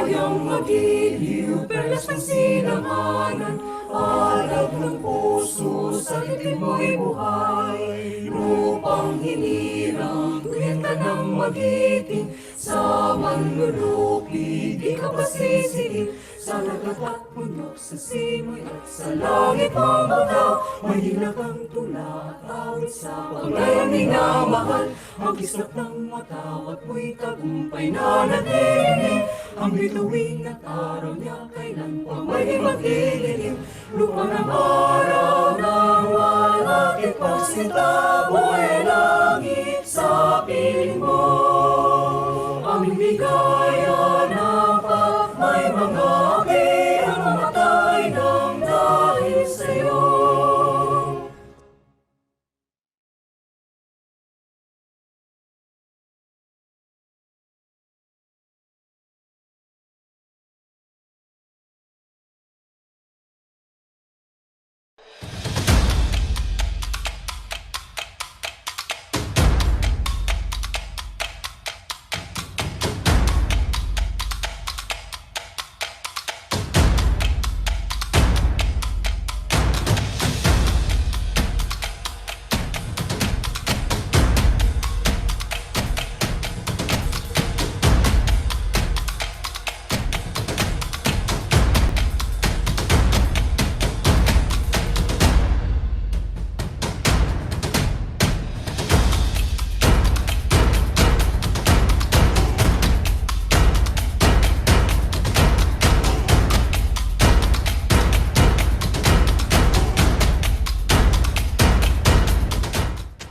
Kayang magiliw, perlas ng silanganan, alab ng puso, sa litim mo'y buhay. Lupang hinirang, tuyat ka ng magiting, sa manlulupi, di ka pasisihin. Sa lagat at bundok, sa simoy at sa langit mong butaw, mahila kang tula at awit sa paglayang minamahal. Ang kislap ng mata at mo'y tagumpay na nagdidinig, ang bituin at araw niya kailan pa may magdidilim. Lupa ng araw ng malakit pagsitaboy langit sa piling mo. Aming bigaya ng may mga ang mamatay ng dahil sa'yo.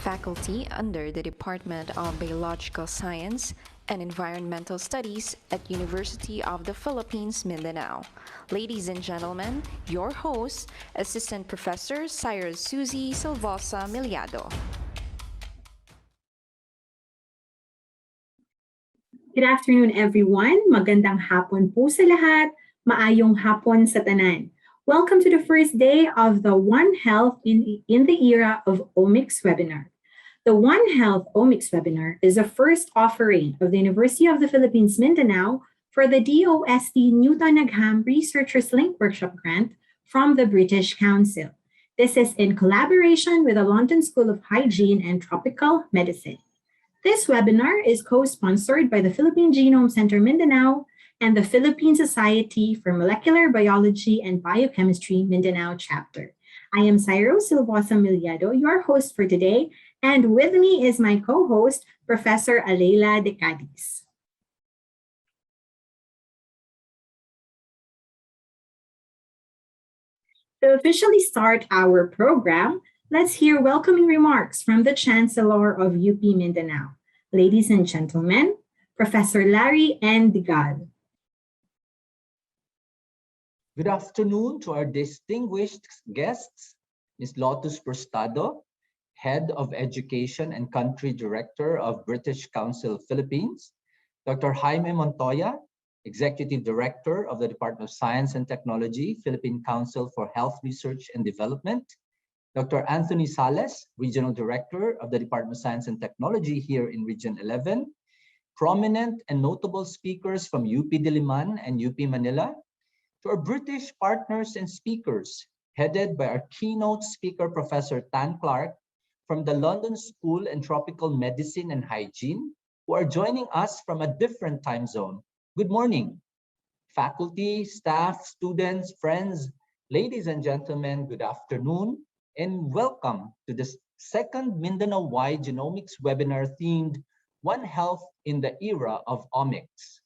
Faculty under the Department of Biological Science and Environmental Studies at University of the Philippines, Mindanao. Ladies and gentlemen, your host, Assistant Professor Cyrus Suzy Silvosa Miliado. Good afternoon, everyone. Magandang hapon po sa lahat. Maayong hapon sa tanan. Welcome to the first day of the One Health in the Era of Omics webinar. The One Health Omics webinar is the first offering of the University of the Philippines, Mindanao for the DOST Newton Nagham Researchers Link Workshop Grant from the British Council. This is in collaboration with the London School of Hygiene and Tropical Medicine. This webinar is co-sponsored by the Philippine Genome Center Mindanao and the Philippine Society for Molecular Biology and Biochemistry Mindanao chapter. I am Cyrus Silvosa Miliado, your host for today, and with me is my co-host, Professor Alayla De Cadiz. To officially start our program, let's hear welcoming remarks from the Chancellor of UP Mindanao. Ladies and gentlemen, Professor Larry N. Digal. Good afternoon to our distinguished guests, Ms. Lotus Prostado, Head of Education and Country Director of British Council Philippines, Dr. Jaime Montoya, Executive Director of the Department of Science and Technology, Philippine Council for Health Research and Development, Dr. Anthony Sales, Regional Director of the Department of Science and Technology here in Region 11, prominent and notable speakers from UP Diliman and UP Manila, to our British partners and speakers, headed by our keynote speaker, Professor Tan Clark, from the London School of Tropical Medicine and Hygiene, who are joining us from a different time zone. Good morning. Faculty, staff, students, friends, ladies and gentlemen, good afternoon, and welcome to the second Mindanao-wide genomics webinar themed One Health in the Era of Omics.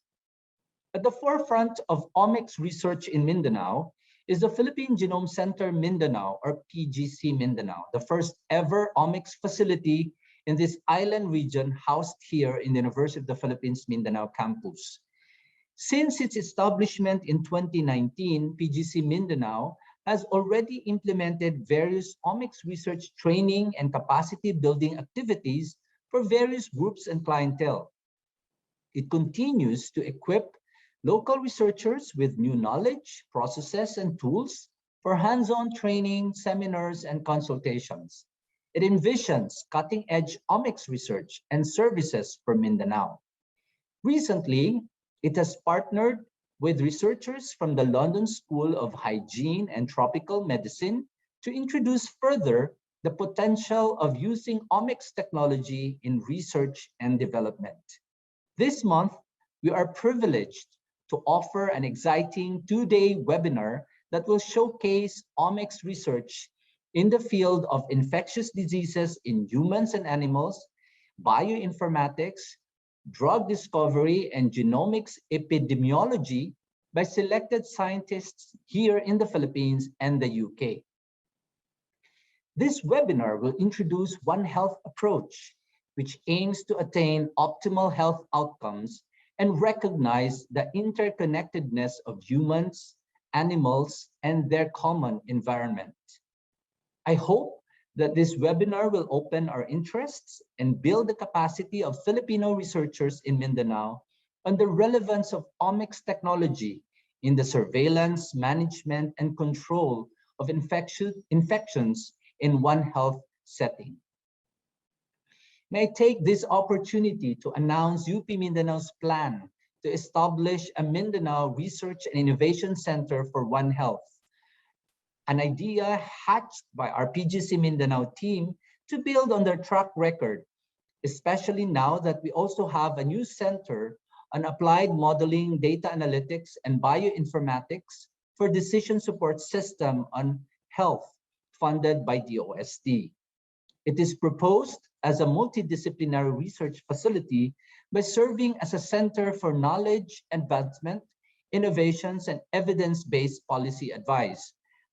At the forefront of omics research in Mindanao is the Philippine Genome Center Mindanao, or PGC Mindanao, the first ever omics facility in this island region housed here in the University of the Philippines Mindanao campus. Since its establishment in 2019, PGC Mindanao has already implemented various omics research training and capacity building activities for various groups and clientele. It continues to equip local researchers with new knowledge, processes, and tools for hands-on training, seminars, and consultations. It envisions cutting-edge omics research and services for Mindanao. Recently, it has partnered with researchers from the London School of Hygiene and Tropical Medicine to introduce further the potential of using omics technology in research and development. This month, we are privileged to offer an exciting two-day webinar that will showcase omics research in the field of infectious diseases in humans and animals, bioinformatics, drug discovery, and genomics epidemiology by selected scientists here in the Philippines and the UK. This webinar will introduce One Health approach, which aims to attain optimal health outcomes and recognize the interconnectedness of humans, animals, and their common environment. I hope that this webinar will open our interests and build the capacity of Filipino researchers in Mindanao on the relevance of omics technology in the surveillance, management, and control of infections in One Health setting. May I take this opportunity to announce UP Mindanao's plan to establish a Mindanao Research and Innovation Center for One Health, an idea hatched by our PGC Mindanao team to build on their track record, especially now that we also have a new center on applied modeling, data analytics, and bioinformatics for decision support system on health funded by DOST. It is proposed as a multidisciplinary research facility by serving as a center for knowledge advancement, innovations, and evidence-based policy advice,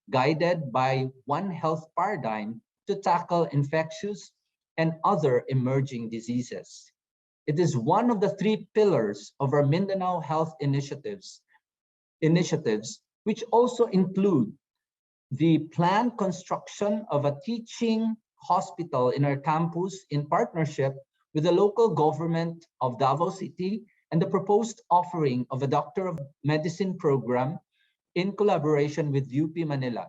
guided by One Health paradigm to tackle infectious and other emerging diseases. It is one of the three pillars of our Mindanao Health initiatives, which also include the planned construction of a teaching hospital in our campus in partnership with the local government of Davao City and the proposed offering of a Doctor of Medicine program in collaboration with UP Manila.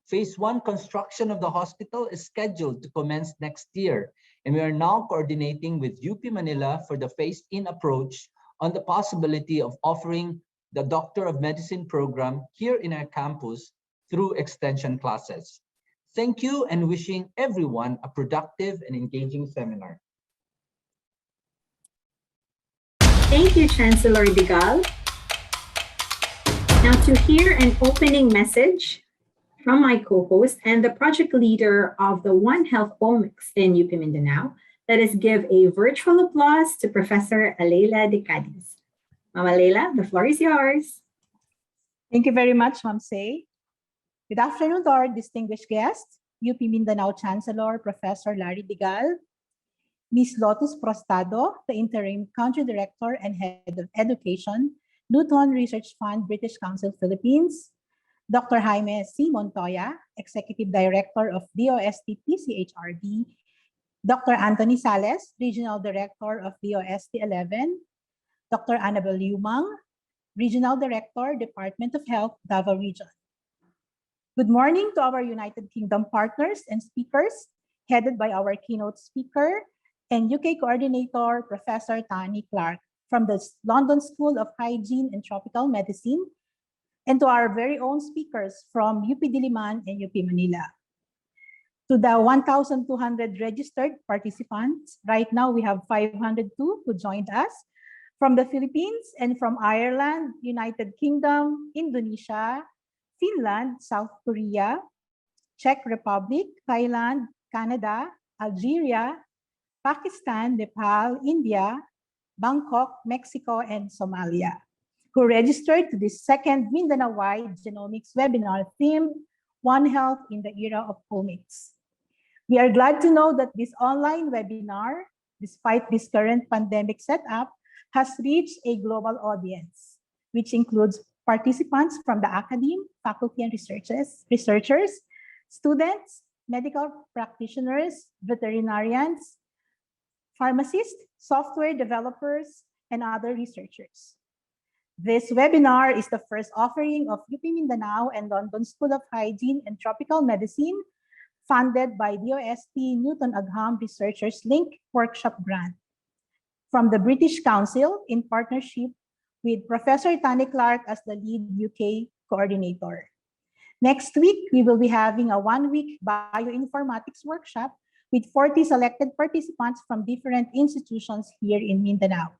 Phase 1 construction of the hospital is scheduled to commence next year, and we are now coordinating with UP Manila for the phased-in approach on the possibility of offering the Doctor of Medicine program here in our campus through extension classes. Thank you, and wishing everyone a productive and engaging seminar. Thank you, Chancellor Digal. Now to hear an opening message from my co-host and the project leader of the One Health Omics in UP Mindanao, let us give a virtual applause to Professor Alayla De Cadiz. Mama Leila, the floor is yours. Thank you very much, Ma'am Say. Good afternoon to our distinguished guests, UP Mindanao Chancellor Professor Larry Digal, Ms. Lotus Prostado, the Interim Country Director and Head of Education, Newton Research Fund, British Council, Philippines, Dr. Jaime C. Montoya, Executive Director of DOST PCHRD, Dr. Anthony Sales, Regional Director of DOST 11, Dr. Annabel Lumang, Regional Director, Department of Health, Davao Region. Good morning to our United Kingdom partners and speakers, headed by our keynote speaker and UK coordinator, Professor Tani Clark from the London School of Hygiene and Tropical Medicine, and to our very own speakers from UP Diliman and UP Manila. To the 1,200 registered participants, right now we have 502 who joined us from the Philippines and from Ireland, United Kingdom, Indonesia, Finland, South Korea, Czech Republic, Thailand, Canada, Algeria, Pakistan, Nepal, India, Bangkok, Mexico, and Somalia, who registered to this second Mindanao-wide genomics webinar themed One Health in the Era of Omics. We are glad to know that this online webinar, despite this current pandemic setup, has reached a global audience, which includes participants from the academe, faculty, and researchers, students, medical practitioners, veterinarians, pharmacists, software developers, and other researchers. This webinar is the first offering of UP Mindanao and London School of Hygiene and Tropical Medicine, funded by DOST Newton Agham Researchers Link Workshop Grant from the British Council in partnership with Professor Tani Clark as the lead UK coordinator. Next week, we will be having a one-week bioinformatics workshop with 40 selected participants from different institutions here in Mindanao.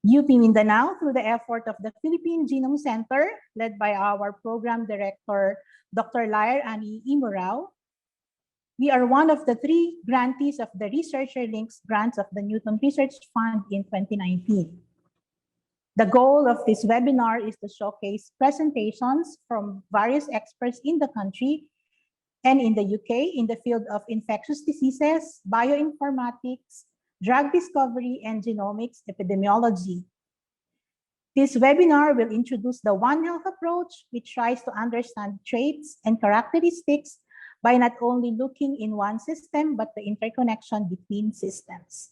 UP Mindanao, through the effort of the Philippine Genome Center, led by our program director, Dr. Lair Ani Imurao, we are one of the 3 grantees of the Researcher Links grants of the Newton Research Fund in 2019. The goal of this webinar is to showcase presentations from various experts in the country and in the UK in the field of infectious diseases, bioinformatics, drug discovery, and genomics epidemiology. This webinar will introduce the One Health approach, which tries to understand traits and characteristics by not only looking in one system, but the interconnection between systems.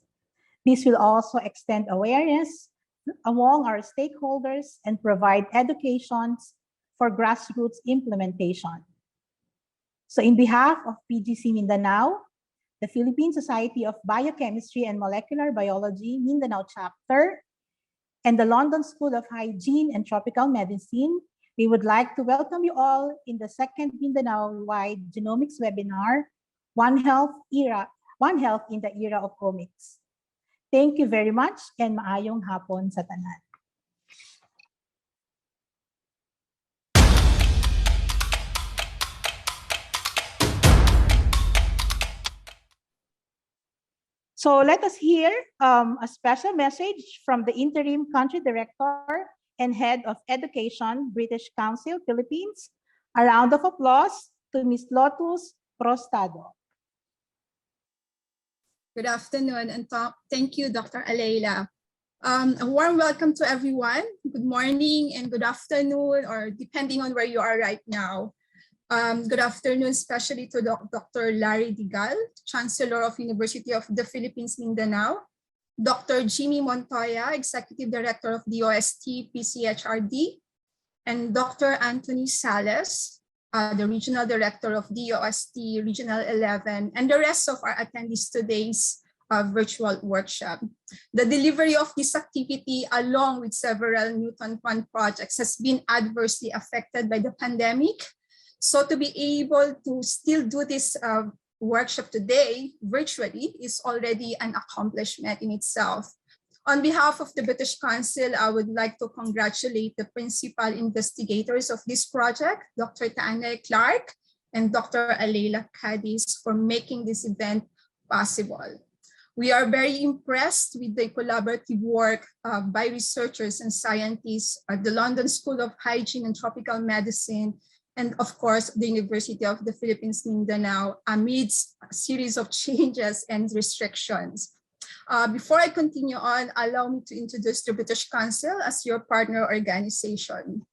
This will also extend awareness among our stakeholders and provide educations for grassroots implementation. So in behalf of PGC Mindanao, the Philippine Society of Biochemistry and Molecular Biology Mindanao chapter, and the London School of Hygiene and Tropical Medicine, we would like to welcome you all in the second Mindanao-wide genomics webinar, One Health in the Era of Omics. Thank you very much and maayong hapon sa tanan. So let us hear a special message from the Interim Country Director and Head of Education, British Council, Philippines. A round of applause to Ms. Lotus Prostado. Good afternoon, and thank you, Dr. Alayla. A warm welcome to everyone. Good morning and good afternoon, or depending on where you are right now. Good afternoon, especially to Dr. Larry Digal, Chancellor of University of the Philippines, Mindanao, Dr. Jimmy Montoya, Executive Director of DOST PCHRD, and Dr. Anthony Sales, the Regional Director of DOST Regional 11, and the rest of our attendees today's virtual workshop. The delivery of this activity, along with several Newton Fund projects, has been adversely affected by the pandemic. So to be able to still do this workshop today virtually is already an accomplishment in itself. On behalf of the British Council, I would like to congratulate the principal investigators of this project, Dr. Tane Clark and Dr. Alayla Cadiz, for making this event possible. We are very impressed with the collaborative work by researchers and scientists at the London School of Hygiene and Tropical Medicine, and of course, the University of the Philippines, Mindanao, amidst a series of changes and restrictions. Before I continue on, allow me to introduce the British Council as your partner organization.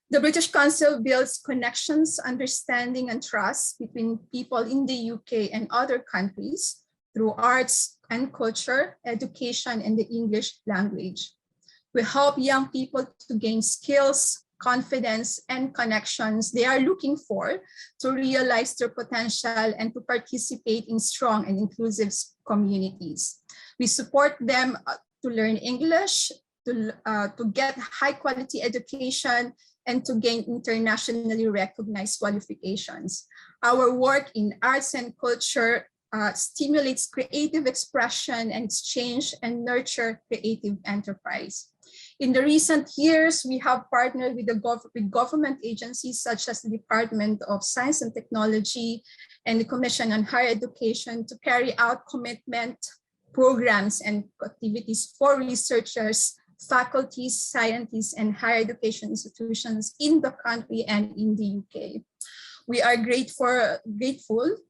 The British Council builds connections, understanding, and trust between people in the UK and other countries through arts and culture, education, and the English language. We help young people to gain skills, confidence, and connections they are looking for to realize their potential and to participate in strong and inclusive communities. We support them to learn English, to get high quality education, and to gain internationally recognized qualifications. Our work in arts and culture stimulates creative expression and exchange and nurture creative enterprise. In the recent years, we have partnered with government agencies such as the Department of Science and Technology and the Commission on Higher Education to carry out commitment programs and activities for researchers, faculties, scientists, and higher education institutions in the country and in the UK. We are grateful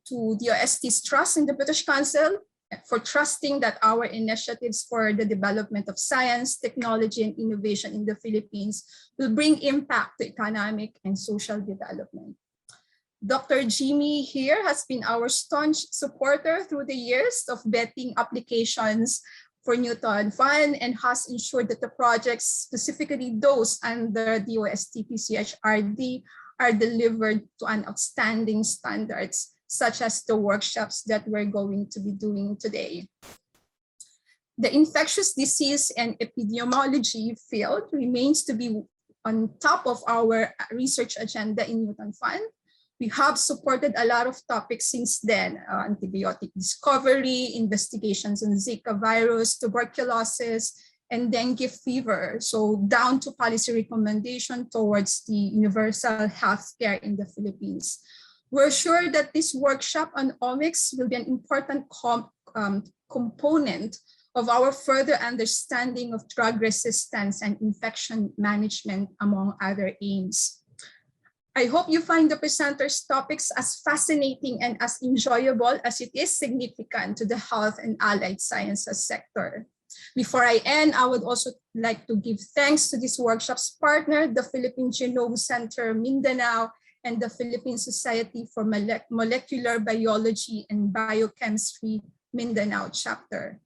to the OST's trust in the British Council for trusting that our initiatives for the development of science, technology, and innovation in the Philippines will bring impact to economic and social development. Dr. Jimmy here has been our staunch supporter through the years of vetting applications for Newton Fund and has ensured that the projects, specifically those under the OST PCHRD, are delivered to an outstanding standards, such as the workshops that we're going to be doing today. The infectious disease and epidemiology field remains to be on top of our research agenda in Newton Fund. We have supported a lot of topics since then, antibiotic discovery, investigations on Zika virus, tuberculosis, and dengue fever. So down to policy recommendation towards the universal healthcare in the Philippines. We're sure that this workshop on omics will be an important component of our further understanding of drug resistance and infection management, among other aims. I hope you find the presenters' topics as fascinating and as enjoyable as it is significant to the health and allied sciences sector. Before I end, I would also like to give thanks to this workshop's partner, the Philippine Genome Center Mindanao, and the Philippine Society for Molecular Biology and Biochemistry Mindanao chapter.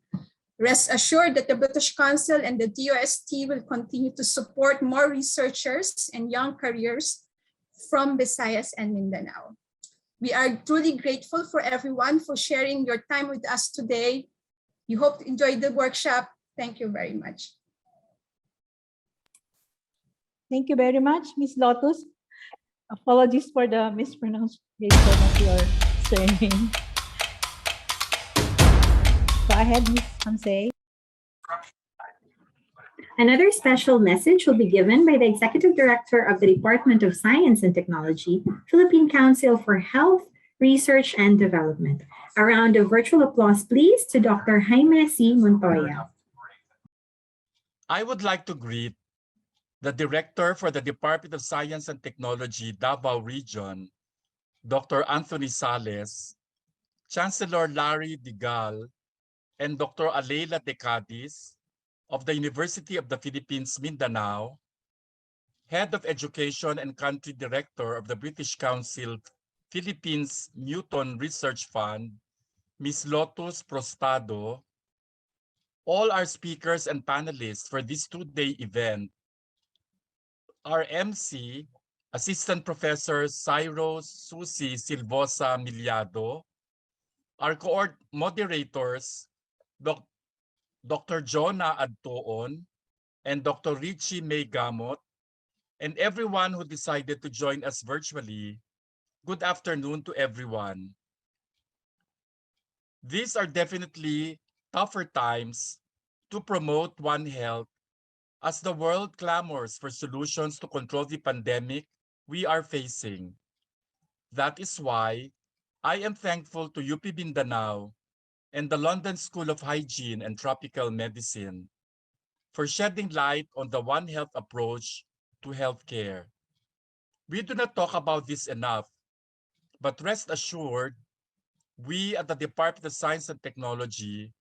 Rest assured that the British Council and the DOST will continue to support more researchers and young careers from Visayas and Mindanao. We are truly grateful for everyone for sharing your time with us today. We hope to enjoy the workshop. Thank you very much. Thank you very much, Ms. Lotus. Apologies for the mispronunciation of your surname. Go ahead, Ms. Hansei. Another special message will be given by the Executive Director of the Department of Science and Technology, Philippine Council for Health, Research and Development. A round of virtual applause, please, to Dr. Jaime C. Montoya. I would like to greet the Director for the Department of Science and Technology, Davao Region, Dr. Anthony Sales, Chancellor Larry Digal, and Dr. Alayla De Cadiz of the University of the Philippines, Mindanao, Head of Education and Country Director of the British Council Philippines Newton Research Fund, Ms. Lotus Prostado, all our speakers and panelists for this two-day event, our MC, Assistant Professor Cyrus Susi Silvosa Miliado, our moderators, Dr. Jonah Adtoon and Dr. Richie May Gamot, and everyone who decided to join us virtually, good afternoon to everyone. These are definitely tougher times to promote One Health as the world clamors for solutions to control the pandemic we are facing. That is why I am thankful to UP Mindanao and the London School of Hygiene and Tropical Medicine for shedding light on the One Health approach to healthcare. We do not talk about this enough, but rest assured, we at the Department of Science and Technology,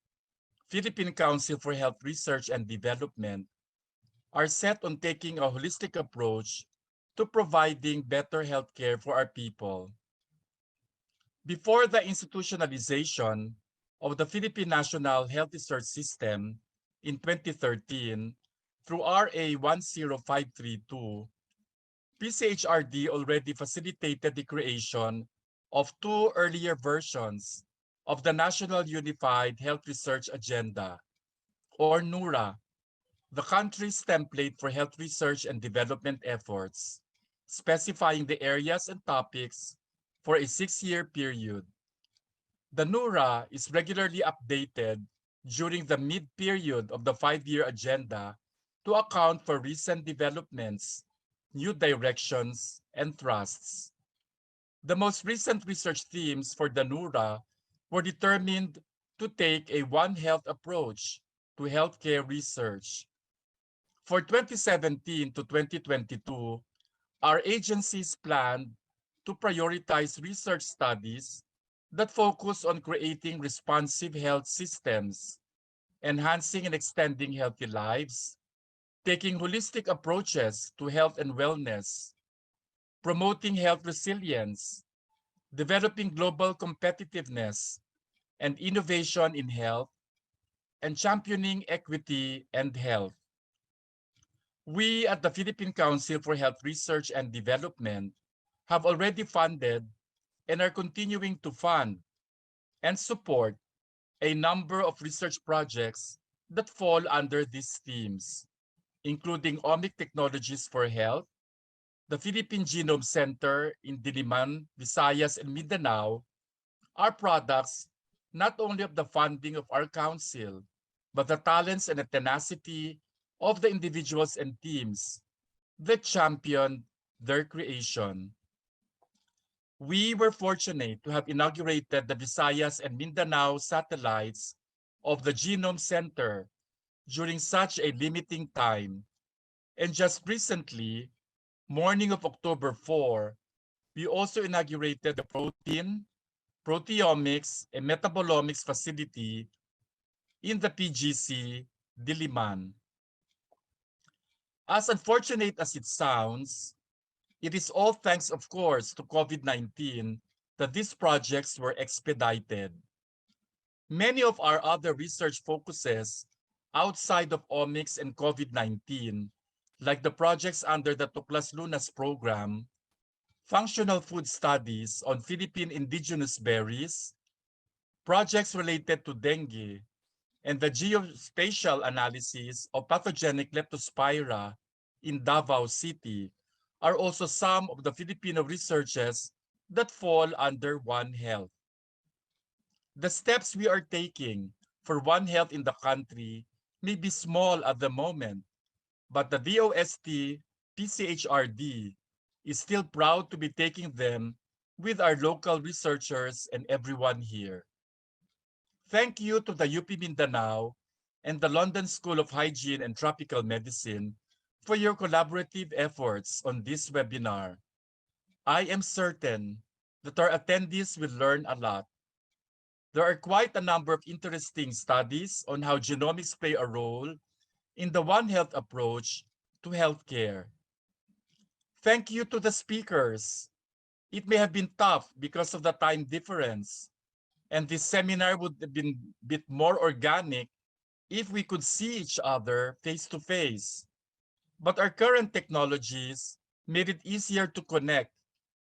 Philippine Council for Health Research and Development, are set on taking a holistic approach to providing better healthcare for our people. Before the institutionalization of the Philippine National Health Research System in 2013 through RA 10532, PCHRD already facilitated the creation of two earlier versions of the National Unified Health Research Agenda, or NURA, the country's template for health research and development efforts, specifying the areas and topics for a 6-year period. The NURA is regularly updated during the mid-period of the 5-year agenda to account for recent developments, new directions, and thrusts. The most recent research themes for the NURA were determined to take a One Health approach to healthcare research. For 2017 to 2022, our agencies planned to prioritize research studies that focus on creating responsive health systems, enhancing and extending healthy lives, taking holistic approaches to health and wellness, promoting health resilience, developing global competitiveness and innovation in health, and championing equity and health. We at the Philippine Council for Health Research and Development have already funded and are continuing to fund and support a number of research projects that fall under these themes, including Omic Technologies for Health, the Philippine Genome Center in Diliman, Visayas, and Mindanao, are products not only of the funding of our council, but the talents and the tenacity of the individuals and teams that championed their creation. We were fortunate to have inaugurated the Visayas and Mindanao satellites of the Genome Center during such a limiting time. And just recently, morning of October 4, we also inaugurated the protein, proteomics, and metabolomics facility in the PGC Diliman. As unfortunate as it sounds, it is all thanks, of course, to COVID-19 that these projects were expedited. Many of our other research focuses outside of omics and COVID-19, like the projects under the Tuklas Lunas program, functional food studies on Philippine indigenous berries, projects related to dengue, and the geospatial analysis of pathogenic leptospira in Davao City are also some of the Filipino researches that fall under One Health. The steps we are taking for One Health in the country may be small at the moment, but the DOST PCHRD is still proud to be taking them with our local researchers and everyone here. Thank you to the UP Mindanao and the London School of Hygiene and Tropical Medicine for your collaborative efforts on this webinar. I am certain that our attendees will learn a lot. There are quite a number of interesting studies on how genomics play a role in the One Health approach to healthcare. Thank you to the speakers. It may have been tough because of the time difference, and this seminar would have been a bit more organic if we could see each other face to face. But our current technologies made it easier to connect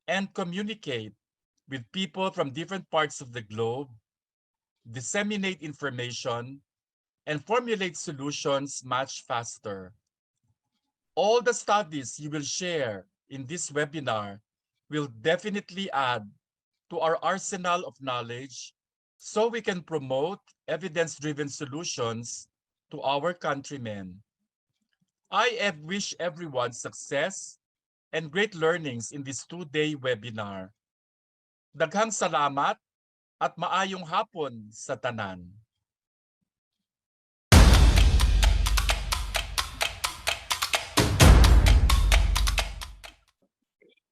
and communicate with people from different parts of the globe, disseminate information, and formulate solutions much faster. All the studies you will share in this webinar will definitely add to our arsenal of knowledge so we can promote evidence-driven solutions to our countrymen. I wish everyone success and great learnings in this two-day webinar. Daghang salamat at maayong hapon sa tanan.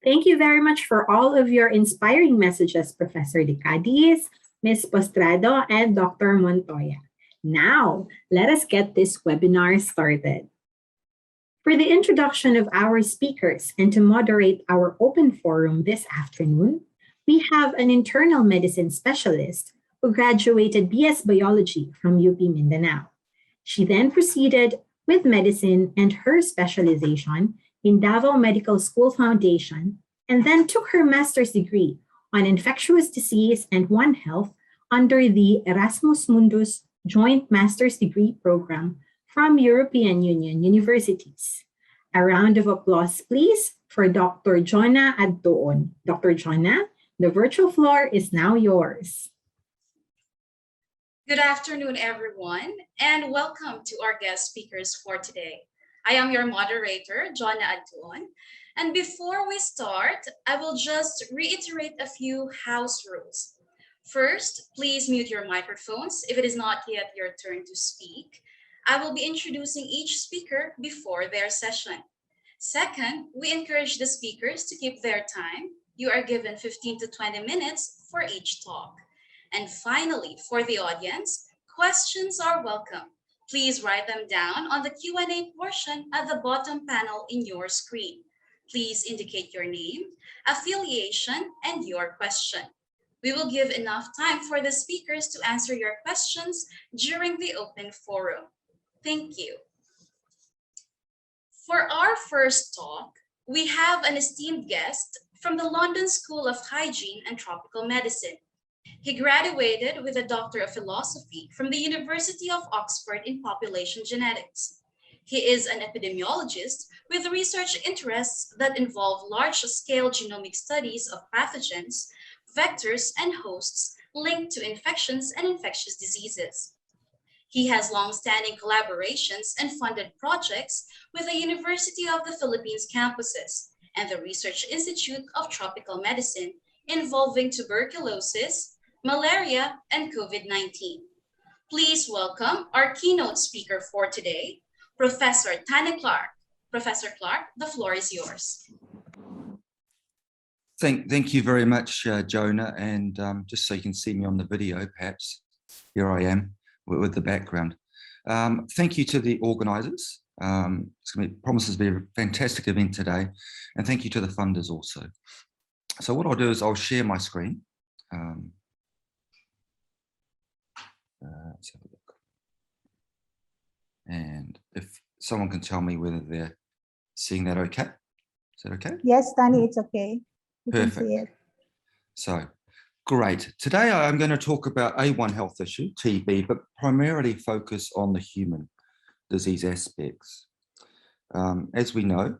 Thank you very much for all of your inspiring messages, Professor De Cadiz, Ms. Postrado, and Dr. Montoya. Now, let us get this webinar started. For the introduction of our speakers and to moderate our open forum this afternoon, we have an internal medicine specialist who graduated BS Biology from UP Mindanao. She then proceeded with medicine and her specialization in Davao Medical School Foundation, and then took her master's degree on infectious disease and One Health under the Erasmus Mundus Joint Master's Degree Program from European Union universities. A round of applause, please, for Dr. Jonna Addoon. Dr. Jonna, the virtual floor is now yours. Good afternoon, everyone, and welcome to our guest speakers for today. I am your moderator, Jonna Addoon, and before we start, I will just reiterate a few house rules. First, please mute your microphones if it is not yet your turn to speak. I will be introducing each speaker before their session. Second, we encourage the speakers to keep their time. You are given 15 to 20 minutes for each talk. And finally, for the audience, questions are welcome. Please write them down on the Q&A portion at the bottom panel in your screen. Please indicate your name, affiliation, and your question. We will give enough time for the speakers to answer your questions during the open forum. Thank you. For our first talk, we have an esteemed guest from the London School of Hygiene and Tropical Medicine, He graduated with a Doctor of Philosophy from the University of Oxford in Population Genetics. He is an epidemiologist with research interests that involve large-scale genomic studies of pathogens, vectors, and hosts linked to infections and infectious diseases. He has long-standing collaborations and funded projects with the University of the Philippines campuses and the Research Institute of Tropical Medicine involving tuberculosis, malaria, and COVID-19. Please welcome our keynote speaker for today, Professor Tana Clark. Professor Clark, the floor is yours. Thank you very much, Jonah. And just so you can see me on the video, perhaps, here I am with the background. Thank you to the organisers. Promises to be a fantastic event today. And thank you to the funders also. So what I'll do is I'll share my screen. Let's have a look. And if someone can tell me whether they're seeing that okay. Is that okay? Yes, Tani, it's okay. You can see it. So, great. Today I'm going to talk about one health issue, TB, but primarily focus on the human disease aspects. As we know,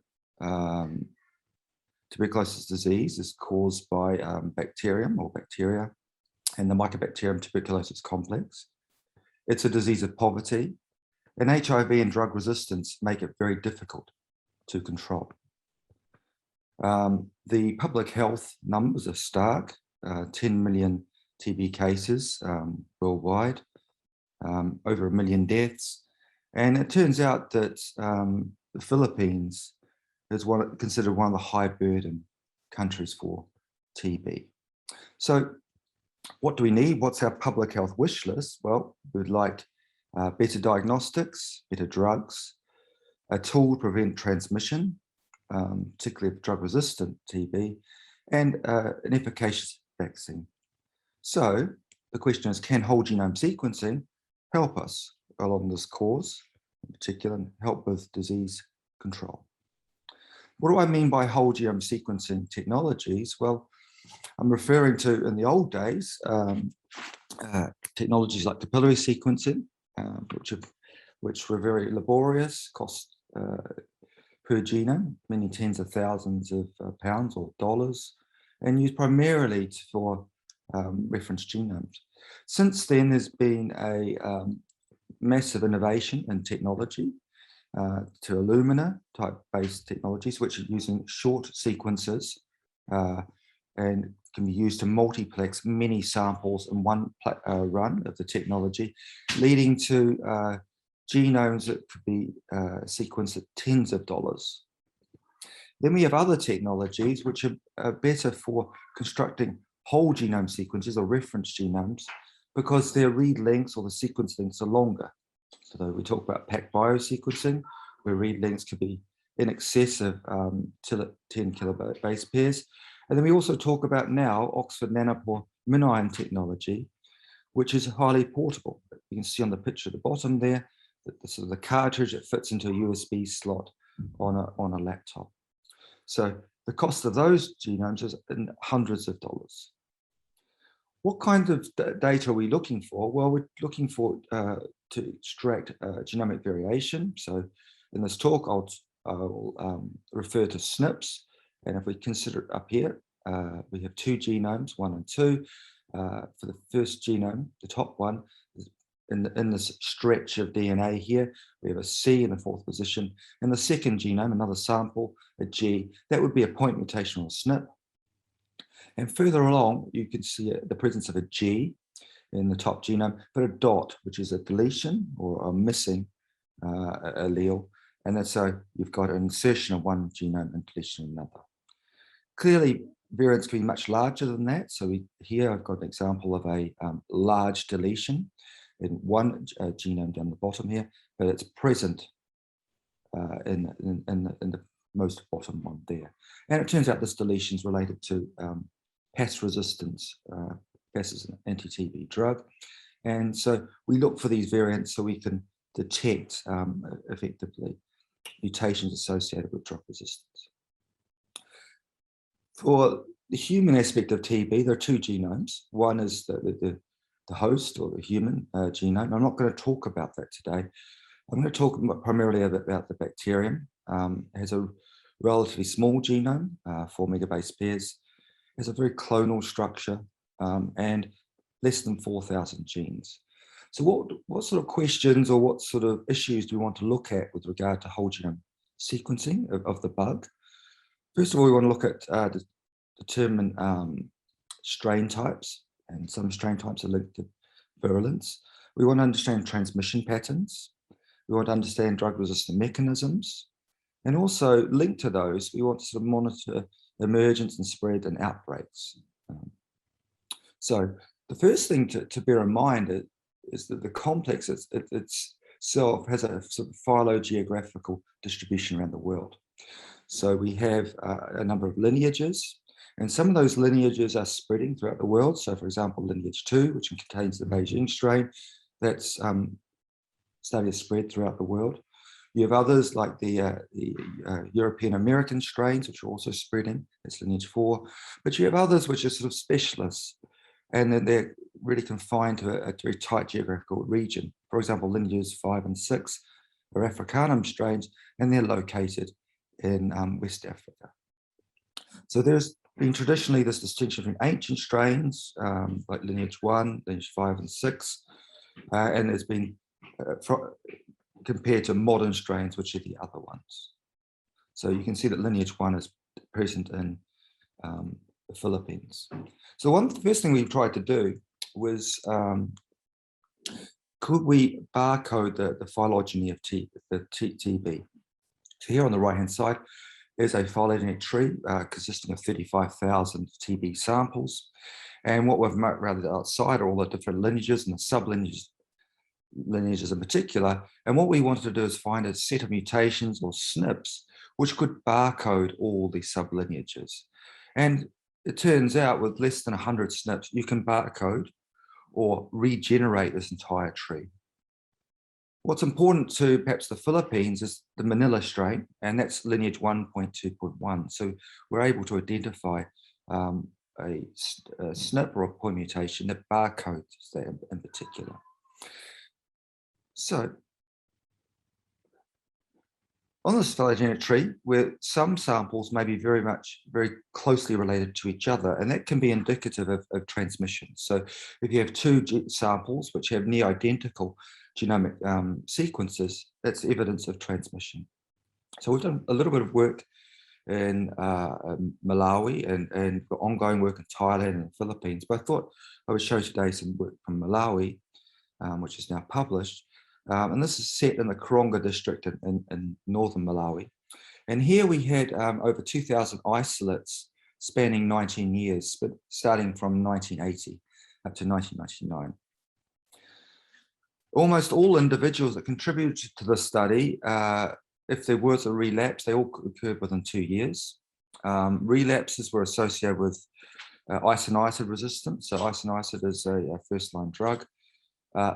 tuberculosis disease is caused by bacterium or bacteria and the Mycobacterium tuberculosis complex. It's a disease of poverty, and HIV and drug resistance make it very difficult to control. The public health numbers are stark, 10 million TB cases worldwide, over 1 million deaths. And it turns out that the Philippines is considered one of the high burden countries for TB. So what do we need? What's our public health wish list? Well, we'd like better diagnostics, better drugs, a tool to prevent transmission, particularly of drug-resistant TB, and an efficacious vaccine. So the question is, can whole genome sequencing help us along this cause, in particular, and help with disease control? What do I mean by whole genome sequencing technologies? Well, I'm referring to, in the old days, technologies like capillary sequencing, which were very laborious, cost per genome, many tens of thousands of pounds or dollars, and used primarily for reference genomes. Since then, there's been a massive innovation in technology to Illumina type-based technologies, which are using short sequences and can be used to multiplex many samples in one run of the technology, leading to genomes that could be sequenced at tens of dollars. Then we have other technologies which are better for constructing whole genome sequences or reference genomes because their read lengths or the sequence lengths are longer. So we talk about PacBio sequencing, where read lengths could be in excess of 10 kilobase base pairs. And then we also talk about now Oxford nanopore MinION technology, which is highly portable. You can see on the picture at the bottom there, that the cartridge that fits into a USB slot on a laptop. So the cost of those genomes is in hundreds of dollars. What kind of data are we looking for? Well, we're looking for to extract genomic variation. So in this talk, I'll refer to SNPs. And if we consider it up here, we have two genomes, 1 and 2. For the first genome, the top one, in this stretch of DNA here, we have a C in the 4th position. And the second genome, another sample, a G, that would be a point mutation or SNP. And further along, you can see the presence of a G in the top genome, but a dot, which is a deletion or a missing allele. And then so you've got an insertion of one genome and deletion of another. Clearly, variants can be much larger than that. So here I've got an example of a large deletion in one genome down the bottom here, but it's present in the most bottom one there. And it turns out this deletion is related to past resistance. Past is an anti-TB drug. And so we look for these variants so we can detect effectively mutations associated with drug resistance. For the human aspect of TB, there are two genomes. One is the host or the human genome. I'm not going to talk about that today. I'm going to talk primarily about the bacterium. It has a relatively small genome, 4 megabase pairs. It has a very clonal structure and less than 4,000 genes. So what sort of questions or what sort of issues do we want to look at with regard to whole genome sequencing of the bug? First of all, we want to look at determine strain types, and some strain types are linked to virulence. We want to understand transmission patterns. We want to understand drug-resistant mechanisms. And also linked to those, we want to sort of monitor emergence and spread and outbreaks. So the first thing to bear in mind is that the complex itself has a sort of phylogeographical distribution around the world. So we have a number of lineages, and some of those lineages are spreading throughout the world. So for example, lineage 2, which contains the Beijing strain, that's starting to spread throughout the world. You have others like the European American strains, which are also spreading, that's lineage 4. But you have others which are sort of specialists, and then they're really confined to a very tight geographical region. For example, lineages 5 and 6 are Africanum strains, and they're located in West Africa. So there's been traditionally this distinction between ancient strains, like lineage 1, lineage 5 and 6, and there's been compared to modern strains, which are the other ones. So you can see that lineage 1 is present in the Philippines. So the first thing we tried to do was, could we barcode the phylogeny of TB? So here on the right-hand side is a phylogenetic tree consisting of 35,000 TB samples. And what we've marked rather outside are all the different lineages and the sublineages in particular. And what we wanted to do is find a set of mutations or SNPs which could barcode all these sublineages. And it turns out with less than 100 SNPs, you can barcode or regenerate this entire tree. What's important to perhaps the Philippines is the Manila strain, and that's lineage 1.2.1. So we're able to identify a SNP or a point mutation that barcodes that in particular. So on this phylogenetic tree, where some samples may be very closely related to each other, and that can be indicative of transmission. So if you have two samples which have near identical genomic sequences, that's evidence of transmission. So we've done a little bit of work in Malawi and ongoing work in Thailand and the Philippines, but I thought I would show today some work from Malawi, which is now published. And this is set in the Karonga district in northern Malawi. And here we had over 2,000 isolates spanning 19 years, but starting from 1980 up to 1999. Almost all individuals that contributed to the study, if there was a relapse, they all occurred within 2 years. Relapses were associated with isoniazid resistance. So isoniazid is a first-line drug.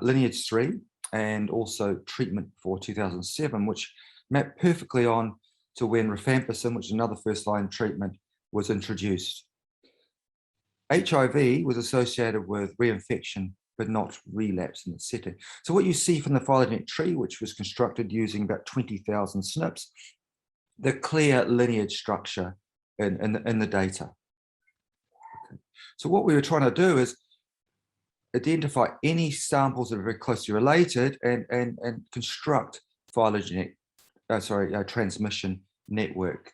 Lineage 3, and also treatment for 2007, which mapped perfectly on to when rifampicin, which is another first-line treatment, was introduced. HIV was associated with reinfection, but not relapse in the setting. So what you see from the phylogenetic tree, which was constructed using about 20,000 SNPs, the clear lineage structure in the data. Okay. So what we were trying to do is identify any samples that are very closely related and construct phylogenetic, transmission network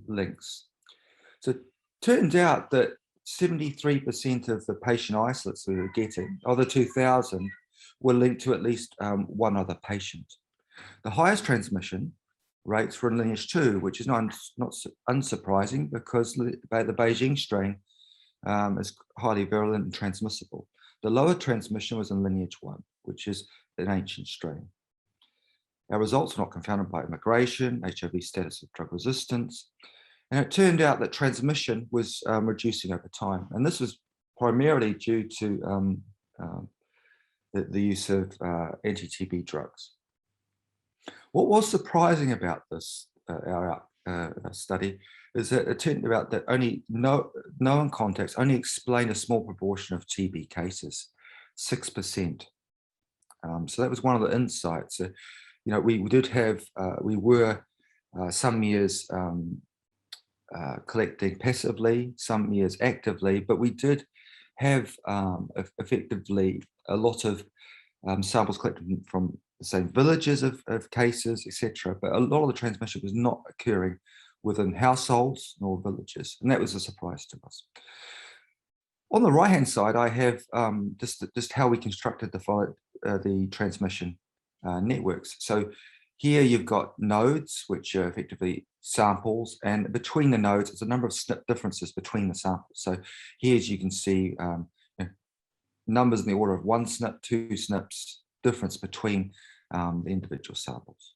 links. So it turned out that 73% of the patient isolates we were getting, of the 2,000, were linked to at least one other patient. The highest transmission rates were in lineage 2, which is not unsurprising because the Beijing strain is highly virulent and transmissible. The lower transmission was in lineage 1, which is an ancient strain. Our results were not confounded by immigration, HIV status of drug resistance, and it turned out that transmission was reducing over time. And this was primarily due to the use of anti-TB drugs. What was surprising about this our study is that it turned out that only known contacts only explain a small proportion of TB cases, 6%. So that was one of the insights. We did have, we were some years collecting passively, some years actively, but we did have effectively a lot of samples collected from the same villages of cases, etc. But a lot of the transmission was not occurring within households nor villages, and that was a surprise to us. On the right-hand side, I have just how we constructed the transmission networks. So here you've got nodes, which are effectively samples, and between the nodes, there's a number of SNP differences between the samples. So here, as you can see, numbers in the order of 1 SNP, 2 SNPs difference between the individual samples.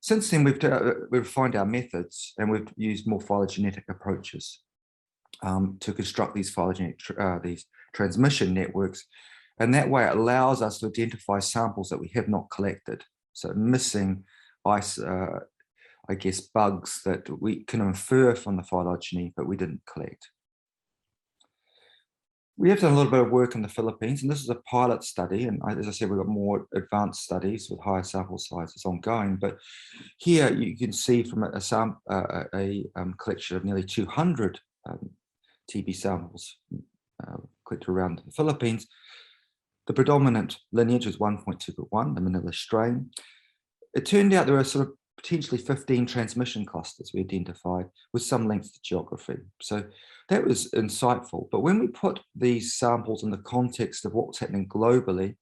Since then, we've refined our methods, and we've used more phylogenetic approaches to construct these these transmission networks, and that way it allows us to identify samples that we have not collected. So missing bugs that we can infer from the phylogeny, but we didn't collect. We have done a little bit of work in the Philippines, and this is a pilot study. And as I said, we've got more advanced studies with higher sample sizes ongoing. But here you can see from a collection of nearly 200 TB samples collected around the Philippines. The predominant lineage was 1.2.1, the Manila strain. It turned out there were sort of potentially 15 transmission clusters we identified with some links to geography. So that was insightful. But when we put these samples in the context of what's happening globally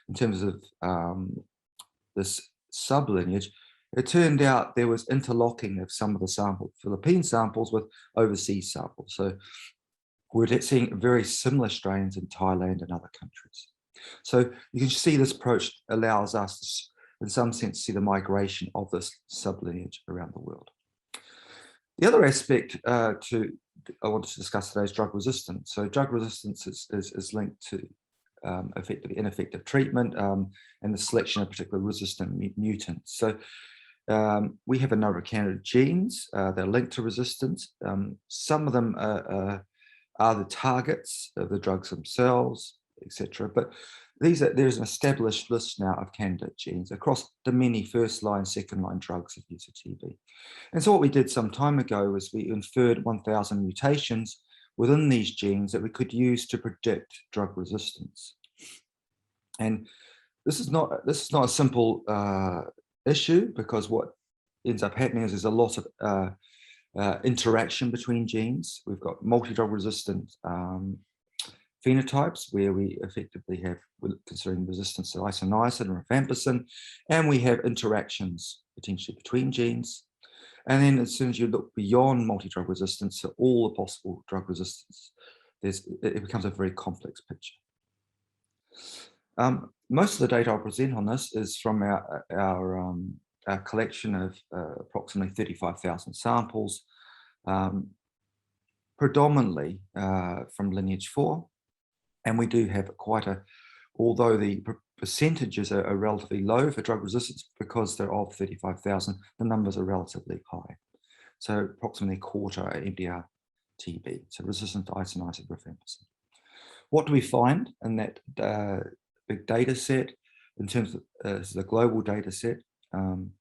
in terms of this sublineage, it turned out there was interlocking of some of the Philippine samples with overseas samples. So we're seeing very similar strains in Thailand and other countries. So you can see this approach allows us to, in some sense, see the migration of this sublineage around the world. The other aspect I wanted to discuss today is drug resistance. So drug resistance is linked to effectively ineffective treatment and the selection of particular resistant mutants. So we have a number of candidate genes that are linked to resistance. Some of them are the targets of the drugs themselves, etc. But there's an established list now of candidate genes across the many first-line, second-line drugs of use of TB. And so what we did some time ago was we inferred 1,000 mutations within these genes that we could use to predict drug resistance. And this is not a simple issue, because what ends up happening is there's a lot of interaction between genes. We've got multi-drug resistant phenotypes where we effectively have, we're considering resistance to isoniazid and rifampicin, and we have interactions potentially between genes. And then as soon as you look beyond multi-drug resistance to all the possible drug resistance, it becomes a very complex picture. Most of the data I'll present on this is from our collection of approximately 35,000 samples, predominantly from lineage 4. And we do have although the percentages are relatively low for drug resistance, because they're of 35,000, the numbers are relatively high. So approximately a quarter are MDR TB, so resistant to isoniazid rifampicin. What do we find in that big data set in terms of this is a global data set? In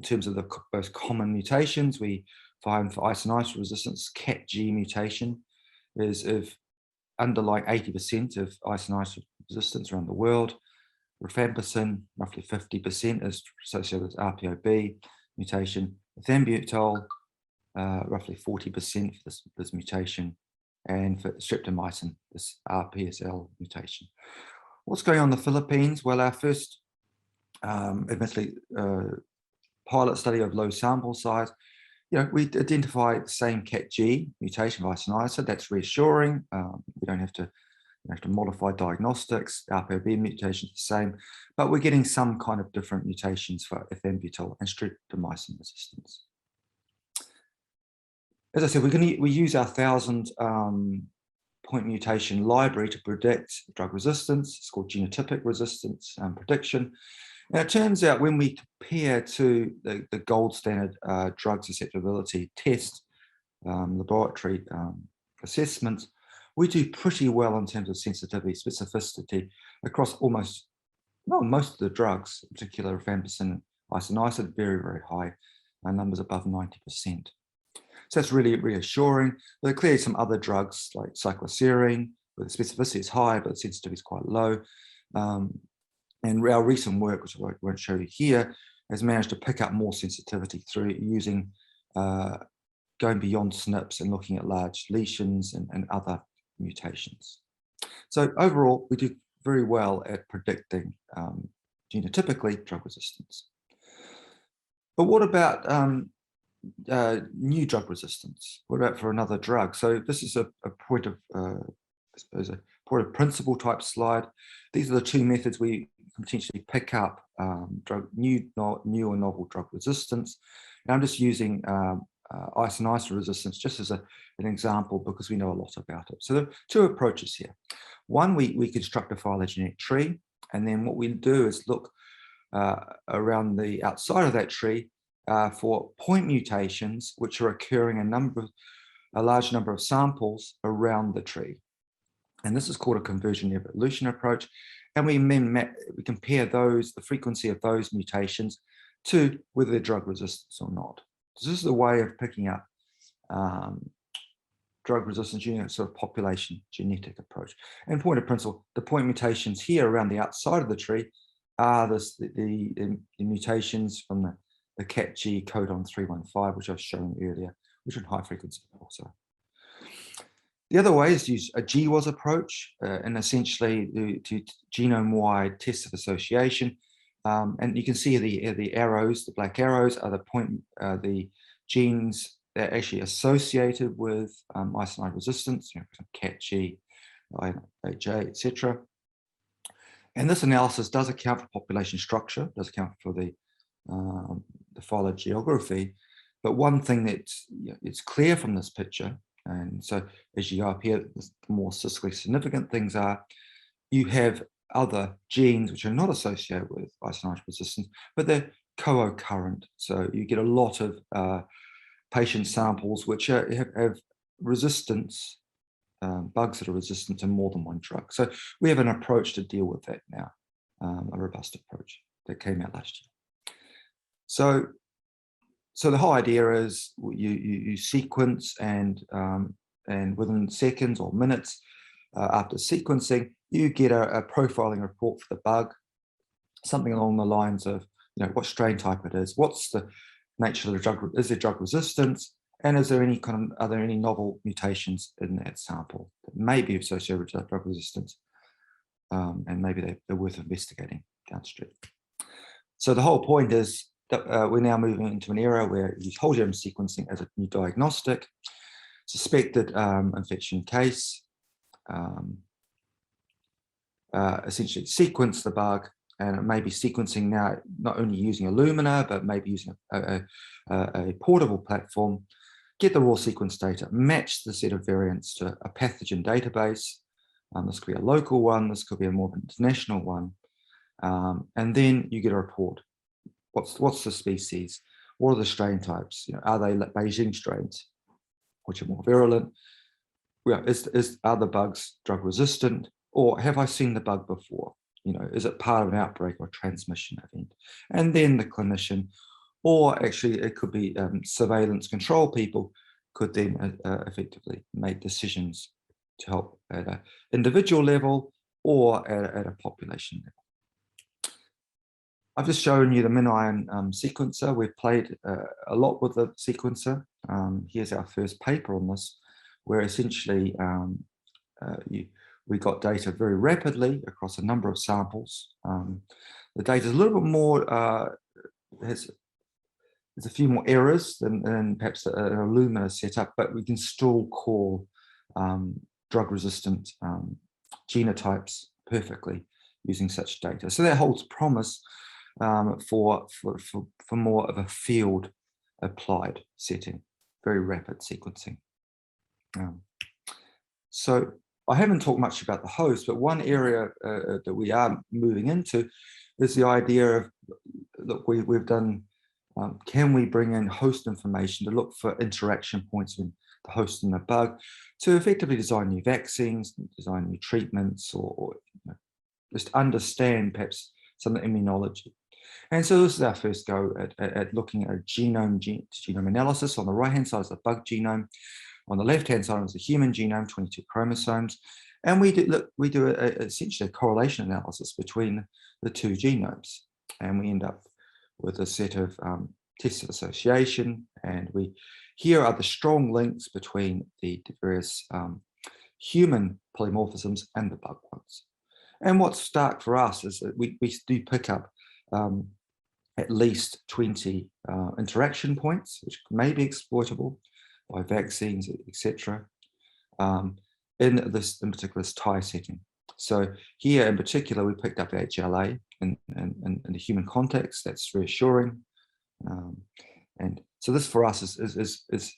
terms of the most common mutations, we find for isoniazid resistance, CAT-G mutation is of underlying 80% of isoniazid resistance around the world. Rifampicin, roughly 50%, is associated with RPOB mutation. Ethambutol, roughly 40% for this mutation. And for streptomycin, this RPSL mutation. What's going on in the Philippines? Well, our first, admittedly, pilot study of low sample size, we identify the same CAT-G mutation of isoniazid. That's reassuring. We don't have to modify diagnostics. RPOB mutation is the same, but we're getting some kind of different mutations for ethambutol and streptomycin resistance. As I said, we use our 1,000 point mutation library to predict drug resistance. It's called genotypic resistance prediction. Now, it turns out when we compare to the gold standard drug susceptibility test laboratory assessments, we do pretty well in terms of sensitivity, specificity across most of the drugs, in particular rifampicin and isoniazid, very, very high, numbers above 90%. So that's really reassuring. There are clearly some other drugs like cycloserine, where the specificity is high, but the sensitivity is quite low. And our recent work, which I won't show you here, has managed to pick up more sensitivity through using, going beyond SNPs and looking at large lesions and other mutations. So overall, we do very well at predicting genotypically drug resistance. But what about new drug resistance? What about for another drug? So this is a point of, I suppose, a point of principle type slide. These are the two methods we can potentially pick up new or novel drug resistance. And I'm just using isoniazid resistance just as an example because we know a lot about it. So there are two approaches here. One, we construct a phylogenetic tree, and then what we do is look around the outside of that tree for point mutations which are occurring a large number of samples around the tree. And this is called a conversion evolution approach. And we compare the frequency of those mutations to whether they're drug resistance or not. So this is a way of picking up drug resistance using a sort of population genetic approach. And point of principle, the point mutations here around the outside of the tree are the mutations from the CAT-G codon 315, which I was showing earlier, which are high frequency also. The other way is to use a GWAS approach and essentially to genome-wide tests of association. And you can see the arrows, the black arrows are the genes that are actually associated with isoniazid resistance, CAT-G, IJ, etc. And this analysis does account for population structure, does account for the phylogeography. But one thing that's it's clear from this picture, and so as you go up here, the more statistically significant things are, you have other genes which are not associated with isoniazid resistance, but they're co-occurrent. So you get a lot of patient samples which have resistance, bugs that are resistant to more than one drug. So we have an approach to deal with that now, a robust approach that came out last year. So the whole idea is you sequence and within seconds or minutes after sequencing, you get a profiling report for the bug, something along the lines of, what strain type it is, what's the nature of the drug, is there drug resistance, and is there are there any novel mutations in that sample that may be associated with drug resistance, and maybe they're worth investigating downstream. So the whole point is that we're now moving into an era where you use whole genome sequencing as a new diagnostic, suspected infection case, essentially sequence the bug, and it may be sequencing now not only using Illumina, but maybe using a portable platform, get the raw sequence data, match the set of variants to a pathogen database. This could be a local one, this could be a more international one, and then you get a report. What's the species? What are the strain types? Are they Beijing strains, which are more virulent? Are the bugs drug resistant, or have I seen the bug before? Is it part of an outbreak or transmission event? And then the clinician, or actually it could be surveillance control people, could then effectively make decisions to help at an individual level or at a population level. I've just shown you the MinION sequencer. We've played a lot with the sequencer. Here's our first paper on this, where essentially we got data very rapidly across a number of samples. The data is a little bit more, there's a few more errors than perhaps an Illumina setup, but we can still call drug-resistant genotypes perfectly using such data. So that holds promise for more of a field applied setting, very rapid sequencing. So I haven't talked much about the host, but one area that we are moving into is the idea of, look, we've done, can we bring in host information to look for interaction points in the host and the bug, to effectively design new vaccines, design new treatments, or just understand perhaps some of the immunology. And so this is our first go at looking at a genome analysis. On the right-hand side is the bug genome. On the left-hand side is the human genome, 22 chromosomes. And we do essentially a correlation analysis between the two genomes. And we end up with a set of tests of association. And here are the strong links between the various human polymorphisms and the bug ones. And what's stark for us is that we do pick up at least 20 interaction points, which may be exploitable by vaccines, etc., in particular tie setting. So here in particular, we picked up HLA in the human context. That's reassuring. And so this for us is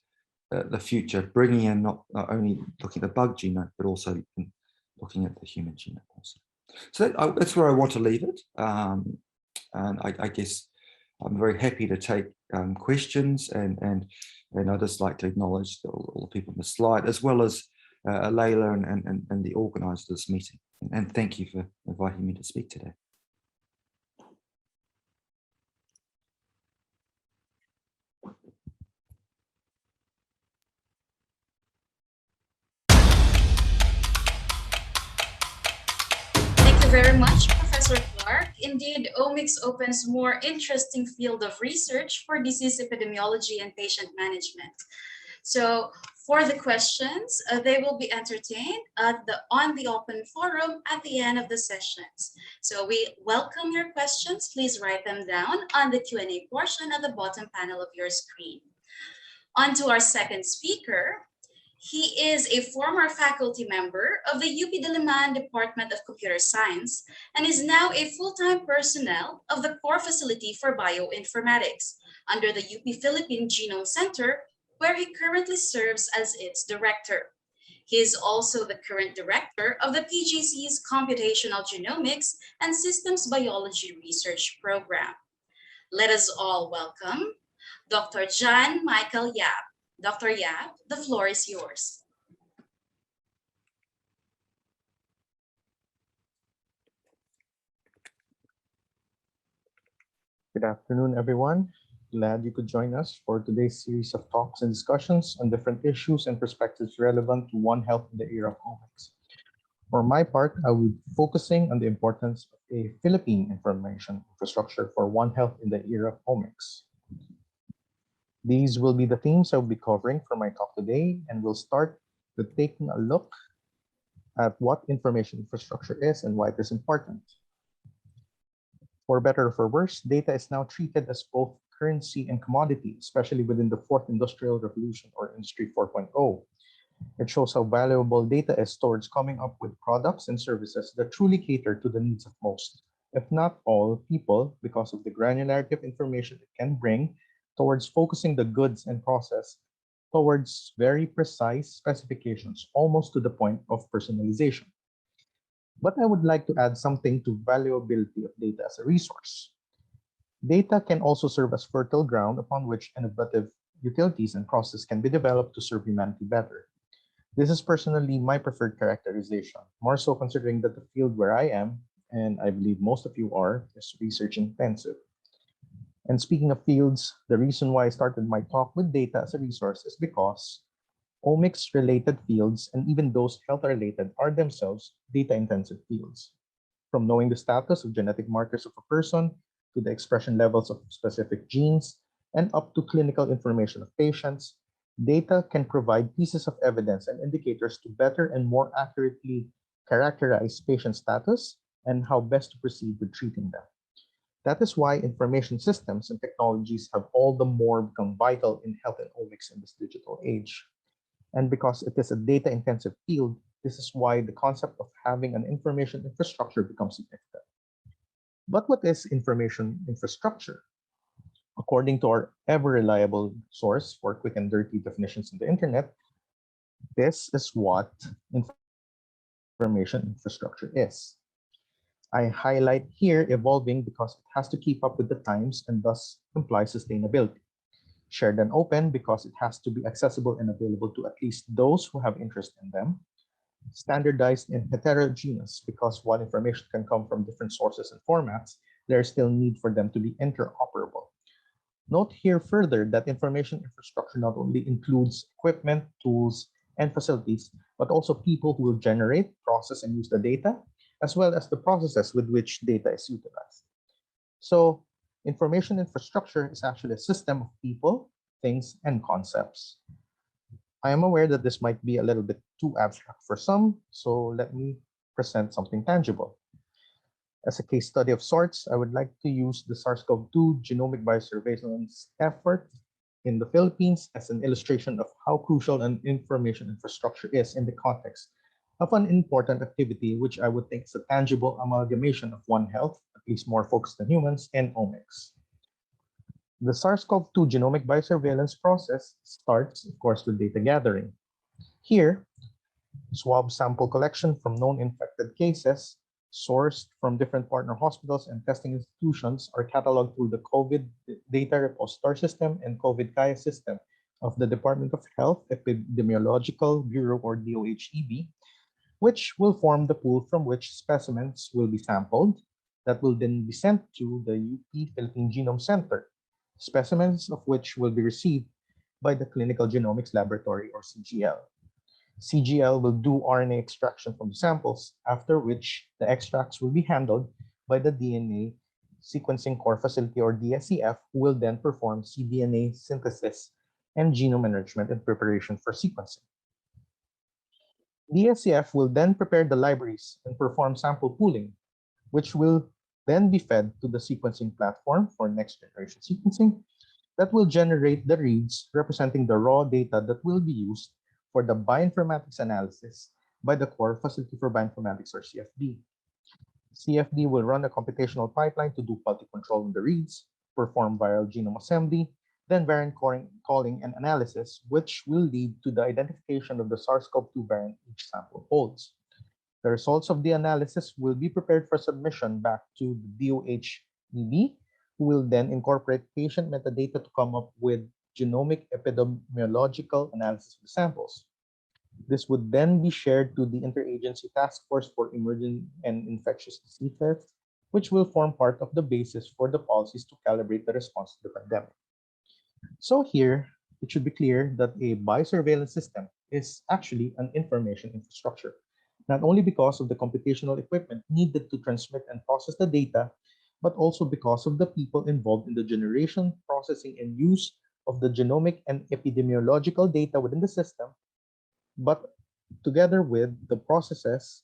the future, bringing in not only looking at the bug genome, but also looking at the human genome also. So that's where I want to leave it. And I guess I'm very happy to take questions, and I'd just like to acknowledge all the people on the slide, as well as Layla and the organisers of this meeting. And thank you for inviting me to speak today. Thank you very much, Professor Clark. Indeed, omics opens more interesting field of research for disease epidemiology and patient management. So for the questions, they will be entertained on the open forum at the end of the sessions. So we welcome your questions. Please write them down on the Q&A portion at the bottom panel of your screen. On to our second speaker. He is a former faculty member of the UP Diliman Department of Computer Science and is now a full-time personnel of the core facility for bioinformatics under the UP Philippine Genome Center, where he currently serves as its director. He is also the current director of the PGC's Computational Genomics and Systems Biology Research Program. Let us all welcome Dr. John Michael Yap. Dr. Yap, the floor is yours. Good afternoon, everyone. Glad you could join us for today's series of talks and discussions on different issues and perspectives relevant to One Health in the Era of Omics. For my part, I will be focusing on the importance of a Philippine information infrastructure for One Health in the Era of Omics. These will be the themes I will be covering for my talk today, and we'll start with taking a look at what information infrastructure is and why it is important. For better or for worse, data is now treated as both currency and commodity, especially within the fourth industrial revolution or Industry 4.0. It shows how valuable data is towards coming up with products and services that truly cater to the needs of most, if not all, people, because of the granularity of information it can bring towards focusing the goods and process towards very precise specifications, almost to the point of personalization. But I would like to add something to valuability of data as a resource. Data can also serve as fertile ground upon which innovative utilities and processes can be developed to serve humanity better. This is personally my preferred characterization, more so considering that the field where I am, and I believe most of you are, is research intensive. And speaking of fields, the reason why I started my talk with data as a resource is because omics-related fields, and even those health-related, are themselves data-intensive fields. From knowing the status of genetic markers of a person, to the expression levels of specific genes, and up to clinical information of patients, data can provide pieces of evidence and indicators to better and more accurately characterize patient status and how best to proceed with treating them. That is why information systems and technologies have all the more become vital in health and omics in this digital age. And because it is a data-intensive field, this is why the concept of having an information infrastructure becomes significant. But what is information infrastructure? According to our ever-reliable source for quick and dirty definitions on the internet, this is what information infrastructure is. I highlight here evolving because it has to keep up with the times and thus imply sustainability. Shared and open because it has to be accessible and available to at least those who have interest in them. Standardized and heterogeneous because while information can come from different sources and formats, there is still need for them to be interoperable. Note here further that information infrastructure not only includes equipment, tools, and facilities, but also people who will generate, process, and use the data, as well as the processes with which data is utilized. So information infrastructure is actually a system of people, things, and concepts. I am aware that this might be a little bit too abstract for some, so let me present something tangible. As a case study of sorts, I would like to use the SARS-CoV-2 genomic biosurveillance effort in the Philippines as an illustration of how crucial an information infrastructure is in the context of an important activity, which I would think is a tangible amalgamation of One Health, at least more focused on humans, and omics. The SARS-CoV-2 genomic biosurveillance process starts, of course, with data gathering. Here, swab sample collection from known infected cases sourced from different partner hospitals and testing institutions are cataloged through the COVID data repository system and COVID Kaya system of the Department of Health Epidemiological Bureau, or DOHEB, which will form the pool from which specimens will be sampled that will then be sent to the UP Philippine Genome Center, specimens of which will be received by the Clinical Genomics Laboratory, or CGL. CGL will do RNA extraction from the samples, after which the extracts will be handled by the DNA Sequencing Core Facility, or DSCF, who will then perform cDNA synthesis and genome enrichment in preparation for sequencing. DSCF will then prepare the libraries and perform sample pooling, which will then be fed to the sequencing platform for next generation sequencing that will generate the reads representing the raw data that will be used for the bioinformatics analysis by the Core Facility for Bioinformatics, or CFB. CFD will run a computational pipeline to do quality control on the reads, perform viral genome assembly, then variant calling and analysis, which will lead to the identification of the SARS-CoV-2 variant each sample holds. The results of the analysis will be prepared for submission back to the DOHEB, who will then incorporate patient metadata to come up with genomic epidemiological analysis of the samples. This would then be shared to the Interagency Task Force for Emerging and Infectious Diseases, which will form part of the basis for the policies to calibrate the response to the pandemic. So here, it should be clear that a biosurveillance system is actually an information infrastructure, not only because of the computational equipment needed to transmit and process the data, but also because of the people involved in the generation, processing, and use of the genomic and epidemiological data within the system, but together with the processes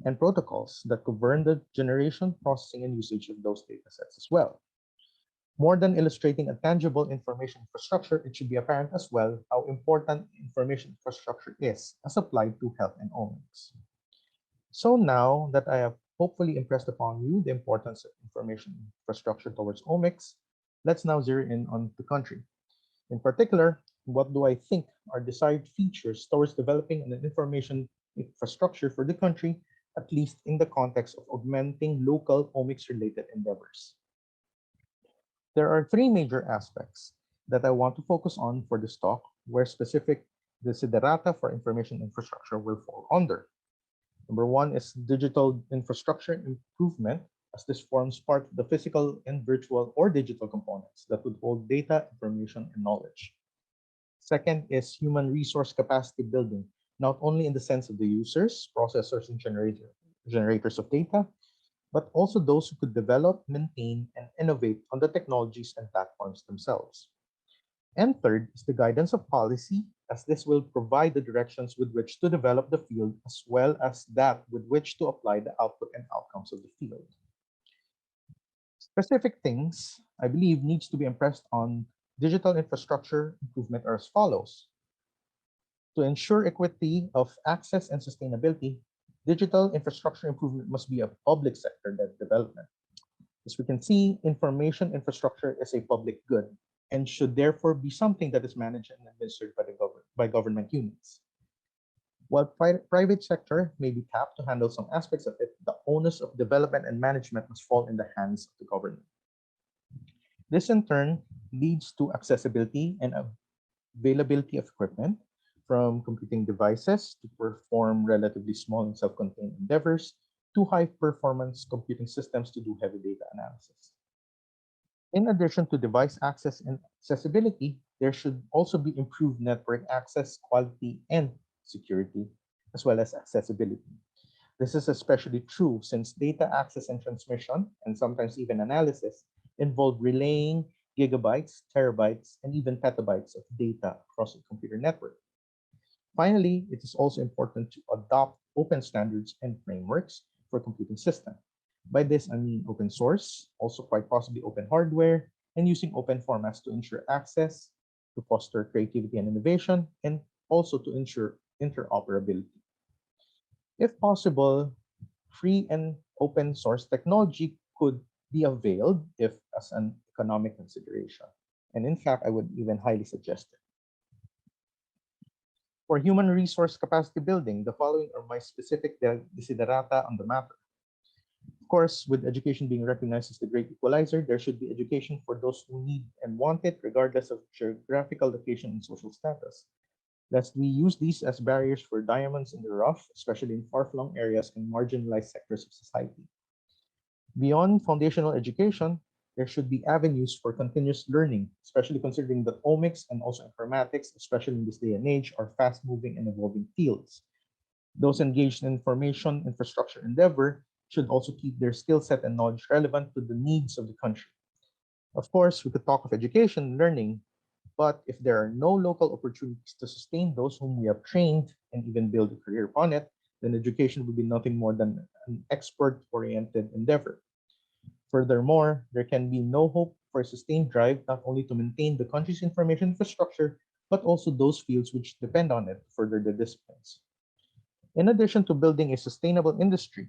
and protocols that govern the generation, processing, and usage of those data sets as well. More than illustrating a tangible information infrastructure, it should be apparent as well how important information infrastructure is as applied to health and omics. So now that I have hopefully impressed upon you the importance of information infrastructure towards omics, let's now zero in on the country. In particular, what do I think are desired features towards developing an information infrastructure for the country, at least in the context of augmenting local omics-related endeavors? There are three major aspects that I want to focus on for this talk, where specific desiderata for information infrastructure will fall under. Number one is digital infrastructure improvement, as this forms part of the physical and virtual or digital components that would hold data, information, and knowledge. Second is human resource capacity building, not only in the sense of the users, processors, and generators of data, but also those who could develop, maintain, and innovate on the technologies and platforms themselves. And third is the guidance of policy, as this will provide the directions with which to develop the field, as well as that with which to apply the output and outcomes of the field. Specific things, I believe, needs to be impressed on digital infrastructure improvement are as follows. To ensure equity of access and sustainability, digital infrastructure improvement must be a public sector development. As we can see, information infrastructure is a public good and should therefore be something that is managed and administered by government units. While private sector may be tapped to handle some aspects of it, the onus of development and management must fall in the hands of the government. This in turn leads to accessibility and availability of equipment, from computing devices to perform relatively small and self-contained endeavors to high-performance computing systems to do heavy data analysis. In addition to device access and accessibility, there should also be improved network access, quality, and security, as well as accessibility. This is especially true since data access and transmission, and sometimes even analysis, involve relaying gigabytes, terabytes, and even petabytes of data across a computer network. Finally, it is also important to adopt open standards and frameworks for computing systems. By this, I mean open source, also quite possibly open hardware, and using open formats to ensure access, to foster creativity and innovation, and also to ensure interoperability. If possible, free and open source technology could be availed if as an economic consideration. And in fact, I would even highly suggest it. For human resource capacity building, the following are my specific desiderata on the matter. Of course, with education being recognized as the great equalizer, there should be education for those who need and want it, regardless of geographical location and social status. Lest we use these as barriers for diamonds in the rough, especially in far-flung areas and marginalized sectors of society. Beyond foundational education, there should be avenues for continuous learning, especially considering that omics and also informatics, especially in this day and age, are fast-moving and evolving fields. Those engaged in information infrastructure endeavor should also keep their skill set and knowledge relevant to the needs of the country. Of course, we could talk of education and learning, but if there are no local opportunities to sustain those whom we have trained and even build a career upon it, then education will be nothing more than an export-oriented endeavor. Furthermore, there can be no hope for a sustained drive not only to maintain the country's information infrastructure, but also those fields which depend on it to further the disciplines. In addition to building a sustainable industry,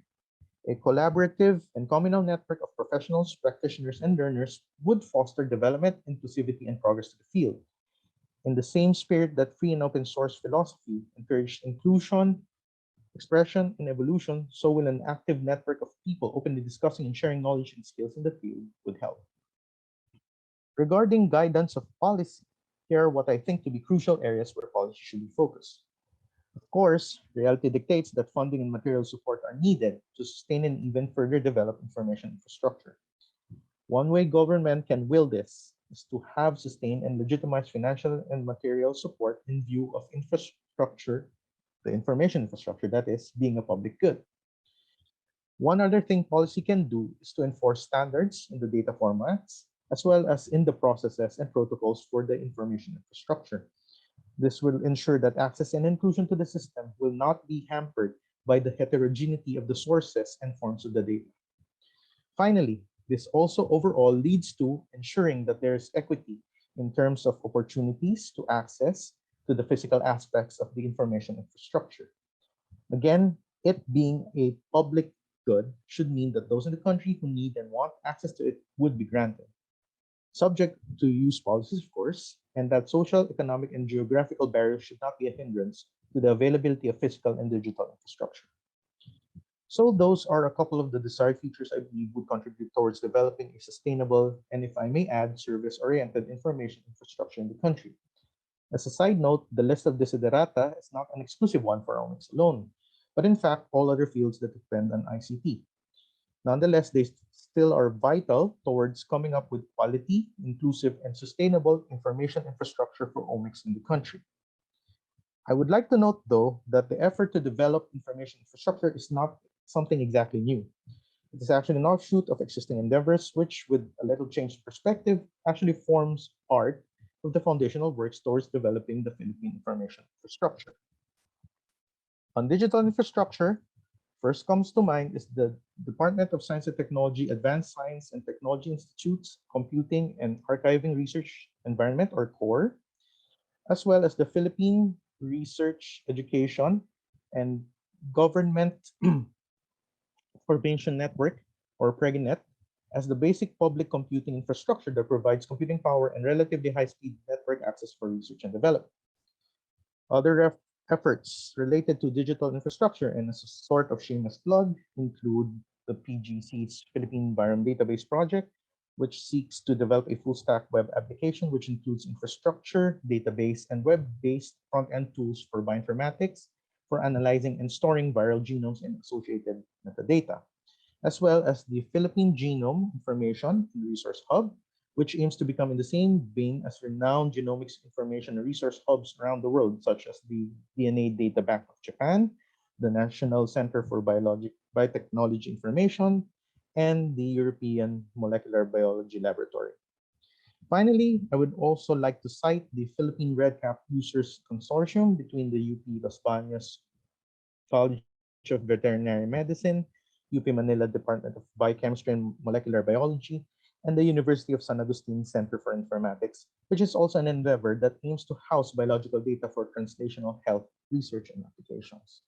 a collaborative and communal network of professionals, practitioners, and learners would foster development, inclusivity, and progress to the field. In the same spirit that free and open source philosophy encouraged inclusion, expression, and evolution, so will an active network of people openly discussing and sharing knowledge and skills in the field would help. Regarding guidance of policy, here are what I think to be crucial areas where policy should be focused. Of course, reality dictates that funding and material support are needed to sustain and even further develop information infrastructure. One way government can will this is to have sustained and legitimized financial and material support in view of infrastructure, the information infrastructure that is, being a public good. One other thing policy can do is to enforce standards in the data formats, as well as in the processes and protocols for the information infrastructure. This will ensure that access and inclusion to the system will not be hampered by the heterogeneity of the sources and forms of the data. Finally, this also overall leads to ensuring that there is equity in terms of opportunities to access to the physical aspects of the information infrastructure. Again, it being a public good should mean that those in the country who need and want access to it would be granted, subject to use policies, of course, and that social, economic, and geographical barriers should not be a hindrance to the availability of physical and digital infrastructure. So those are a couple of the desired features I believe would contribute towards developing a sustainable and, if I may add, service-oriented information infrastructure in the country. As a side note, the list of desiderata is not an exclusive one for omics alone, but in fact all other fields that depend on ICT. Nonetheless, they still are vital towards coming up with quality, inclusive, and sustainable information infrastructure for omics in the country. I would like to note, though, that the effort to develop information infrastructure is not something exactly new. It is actually an offshoot of existing endeavors, which, with a little change in perspective, actually forms part of the foundational works towards developing the Philippine information infrastructure. On digital infrastructure, first comes to mind is the Department of Science and Technology Advanced Science and Technology Institutes Computing and Archiving Research Environment, or CORE, as well as the Philippine Research Education and Government Information Network, or PREGINET, as the basic public computing infrastructure that provides computing power and relatively high-speed network access for research and development. Other efforts related to digital infrastructure and as a sort of shameless plug include the PGC's Philippine Environment Database Project, which seeks to develop a full-stack web application which includes infrastructure, database, and web-based front-end tools for bioinformatics for analyzing and storing viral genomes and associated metadata, as well as the Philippine Genome Information and Resource Hub, which aims to become in the same vein as renowned genomics information and resource hubs around the world, such as the DNA Data Bank of Japan, the National Center for Biotechnology Information, and the European Molecular Biology Laboratory. Finally, I would also like to cite the Philippine Red Cap Users Consortium between the UP Los Baños College of Veterinary Medicine, UP Manila Department of Biochemistry and Molecular Biology, and the University of San Agustin Center for Informatics, which is also an endeavor that aims to house biological data for translational health research and applications.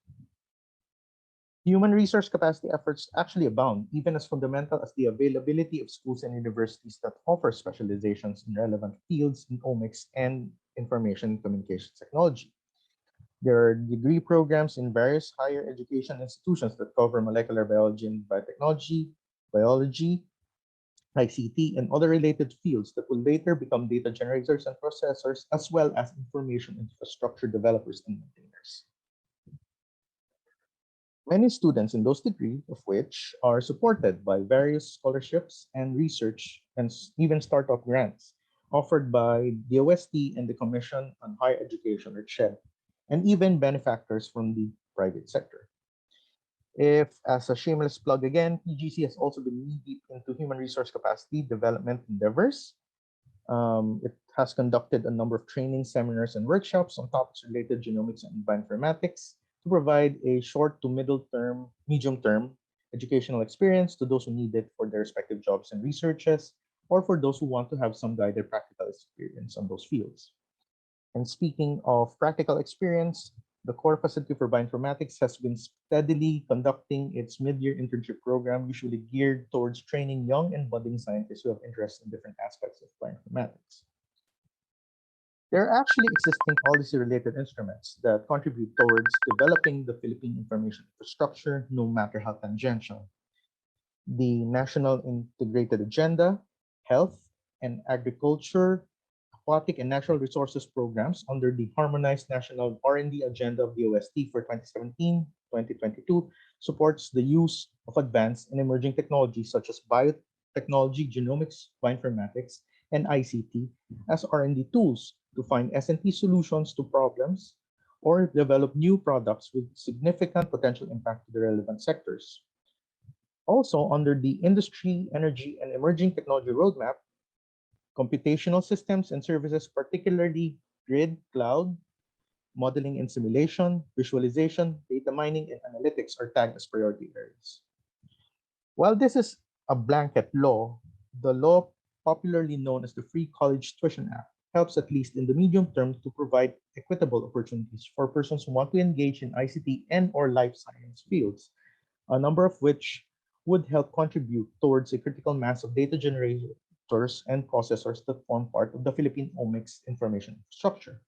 Human resource capacity efforts actually abound, even as fundamental as the availability of schools and universities that offer specializations in relevant fields in omics and information and communications technology. There are degree programs in various higher education institutions that cover molecular biology and biotechnology, biology, ICT, and other related fields that will later become data generators and processors, as well as information infrastructure developers and maintainers. Many students in those degrees, of which are supported by various scholarships and research and even startup grants offered by the OST and the Commission on Higher Education, or CHED, and even benefactors from the private sector. If, as a shameless plug again, PGC has also been knee-deep into human resource capacity development endeavors. It has conducted a number of training seminars and workshops on topics related to genomics and bioinformatics to provide a short to medium term educational experience to those who need it for their respective jobs and researches, or for those who want to have some guided practical experience on those fields. And speaking of practical experience, the core facility for bioinformatics has been steadily conducting its mid-year internship program, usually geared towards training young and budding scientists who have interest in different aspects of bioinformatics. There are actually existing policy-related instruments that contribute towards developing the Philippine information infrastructure, no matter how tangential. The National Integrated Agenda, Health and Agriculture, Aquatic and Natural Resources programs under the Harmonized National R&D Agenda of the OST for 2017-2022 supports the use of advanced and emerging technologies such as biotechnology, genomics, bioinformatics, and ICT as R&D tools to find S&T solutions to problems or develop new products with significant potential impact to the relevant sectors. Also, under the Industry, Energy, and Emerging Technology Roadmap, computational systems and services, particularly grid, cloud, modeling and simulation, visualization, data mining, and analytics are tagged as priority areas. While this is a blanket law, the law popularly known as the Free College Tuition Act helps, at least in the medium term, to provide equitable opportunities for persons who want to engage in ICT and or life science fields, a number of which would help contribute towards a critical mass of data generators and processors that form part of the Philippine Omics information infrastructure.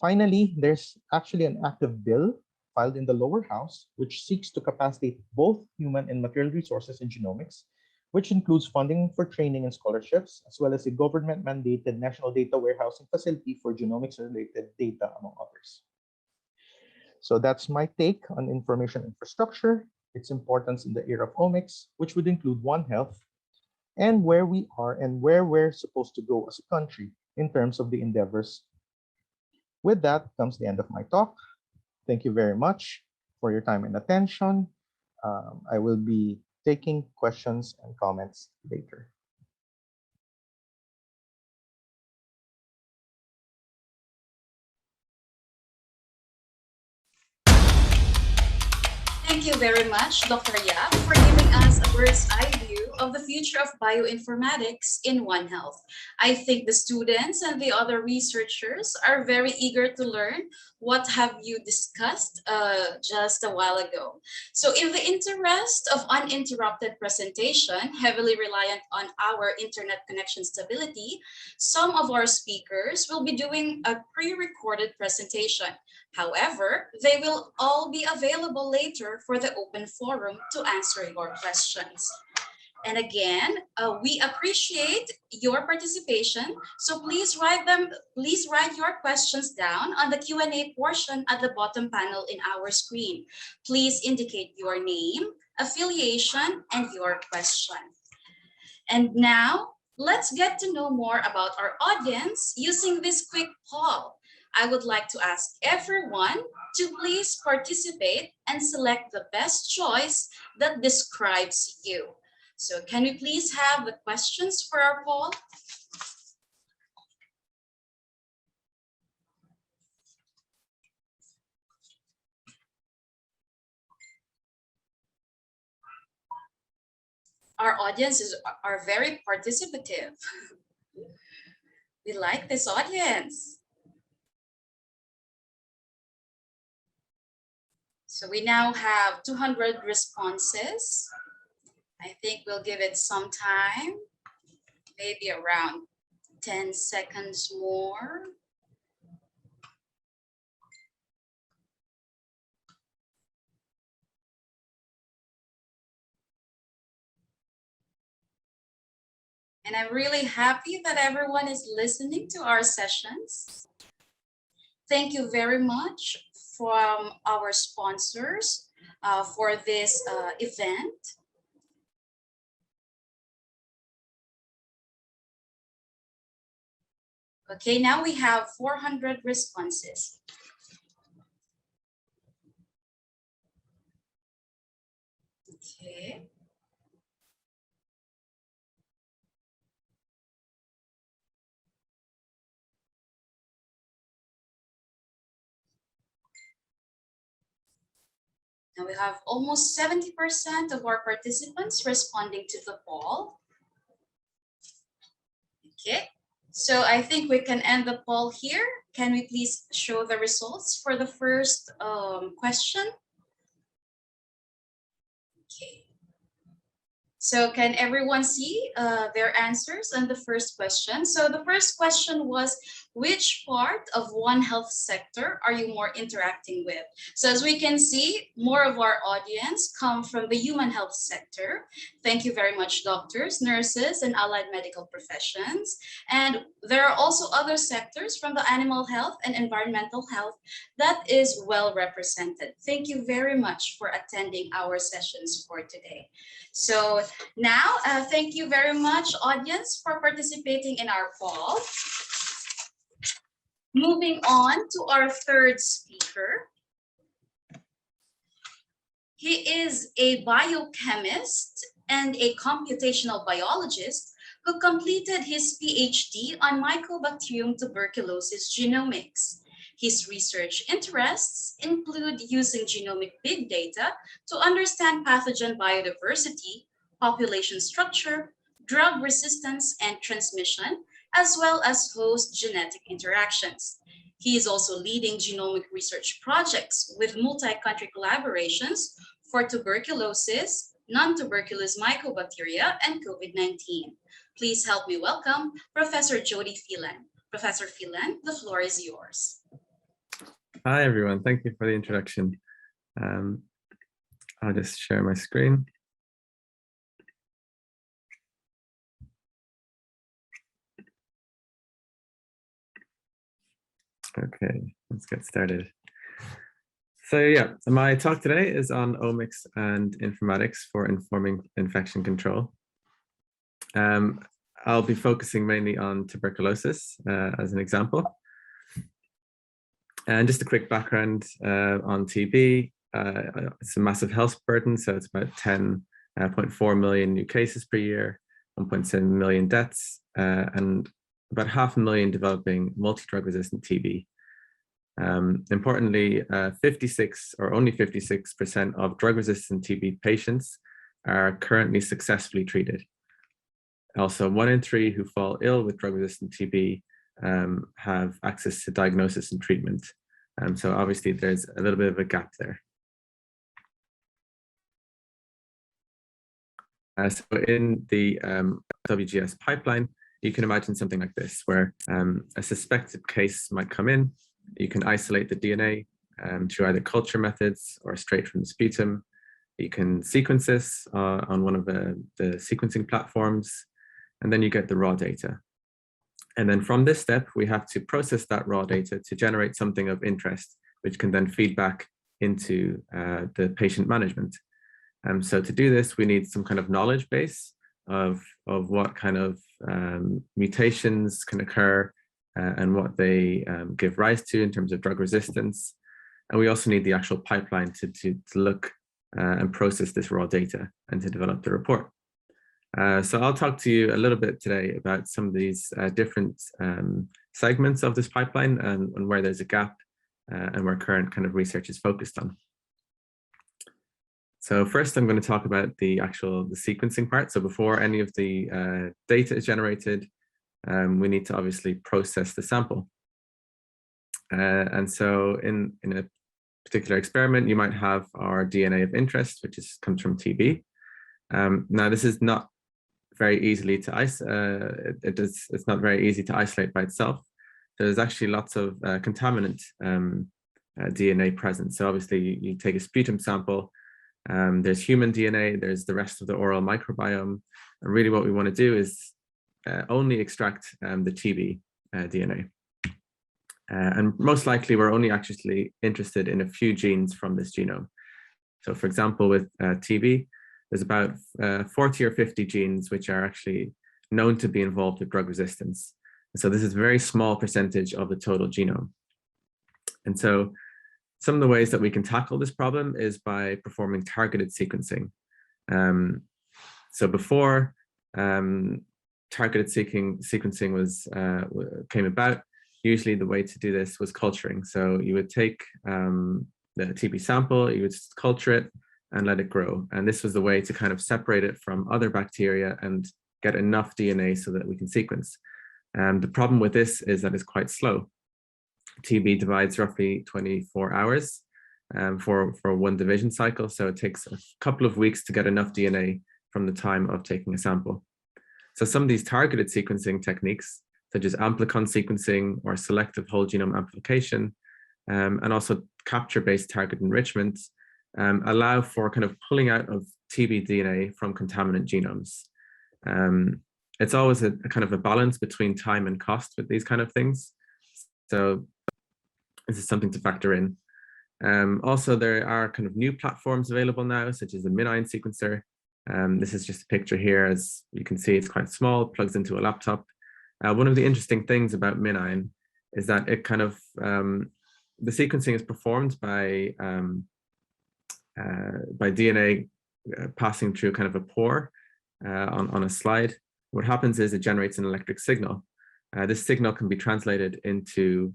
Finally, there's actually an active bill filed in the lower house which seeks to capacitate both human and material resources in genomics, which includes funding for training and scholarships, as well as a government-mandated national data warehousing facility for genomics-related data, among others. So that's my take on information infrastructure, its importance in the era of omics, which would include One Health, and where we are and where we're supposed to go as a country in terms of the endeavors. With that comes the end of my talk. Thank you very much for your time and attention. I will be taking questions and comments later. Thank you very much, Dr. Yap, for giving us a bird's eye view of the future of bioinformatics in One Health. I think the students and the other researchers are very eager to learn what have you discussed just a while ago. So in the interest of uninterrupted presentation, heavily reliant on our internet connection stability, some of our speakers will be doing a pre-recorded presentation. However, they will all be available later for the open forum to answer your questions. And again, we appreciate your participation. So please write your questions down on the Q&A portion at the bottom panel in our screen. Please indicate your name, affiliation, and your question. And now, let's get to know more about our audience using this quick poll. I would like to ask everyone to please participate and select the best choice that describes you. So can we please have the questions for our poll? Our audiences are very participative. We like this audience. So we now have 200 responses. I think we'll give it some time, maybe around 10 seconds more. And I'm really happy that everyone is listening to our sessions. Thank you very much from our sponsors for this event. Okay, now we have 400 responses. Okay. Now we have almost 70% of our participants responding to the poll. Okay, so I think we can end the poll here. Can we please show the results for the first question? Okay. So can everyone see their answers on the first question? So the first question was, which part of One Health sector are you more interacting with? So as we can see, more of our audience come from the human health sector. Thank you very much, doctors, nurses, and allied medical professions. And there are also other sectors from the animal health and environmental health that is well represented. Thank you very much for attending our sessions for today. So now, thank you very much, audience, for participating in our poll. Moving on to our third speaker. He is a biochemist and a computational biologist who completed his PhD on Mycobacterium tuberculosis genomics. His research interests include using genomic big data to understand pathogen biodiversity, population structure, drug resistance and transmission, as well as host genetic interactions. He is also leading genomic research projects with multi-country collaborations for tuberculosis, non-tuberculous mycobacteria, and COVID-19. Please help me welcome Professor Jody Phelan. Professor Phelan, the floor is yours. Hi, everyone. Thank you for the introduction. I'll just share my screen. Okay, let's get started. So yeah, my talk today is on omics and informatics for informing infection control. I'll be focusing mainly on tuberculosis as an example. And just a quick background on TB. It's a massive health burden, so it's about 10.4 million new cases per year, 1.7 million deaths, and about 500,000 developing multi-drug resistant TB. Importantly, only 56% of drug resistant TB patients are currently successfully treated. Also, 1 in 3 who fall ill with drug resistant TB have access to diagnosis and treatment. So obviously there's a little bit of a gap there. So in the WGS pipeline, you can imagine something like this, where a suspected case might come in. You can isolate the DNA through either culture methods or straight from the sputum. You can sequence this on one of the sequencing platforms, and then you get the raw data. And then from this step, we have to process that raw data to generate something of interest, which can then feed back into the patient management. So to do this, we need some kind of knowledge base of what kind of mutations can occur and what they give rise to in terms of drug resistance. And we also need the actual pipeline to look and process this raw data and to develop the report. So I'll talk to you a little bit today about some of these different segments of this pipeline and where there's a gap and where current kind of research is focused on. So first, I'm going to talk about the sequencing part. So before any of the data is generated, we need to obviously process the sample. And so in a particular experiment, you might have our DNA of interest, which comes from TB. Now, this is not very easily to isolate. It's not very easy to isolate by itself. There's actually lots of contaminant DNA present. So obviously, you take a sputum sample. There's human DNA, there's the rest of the oral microbiome. And really what we want to do is only extract the TB DNA. And most likely we're only actually interested in a few genes from this genome. So for example, with TB, there's about 40 or 50 genes which are actually known to be involved with drug resistance. So this is a very small percentage of the total genome. And so some of the ways that we can tackle this problem is by performing targeted sequencing. So before targeted sequencing came about, usually the way to do this was culturing. So you would take the TB sample, you would culture it and let it grow. And this was the way to kind of separate it from other bacteria and get enough DNA so that we can sequence. The problem with this is that it's quite slow. TB divides roughly 24 hours for one division cycle. So it takes a couple of weeks to get enough DNA from the time of taking a sample. So some of these targeted sequencing techniques, such as amplicon sequencing or selective whole genome amplification, and also capture-based target enrichment, allow for kind of pulling out of TB DNA from contaminant genomes. It's always a kind of a balance between time and cost with these kind of things. So this is something to factor in. Also, there are kind of new platforms available now, such as the MinION sequencer. This is just a picture here. As you can see, it's quite small, plugs into a laptop. One of the interesting things about MinION is that it kind of, the sequencing is performed by DNA passing through kind of a pore on a slide. What happens is it generates an electric signal. This signal can be translated into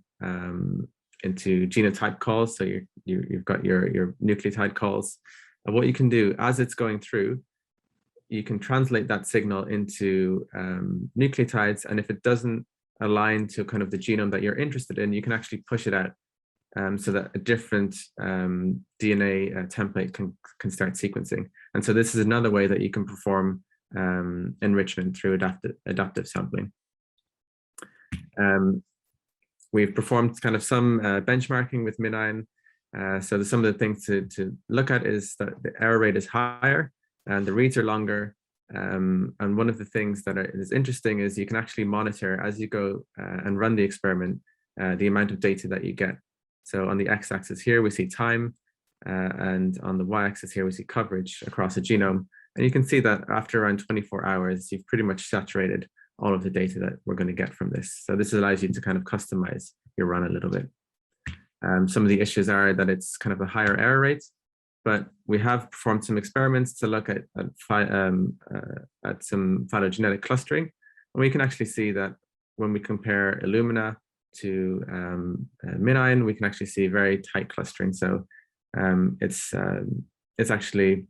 genotype calls. So you've got your nucleotide calls. And what you can do as it's going through, you can translate that signal into nucleotides. And if it doesn't align to kind of the genome that you're interested in, you can actually push it out so that a different DNA template can start sequencing. And so this is another way that you can perform enrichment through adaptive sampling. We've performed kind of some benchmarking with MinION. So some of the things to look at is that the error rate is higher and the reads are longer. And one of the things that is interesting is you can actually monitor as you go and run the experiment, the amount of data that you get. So on the x-axis here, we see time, and on the y-axis here, we see coverage across a genome. And you can see that after around 24 hours, you've pretty much saturated all of the data that we're going to get from this. So this allows you to kind of customize your run a little bit. Some of the issues are that it's kind of a higher error rate, but we have performed some experiments to look at some phylogenetic clustering. And we can actually see that when we compare Illumina to MinION, we can actually see very tight clustering. So it's actually,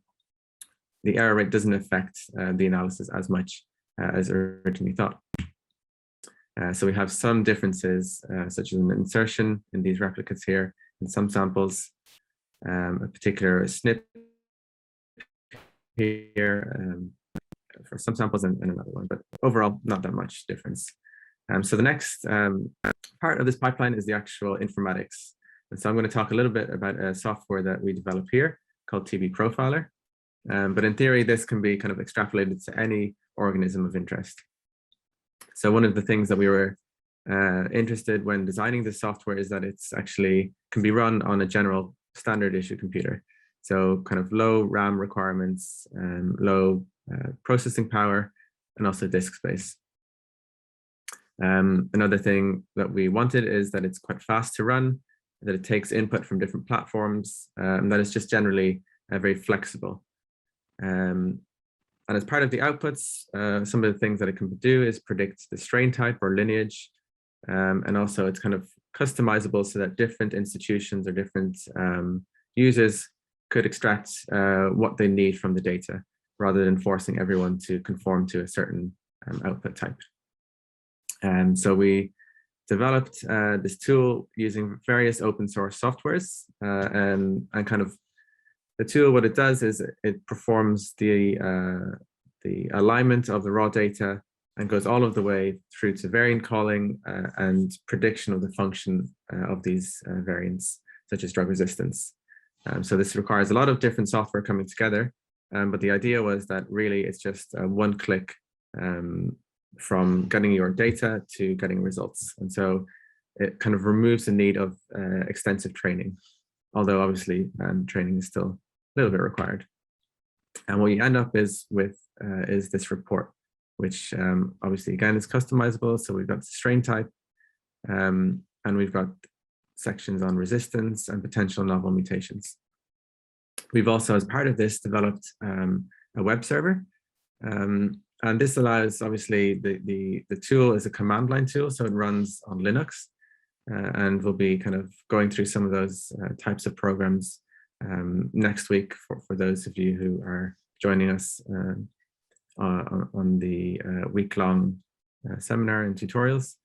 the error rate doesn't affect the analysis as much as originally thought. So we have some differences, such as an insertion in these replicates here in some samples, a particular SNP here for some samples and another one, but overall not that much difference. So the next part of this pipeline is the actual informatics. And so I'm going to talk a little bit about a software that we develop here called TB Profiler. But in theory, this can be kind of extrapolated to any organism of interest. So one of the things that we were interested when designing the software is that it's actually can be run on a general standard issue computer. So kind of low RAM requirements, low processing power, and also disk space. Another thing that we wanted is that it's quite fast to run, that it takes input from different platforms, and that it's just generally very flexible. And as part of the outputs, some of the things that it can do is predict the strain type or lineage. And also it's kind of customizable so that different institutions or different users could extract what they need from the data rather than forcing everyone to conform to a certain output type. And so we developed this tool using various open source softwares and kind of the tool, what it does is it performs the alignment of the raw data and goes all of the way through to variant calling and prediction of the function of these variants, such as drug resistance. So this requires a lot of different software coming together, but the idea was that really it's just one click from getting your data to getting results. And so it kind of removes the need of extensive training, although obviously training is still a little bit required. And what you end up is with is this report, which obviously again is customizable. So we've got the strain type and we've got sections on resistance and potential novel mutations. We've also, as part of this, developed a web server. And this allows, obviously, the tool is a command line tool, so it runs on Linux. And we'll be kind of going through some of those types of programs next week for those of you who are joining us on the week-long seminar and tutorials.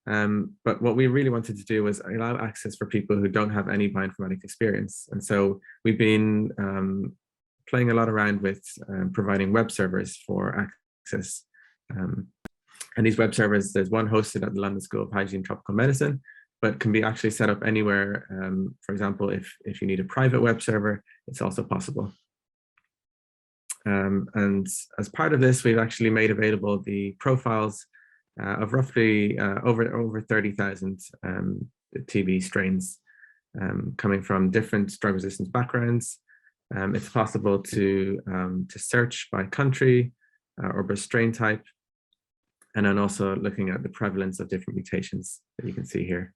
But what we really wanted to do was allow access for people who don't have any bioinformatics experience. And so we've been playing a lot around with providing web servers for access. And these web servers, there's one hosted at the London School of Hygiene and Tropical Medicine, but can be actually set up anywhere. For example, if you need a private web server, it's also possible. And as part of this, we've actually made available the profiles of roughly over 30,000 TB strains coming from different drug resistance backgrounds. It's possible to search by country or by strain type, and then also looking at the prevalence of different mutations that you can see here.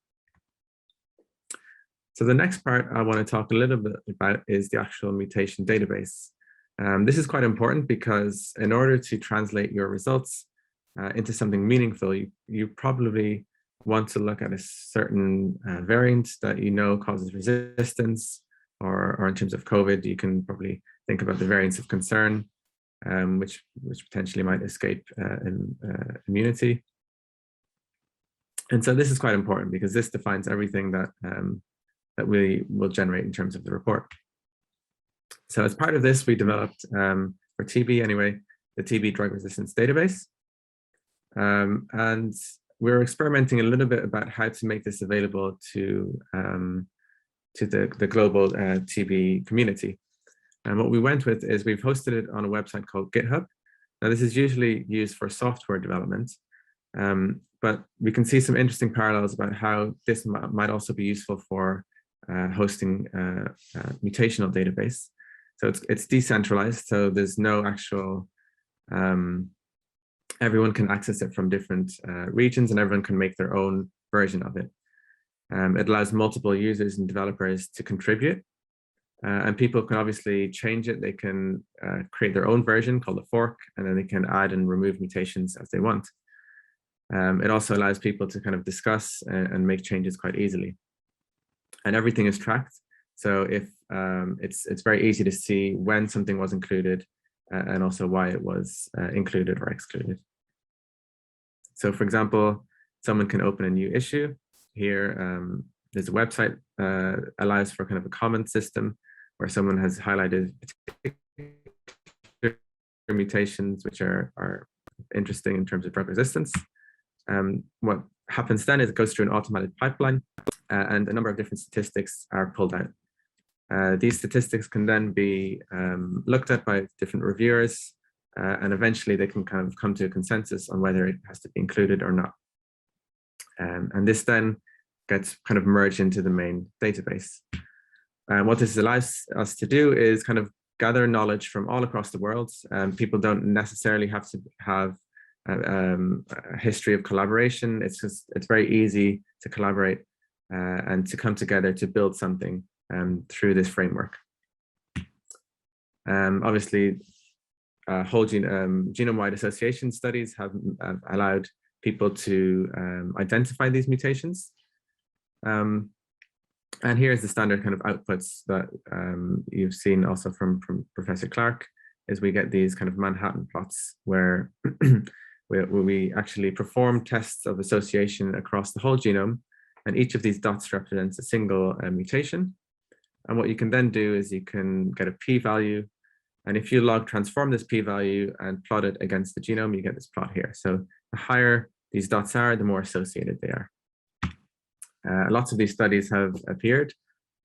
So the next part I want to talk a little bit about is the actual mutation database. This is quite important because in order to translate your results into something meaningful, you probably want to look at a certain variant that you know causes resistance, or in terms of COVID, you can probably think about the variants of concern, which potentially might escape immunity. And so this is quite important because this defines everything that we will generate in terms of the report. So as part of this, we developed, for TB anyway, the TB drug resistance database. And we're experimenting a little bit about how to make this available to the global TB community. And what we went with is we've hosted it on a website called GitHub. Now this is usually used for software development, but we can see some interesting parallels about how this might also be useful for hosting a mutational database. So it's decentralized, so there's no actual, everyone can access it from different regions and everyone can make their own version of it. It allows multiple users and developers to contribute, and people can obviously change it. They can create their own version called a fork, and then they can add and remove mutations as they want. It also allows people to kind of discuss and make changes quite easily. And everything is tracked. So if it's very easy to see when something was included and also why it was included or excluded. So for example, someone can open a new issue. Here, there's a website allows for kind of a comment system where someone has highlighted particular mutations which are interesting in terms of drug resistance. What happens then is it goes through an automated pipeline and a number of different statistics are pulled out. These statistics can then be looked at by different reviewers, and eventually they can kind of come to a consensus on whether it has to be included or not. And this then gets kind of merged into the main database. What this allows us to do is kind of gather knowledge from all across the world. People don't necessarily have to have a history of collaboration. It's very easy to collaborate and to come together to build something through this framework. Obviously, whole genome-wide association studies have allowed people to identify these mutations. And here's the standard kind of outputs that you've seen also from Professor Clark, is we get these kind of Manhattan plots where we actually perform tests of association across the whole genome, and each of these dots represents a single mutation. And what you can then do is you can get a p-value, and if you log transform this p-value and plot it against the genome, you get this plot here. So the higher these dots are, the more associated they are. Lots of these studies have appeared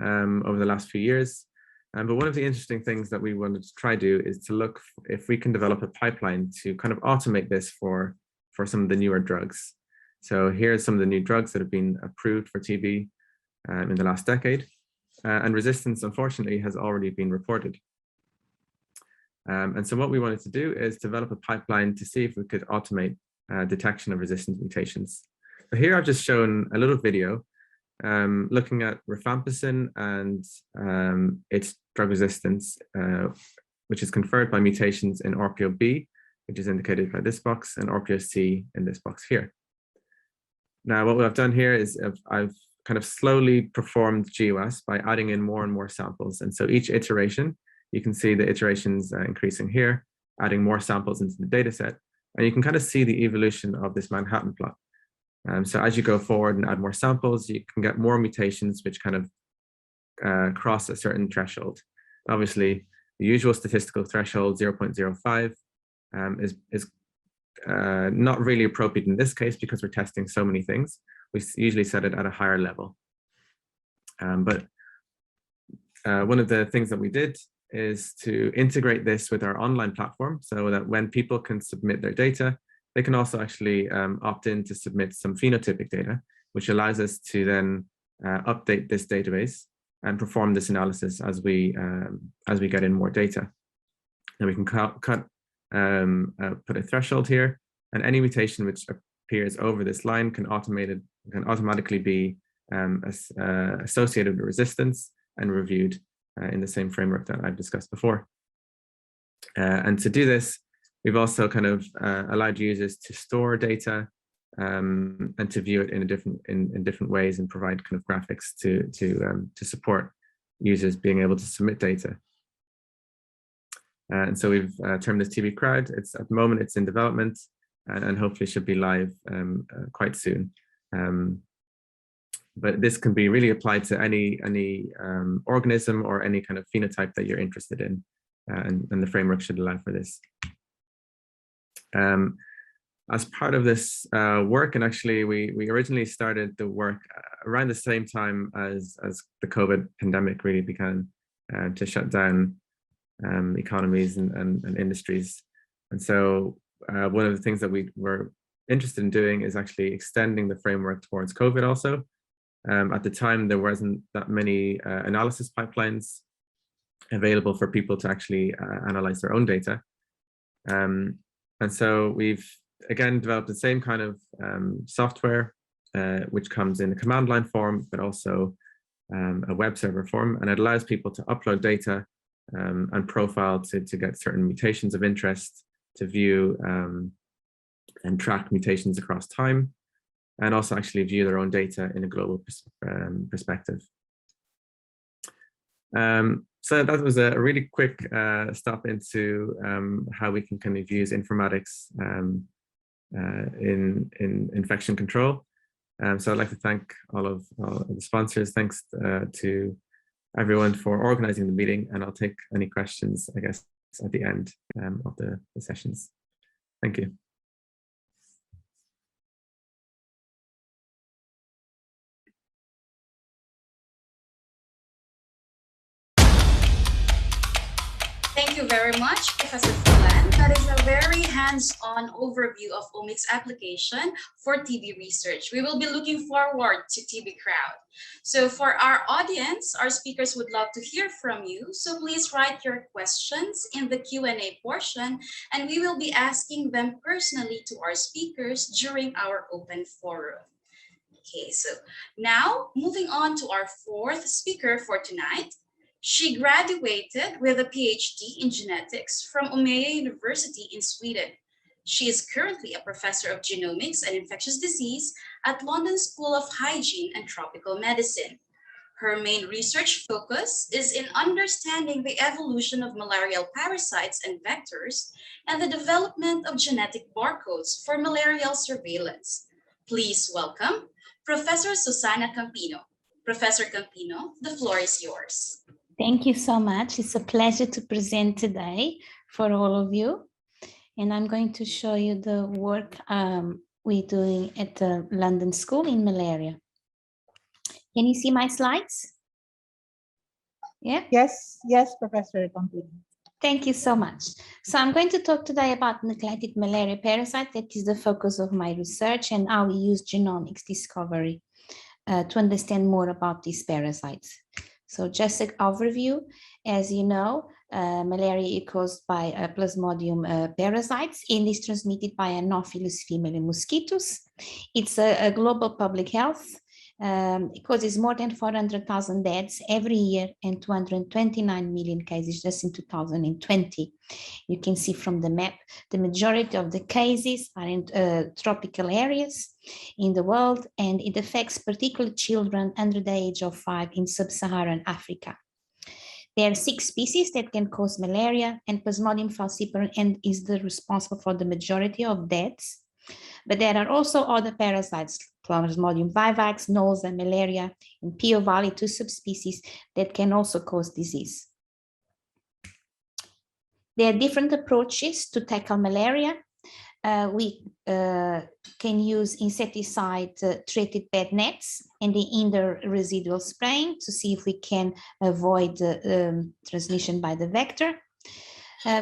over the last few years. But one of the interesting things that we wanted to try do is to look if we can develop a pipeline to kind of automate this for some of the newer drugs. So here's some of the new drugs that have been approved for TB in the last decade. And resistance, unfortunately, has already been reported. And so what we wanted to do is develop a pipeline to see if we could automate detection of resistant mutations. So here I've just shown a little video looking at rifampicin and its drug resistance, which is conferred by mutations in ORPO-B, which is indicated by this box, and ORPO-C in this box here. Now, what I've done here is I've kind of slowly performed GWAS by adding in more and more samples. And so each iteration, you can see the iterations increasing here, adding more samples into the data set. And you can kind of see the evolution of this Manhattan plot. So as you go forward and add more samples, you can get more mutations which kind of cross a certain threshold. Obviously, the usual statistical threshold, 0.05, is not really appropriate in this case because we're testing so many things. We usually set it at a higher level. But one of the things that we did is to integrate this with our online platform so that when people can submit their data, they can also actually opt in to submit some phenotypic data, which allows us to then update this database and perform this analysis as we get in more data. And we can put a threshold here, and any mutation which appears over this line can automatically be associated with resistance and reviewed in the same framework that I've discussed before. And to do this, we've also kind of allowed users to store data and to view it in different ways and provide kind of graphics to support users being able to submit data. And so we've termed this TB Crowd. It's at the moment it's in development and hopefully should be live quite soon. But this can be really applied to any organism or any kind of phenotype that you're interested in, and the framework should allow for this. As part of this work, and actually we originally started the work around the same time as the COVID pandemic really began to shut down economies and industries. And so one of the things that we were interested in doing is actually extending the framework towards COVID also. At the time, there wasn't that many analysis pipelines available for people to actually analyze their own data. And so we've, again, developed the same kind of software, which comes in a command line form, but also a web server form. And it allows people to upload data and profile to get certain mutations of interest, to view and track mutations across time, and also actually view their own data in a global perspective. So that was a really quick stop into how we can kind of use informatics in infection control. So I'd like to thank all of the sponsors. Thanks to everyone for organizing the meeting, and I'll take any questions, I guess, at the end of the sessions. Thank you. Thank you very much, Professor Fulan. That is a very hands-on overview of omics application for TB research. We will be looking forward to TB Crowd. So for our audience, our speakers would love to hear from you. So please write your questions in the Q&A portion, and we will be asking them personally to our speakers during our open forum. Okay, so now moving on to our fourth speaker for tonight. She graduated with a PhD in genetics from Umeå University in Sweden. She is currently a professor of genomics and infectious disease at London School of Hygiene and Tropical Medicine. Her main research focus is in understanding the evolution of malarial parasites and vectors and the development of genetic barcodes for malarial surveillance. Please welcome Professor Susana Campino. Professor Campino, the floor is yours. Thank you so much. It's a pleasure to present today for all of you. And I'm going to show you the work we're doing at the London School in malaria. Can you see my slides? Yeah? Yes, Professor Campino. Thank you so much. So I'm going to talk today about nucleated malaria parasite. That is the focus of my research and how we use genomics discovery to understand more about these parasites. So just an overview, as you know, malaria is caused by Plasmodium parasites and is transmitted by Anopheles female mosquitoes. It's a global public health. It causes more than 400,000 deaths every year and 229 million cases just in 2020. You can see from the map, the majority of the cases are in tropical areas in the world, and it affects particularly children under the age of 5 in sub-Saharan Africa. There are 6 species that can cause malaria, and Plasmodium falciparum is the responsible for the majority of deaths. But there are also other parasites, Plasmodium vivax, Noza, malaria, and Pio valley, 2 subspecies that can also cause disease. There are different approaches to tackle malaria. We can use insecticide-treated bed nets and the indoor residual spraying to see if we can avoid transmission by the vector.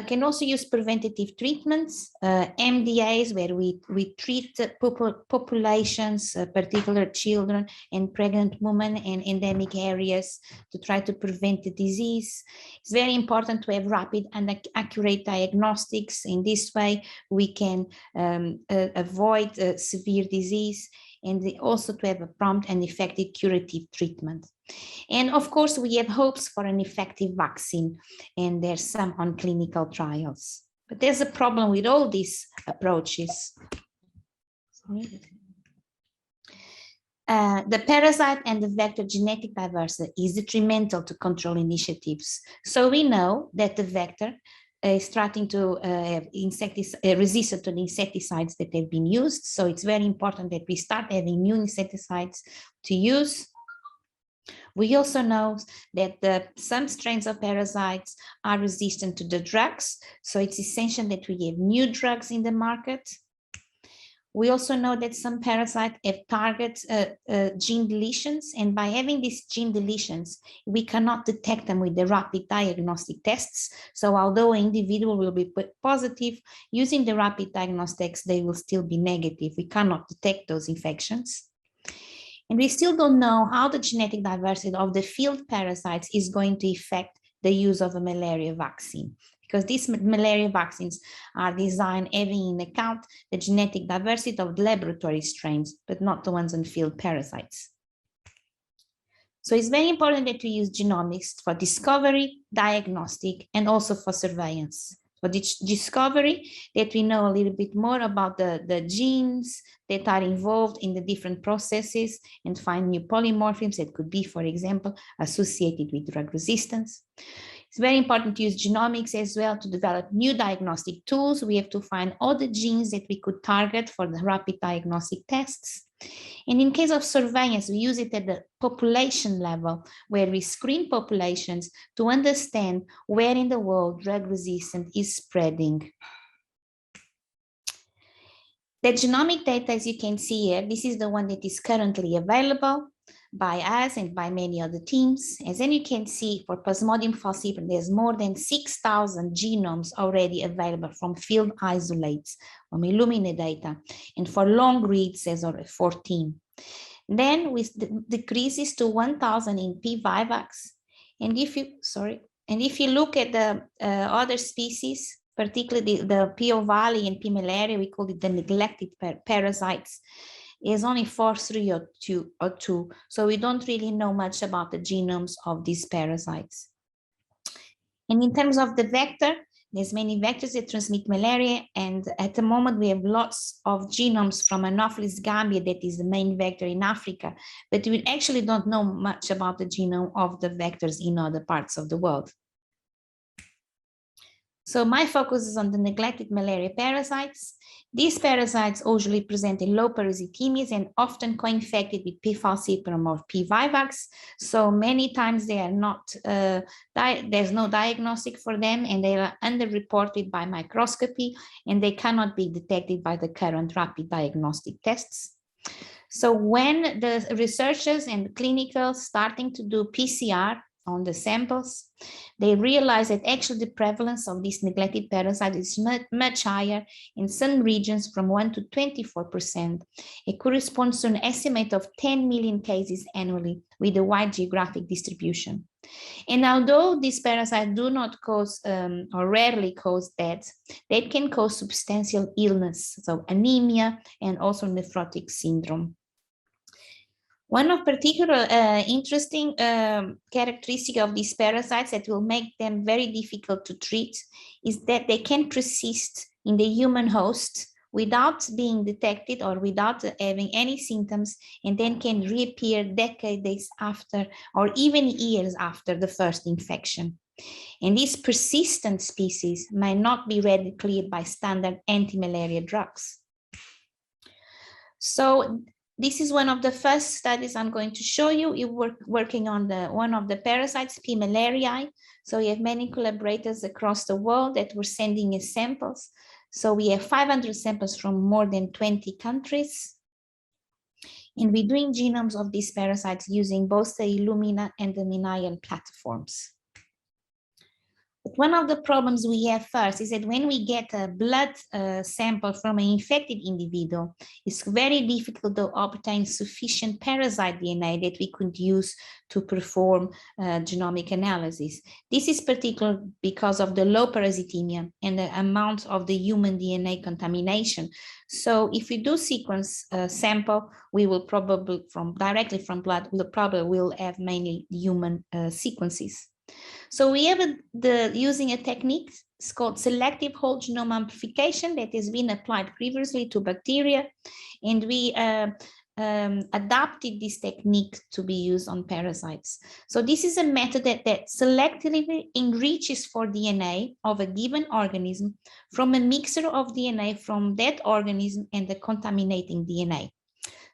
Can also use preventative treatments, MDAs, where we treat populations, particular children and pregnant women in endemic areas to try to prevent the disease. It's very important to have rapid and accurate diagnostics. In this way, we can avoid severe disease, and also to have a prompt and effective curative treatment. And of course, we have hopes for an effective vaccine, and there's some on clinical trials. But there's a problem with all these approaches. The parasite and the vector genetic diversity is detrimental to control initiatives. So we know that the vector is starting to have resistant to the insecticides that have been used. So it's very important that we start having new insecticides to use. We also know that some strains of parasites are resistant to the drugs. So it's essential that we have new drugs in the market. We also know that some parasites have target gene deletions, and by having these gene deletions, we cannot detect them with the rapid diagnostic tests. So although an individual will be positive, using the rapid diagnostics, they will still be negative. We cannot detect those infections. And we still don't know how the genetic diversity of the field parasites is going to affect the use of a malaria vaccine, because these malaria vaccines are designed having in account the genetic diversity of the laboratory strains, but not the ones on field parasites. So it's very important that we use genomics for discovery, diagnostic, and also for surveillance. For discovery, that we know a little bit more about the genes that are involved in the different processes and find new polymorphisms that could be, for example, associated with drug resistance. It's very important to use genomics as well to develop new diagnostic tools. We have to find all the genes that we could target for the rapid diagnostic tests. And in case of surveillance, we use it at the population level, where we screen populations to understand where in the world drug resistance is spreading. The genomic data, as you can see here, this is the one that is currently available. by us and by many other teams. As then you can see, for Plasmodium falciparum, there's more than 6,000 genomes already available from field isolates, from Illumina data, and for long reads, there's already 14. Then we decreases to 1,000 in P. vivax, and if you look at the other species, particularly the P. ovale and P. malaria, we call it the neglected parasites, is only 4.3 or 2. So we don't really know much about the genomes of these parasites. And in terms of the vector, there's many vectors that transmit malaria, and at the moment we have lots of genomes from Anopheles gambia, that is the main vector in Africa, but we actually don't know much about the genome of the vectors in other parts of the world. So my focus is on the neglected malaria parasites. These parasites usually present in low parasitemias and often co-infected with P. falciparum or P. vivax. So many times they are not, there's no diagnostic for them, and they are underreported by microscopy, and they cannot be detected by the current rapid diagnostic tests. So when the researchers and clinicals starting to do PCR on the samples, they realize that actually the prevalence of this neglected parasite is much higher in some regions, from 1 to 24%. It corresponds to an estimate of 10 million cases annually with a wide geographic distribution. And although these parasites do not cause or rarely cause death, they can cause substantial illness, so anemia and also nephrotic syndrome. One of particular interesting characteristic of these parasites that will make them very difficult to treat is that they can persist in the human host without being detected or without having any symptoms, and then can reappear decades after or even years after the first infection. And these persistent species may not be readily cleared by standard anti-malaria drugs. So this is one of the first studies I'm going to show you. You're working on one of the parasites, P. malariae. So we have many collaborators across the world that were sending us samples. So we have 500 samples from more than 20 countries. And we're doing genomes of these parasites using both the Illumina and the Minion platforms. But one of the problems we have first is that when we get a blood sample from an infected individual, it's very difficult to obtain sufficient parasite DNA that we could use to perform genomic analysis. This is particular because of the low parasitemia and the amount of the human DNA contamination. So if we do sequence sample, we will probably directly from blood, we'll probably have mainly human sequences. So we have using a technique, it's called selective whole genome amplification, that has been applied previously to bacteria, and we adapted this technique to be used on parasites. So this is a method that selectively enriches for DNA of a given organism from a mixture of DNA from that organism and the contaminating DNA.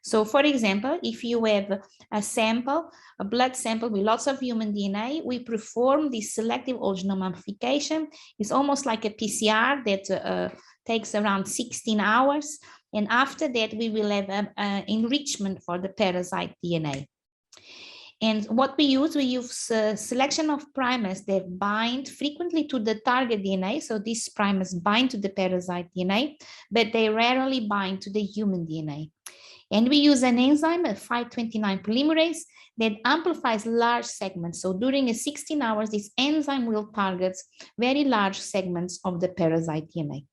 So for example, if you have a sample, a blood sample with lots of human DNA, we perform this selective whole genome amplification. It's almost like a PCR that takes around 16 hours. And after that, we will have enrichment for the parasite DNA. And what we use a selection of primers that bind frequently to the target DNA. So these primers bind to the parasite DNA, but they rarely bind to the human DNA. And we use an enzyme, a 529 polymerase, that amplifies large segments. So during 16 hours, this enzyme will target very large segments of the parasite DNA.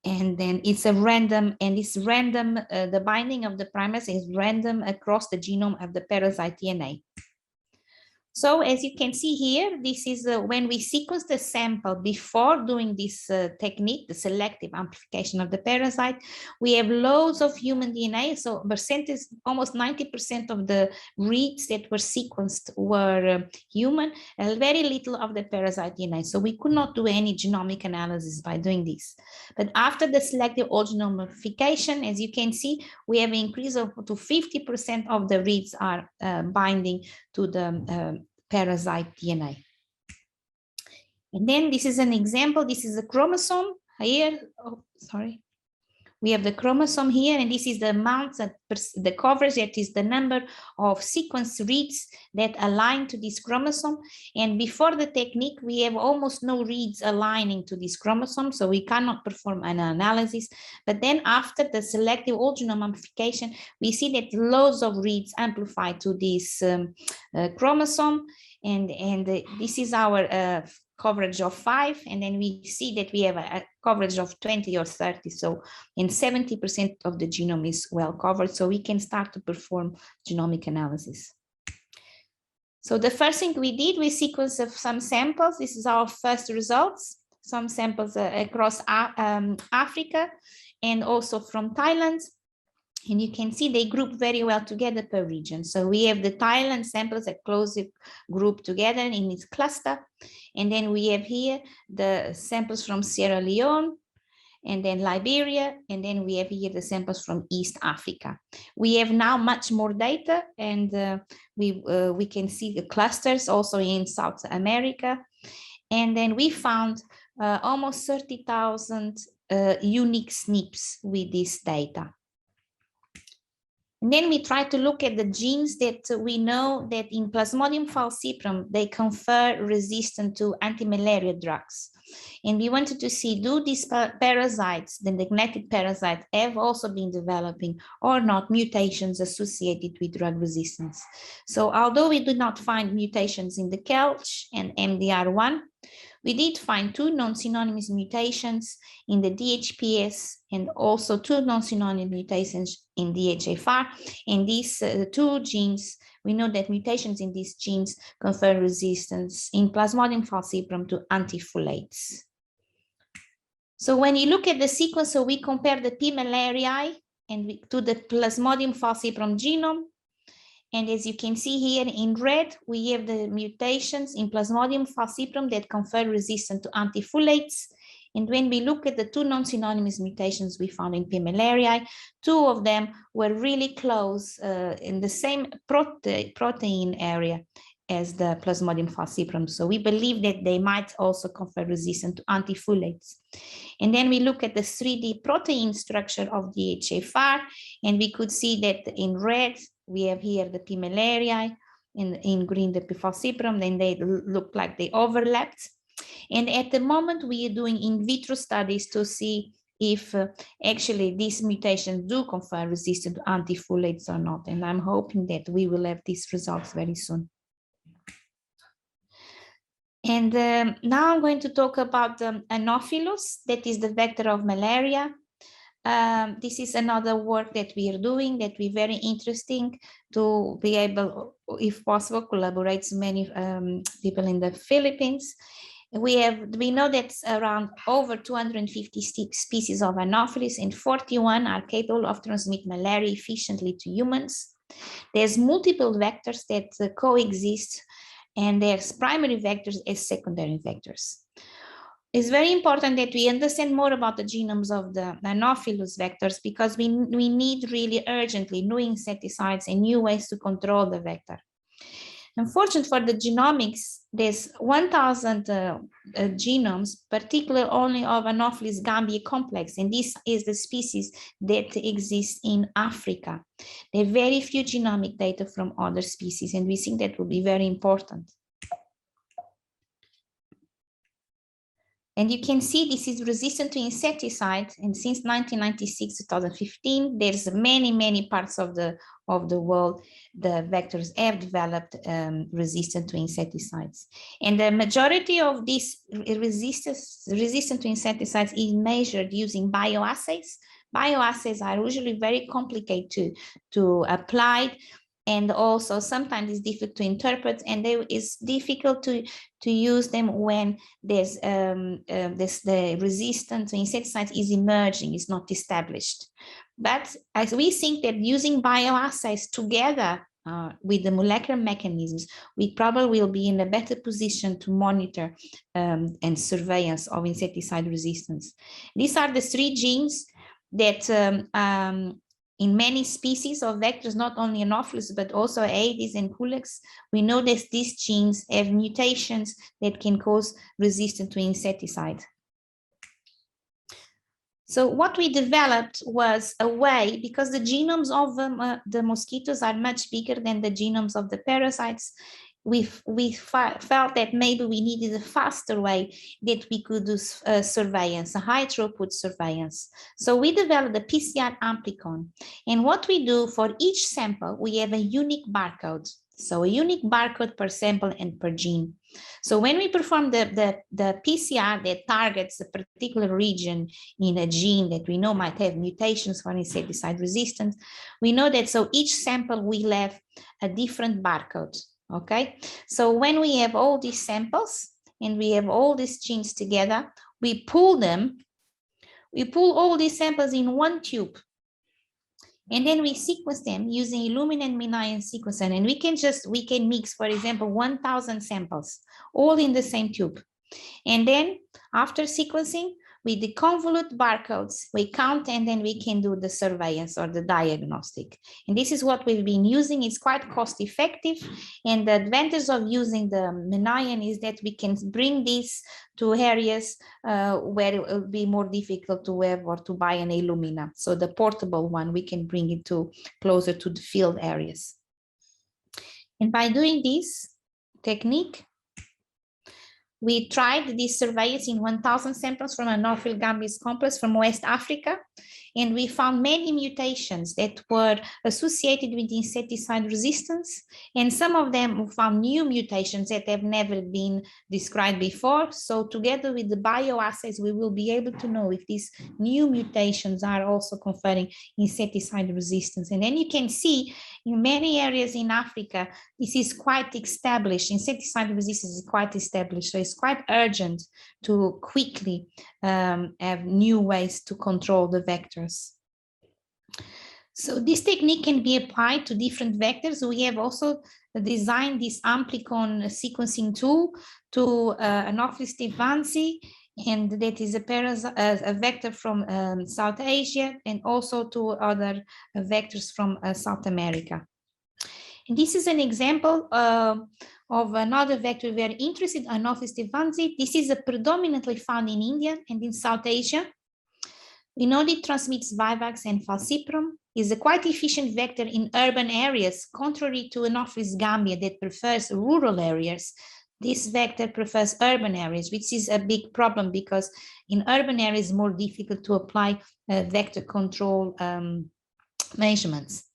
And then it's a random, and it's random, the binding of the primers is random across the genome of the parasite DNA. So as you can see here, this is when we sequence the sample before doing this technique, the selective amplification of the parasite, we have loads of human DNA. So percentage, almost 90% of the reads that were sequenced were human, and very little of the parasite DNA. So we could not do any genomic analysis by doing this. But after the selective whole genome amplification, as you can see, we have an increase of to 50% of the reads are binding to the parasite DNA. And then this is an example. This is a chromosome here. Oh, sorry. We have the chromosome here, and this is the amount, the coverage, that is the number of sequence reads that align to this chromosome. And before the technique, we have almost no reads aligning to this chromosome, so we cannot perform an analysis. But then after the selective whole genome amplification, we see that loads of reads amplify to this chromosome. And this is our coverage of 5, and then we see that we have a coverage of 20 or 30, so in 70% of the genome is well covered, so we can start to perform genomic analysis. So the first thing we did, we sequenced some samples. This is our first results, some samples across Africa and also from Thailand. And you can see they group very well together per region. So we have the Thailand samples that closely group together in its cluster. And then we have here the samples from Sierra Leone, and then Liberia, and then we have here the samples from East Africa. We have now much more data, and we can see the clusters also in South America. And then we found almost 30,000 unique SNPs with this data. And then we try to look at the genes that we know that in Plasmodium falciparum, they confer resistance to anti-malaria drugs. And we wanted to see, do these parasites, the magnetic parasites, have also been developing or not mutations associated with drug resistance. So although we did not find mutations in the CALCH and MDR1, we did find 2 non-synonymous mutations in the DHPS and also 2 non-synonymous mutations in DHFR. And these 2 genes, we know that mutations in these genes confer resistance in Plasmodium falciparum to antifolates. So when you look at the sequence, so we compare the P. malariae and to the Plasmodium falciparum genome. And as you can see here in red, we have the mutations in Plasmodium falciparum that confer resistance to antifolates. And when we look at the 2 non-synonymous mutations we found in P. malariae, 2 of them were really close in the same protein area as the Plasmodium falciparum. So we believe that they might also confer resistance to antifolates. And then we look at the 3D protein structure of the HFR, and we could see that in red, we have here the P. malariae, in green the P. falciparum, then they look like they overlapped. And at the moment we are doing in vitro studies to see if actually these mutations do confer resistance to antifolates or not. And I'm hoping that we will have these results very soon. And now I'm going to talk about Anopheles, that is the vector of malaria. This is another work that we are doing that we're very interesting to be able, if possible, collaborate with many people in the Philippines. We know that around over 256 species of Anopheles and 41 are capable of transmitting malaria efficiently to humans. There's multiple vectors that coexist, and there's primary vectors as secondary vectors. It's very important that we understand more about the genomes of the Anopheles vectors, because we need really urgently new insecticides and new ways to control the vector. Unfortunately for the genomics, there's 1,000 genomes, particularly only of Anopheles gambia complex, and this is the species that exists in Africa. There are very few genomic data from other species, and we think that will be very important. And you can see this is resistant to insecticides, and since 1996 to 2015, there's many parts of the world the vectors have developed resistant to insecticides. And the majority of this resistant to insecticides is measured using bioassays. Bioassays are usually very complicated to apply, and also sometimes it's difficult to interpret, and it's difficult to use them when there's the resistance to insecticides is emerging, is not established. But as we think that using bioassays together with the molecular mechanisms, we probably will be in a better position to monitor and surveillance of insecticide resistance. These are the 3 genes that in many species of vectors, not only Anopheles, but also Aedes and Culex, we know that these genes have mutations that can cause resistance to insecticide. So what we developed was a way, because the genomes of the mosquitoes are much bigger than the genomes of the parasites, we felt that maybe we needed a faster way that we could do surveillance, a high throughput surveillance. So we developed the PCR amplicon. And what we do for each sample, we have a unique barcode. So a unique barcode per sample and per gene. So when we perform the PCR that targets a particular region in a gene that we know might have mutations for insecticide resistance, we know that so each sample will have a different barcode. Okay, so when we have all these samples and we have all these genes together, we pull all these samples in one tube. And then we sequence them using Illumina and MinION sequencer. And we can mix, for example, 1,000 samples, all in the same tube. And then after sequencing, we deconvolute barcodes, we count, and then we can do the surveillance or the diagnostic. And this is what we've been using. It's quite cost effective. And the advantage of using the MinION is that we can bring this to areas where it will be more difficult to have or to buy an Illumina. So the portable one, we can bring it to closer to the field areas. And by doing this technique, we tried this surveillance in 1,000 samples from a Northfield Gambier complex from West Africa, and we found many mutations that were associated with insecticide resistance, and some of them found new mutations that have never been described before. So together with the bioassays, we will be able to know if these new mutations are also conferring insecticide resistance. And then you can see in many areas in Africa, this is quite established. Insecticide resistance is quite established. So it's quite urgent to quickly have new ways to control the vectors. So this technique can be applied to different vectors. We have also designed this amplicon sequencing tool to Anopheles stephensi, and that is a vector from South Asia, and also to other vectors from South America. And this is an example of another vector we are interested in, Anopheles stephensi. This is predominantly found in India and in South Asia. We know it transmits vivax and falciparum, is a quite efficient vector in urban areas, contrary to Anopheles gambia that prefers rural areas. This vector prefers urban areas, which is a big problem because in urban areas it's more difficult to apply vector control measurements.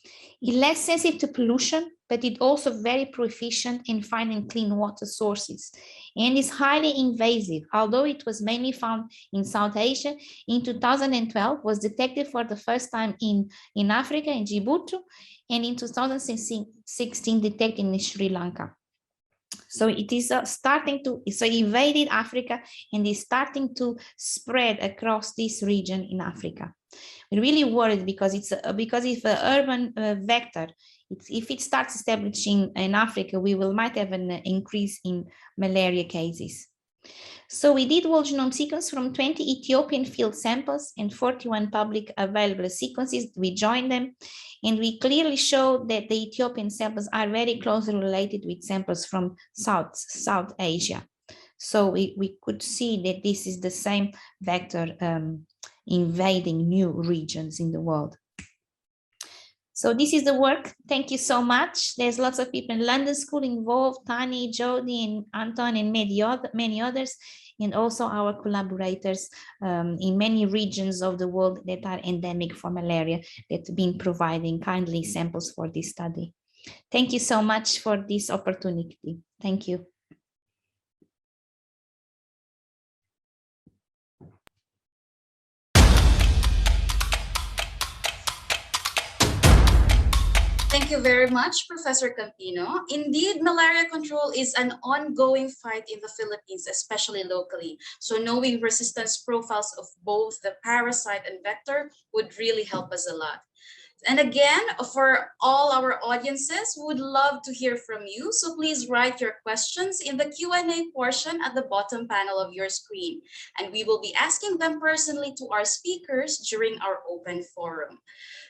It's less sensitive to pollution, but it's also very proficient in finding clean water sources, and is highly invasive. Although it was mainly found in South Asia, in 2012 was detected for the first time in Africa, in Djibouti, and in 2016 detected in Sri Lanka. So it is invaded Africa and is starting to spread across this region in Africa. We're really worried because it's an urban vector. If it starts establishing in Africa, we might have an increase in malaria cases. So we did whole genome sequence from 20 Ethiopian field samples and 41 public available sequences. We joined them, and we clearly showed that the Ethiopian samples are very closely related with samples from South Asia. So we could see that this is the same vector invading new regions in the world. So this is the work. Thank you so much. There's lots of people in London School involved, Tani, Jody, and Anton, and many others, and also our collaborators in many regions of the world that are endemic for malaria that have been providing kindly samples for this study. Thank you so much for this opportunity. Thank you. Thank you very much, Professor Campino. Indeed, malaria control is an ongoing fight in the Philippines, especially locally. So knowing resistance profiles of both the parasite and vector would really help us a lot. And again, for all our audiences, we would love to hear from you. So please write your questions in the Q&A portion at the bottom panel of your screen. And we will be asking them personally to our speakers during our open forum.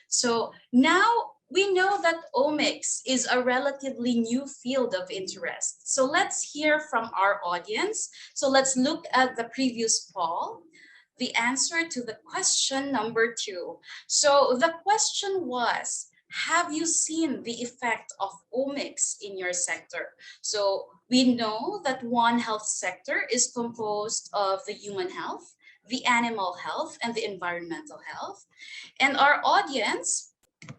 So now we know that omics is a relatively new field of interest. So let's hear from our audience. So let's look at the previous poll. the answer to the question number 2. So the question was, have you seen the effect of omics in your sector? So we know that One Health sector is composed of the human health, the animal health, and the environmental health. And our audience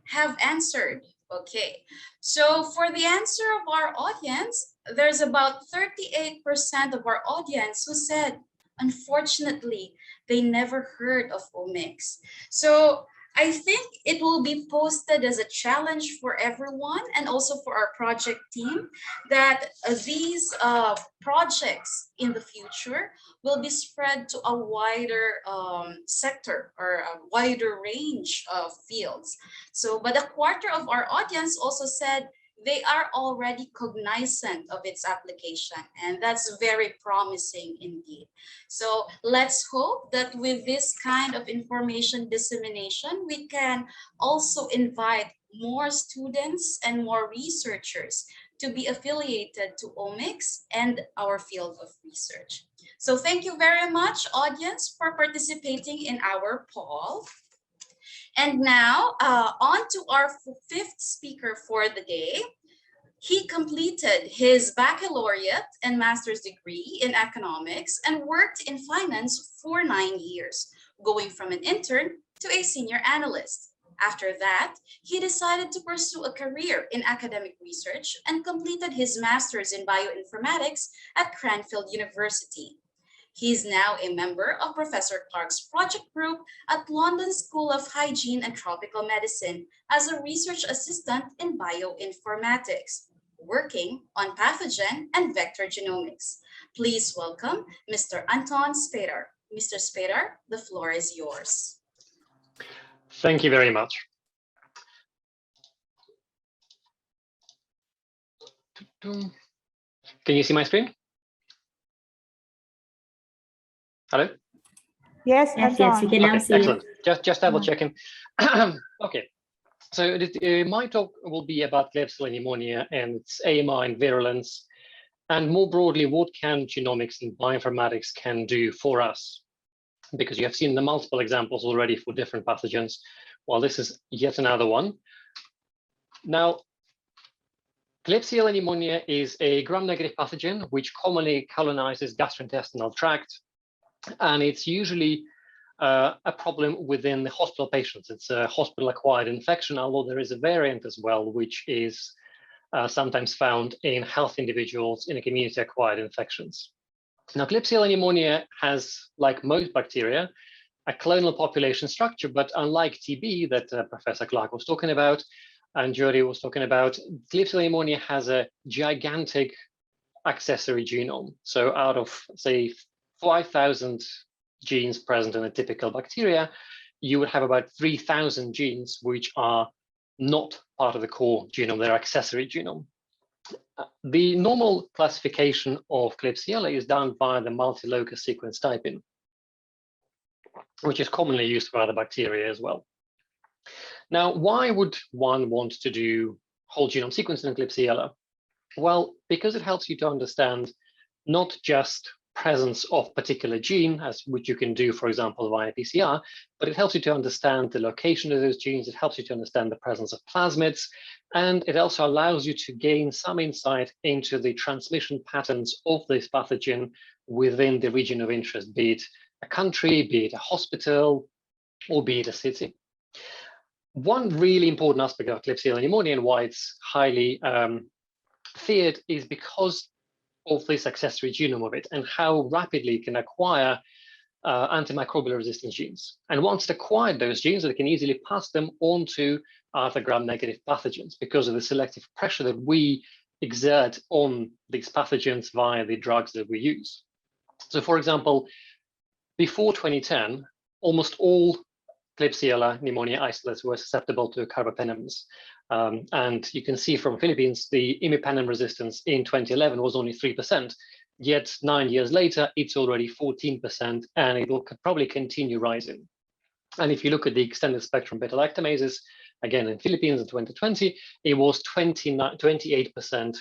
have answered. Okay, so for the answer of our audience, there's about 38% of our audience who said, unfortunately, they never heard of omics. So I think it will be posted as a challenge for everyone and also for our project team that these projects in the future will be spread to a wider sector or a wider range of fields. So, but a quarter of our audience also said they are already cognizant of its application, and that's very promising indeed. So let's hope that with this kind of information dissemination, we can also invite more students and more researchers to be affiliated to omics and our field of research. So thank you very much, audience, for participating in our poll. And now on to our fifth speaker for the day. He completed his baccalaureate and master's degree in economics and worked in finance for 9 years, going from an intern to a senior analyst. After that, he decided to pursue a career in academic research and completed his master's in bioinformatics at Cranfield University. He is now a member of Professor Clark's project group at London School of Hygiene and Tropical Medicine as a research assistant in bioinformatics, working on pathogen and vector genomics. Please welcome Mr. Anton Spader. Mr. Spader, the floor is yours. Thank you very much. Can you see my screen? Hello? Yes, Yes, we can now see excellent. it. Just double checking. Okay, so my talk will be about Klebsiella pneumonia and its AMR and virulence, and more broadly, what can genomics and bioinformatics can do for us? Because you have seen the multiple examples already for different pathogens. Well, this is yet another one. Now, Klebsiella pneumonia is a gram-negative pathogen which commonly colonizes gastrointestinal tract, and it's usually a problem within the hospital patients. It's a hospital-acquired infection, although there is a variant as well, which is sometimes found in healthy individuals in community-acquired infections. Now, Klebsiella pneumonia has, like most bacteria, a clonal population structure, but unlike TB that Professor Clark was talking about and Jody was talking about, Klebsiella pneumonia has a gigantic accessory genome. So out of, say, 5,000 genes present in a typical bacteria, you would have about 3,000 genes which are not part of the core genome, they're accessory genome. The normal classification of Klebsiella is done by the multi-locus sequence typing, which is commonly used for other bacteria as well. Now, why would one want to do whole genome sequencing in Klebsiella? Well, because it helps you to understand not just presence of particular gene, as which you can do, for example, via PCR, but it helps you to understand the location of those genes, it helps you to understand the presence of plasmids, and it also allows you to gain some insight into the transmission patterns of this pathogen within the region of interest, be it a country, be it a hospital, or be it a city. One really important aspect of Klebsiella pneumonia and why it's highly feared is because of this accessory genome of it and how rapidly it can acquire antimicrobial resistance genes. And once it acquired those genes, it can easily pass them on to other gram-negative pathogens because of the selective pressure that we exert on these pathogens via the drugs that we use. So for example, before 2010, almost all Klebsiella pneumonia isolates were susceptible to carbapenems. And you can see from Philippines, the imipenem resistance in 2011 was only 3%, yet 9 years later, it's already 14%, and it will probably continue rising. And if you look at the extended spectrum beta-lactamases, again, in Philippines in 2020, it was 28%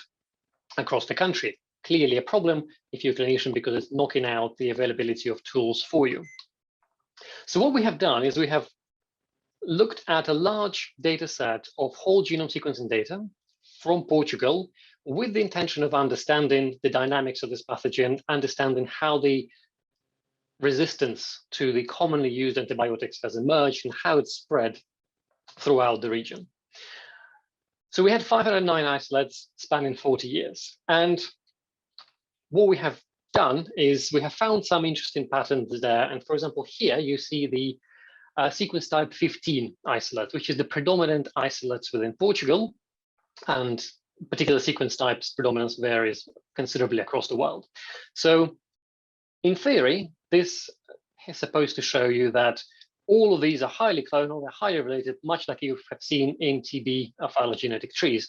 across the country. Clearly a problem if you're a clinician because it's knocking out the availability of tools for you. So what we have done is we have looked at a large data set of whole genome sequencing data from Portugal with the intention of understanding the dynamics of this pathogen, understanding how the resistance to the commonly used antibiotics has emerged and how it's spread throughout the region. So we had 509 isolates spanning 40 years. And what we have done is we have found some interesting patterns there. And for example, here you see the sequence type 15 isolate, which is the predominant isolates within Portugal. And particular sequence types predominance varies considerably across the world. So in theory, this is supposed to show you that all of these are highly clonal, they're highly related, much like you have seen in TB phylogenetic trees,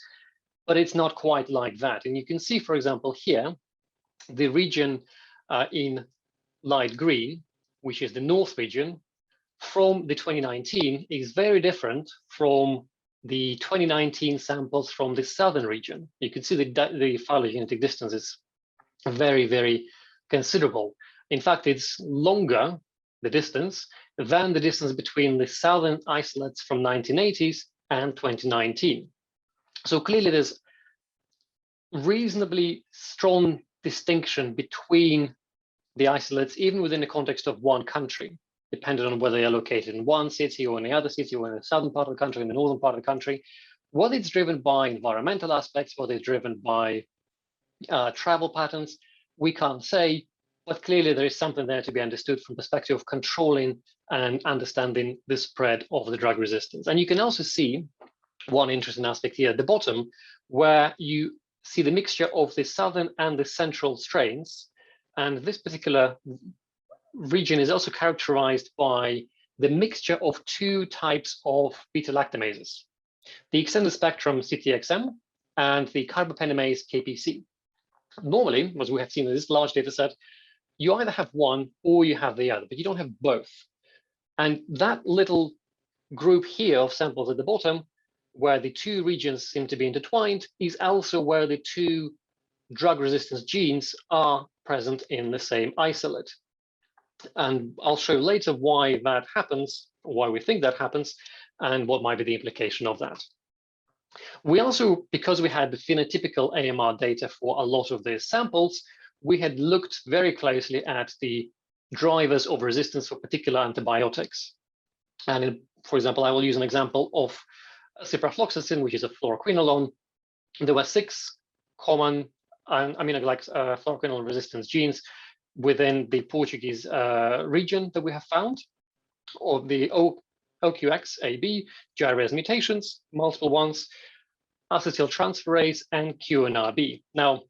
but it's not quite like that. And you can see, for example, here, the region in light green, which is the north region, from the 2019 is very different from the 2019 samples from the southern region. You can see the phylogenetic distance is very, very considerable. In fact, it's longer, the distance, than the distance between the southern isolates from 1980s and 2019. So clearly there's reasonably strong distinction between the isolates, even within the context of one country, depending on whether they're located in one city or in the other city or in the southern part of the country, in the northern part of the country, whether it's driven by environmental aspects, whether it's driven by travel patterns, we can't say, but clearly there is something there to be understood from perspective of controlling and understanding the spread of the drug resistance. And you can also see one interesting aspect here at the bottom, where you see the mixture of the southern and the central strains. And this particular region is also characterized by the mixture of two types of beta-lactamases, the extended spectrum CTXM and the carbapenemase KPC. Normally, as we have seen in this large data set, you either have one or you have the other, but you don't have both. And that little group here of samples at the bottom, where the two regions seem to be intertwined, is also where the two drug resistance genes are present in the same isolate. And I'll show later why that happens, why we think that happens, and what might be the implication of that. We also, because we had the phenotypical AMR data for a lot of these samples, we had looked very closely at the drivers of resistance for particular antibiotics. And for example, I will use an example of ciprofloxacin, which is a fluoroquinolone. There were 6 common fluoroquinolone resistance genes within the Portuguese region that we have found, or the OQXAB, gyrase mutations, multiple ones, acetyltransferase, and QNRB. Now,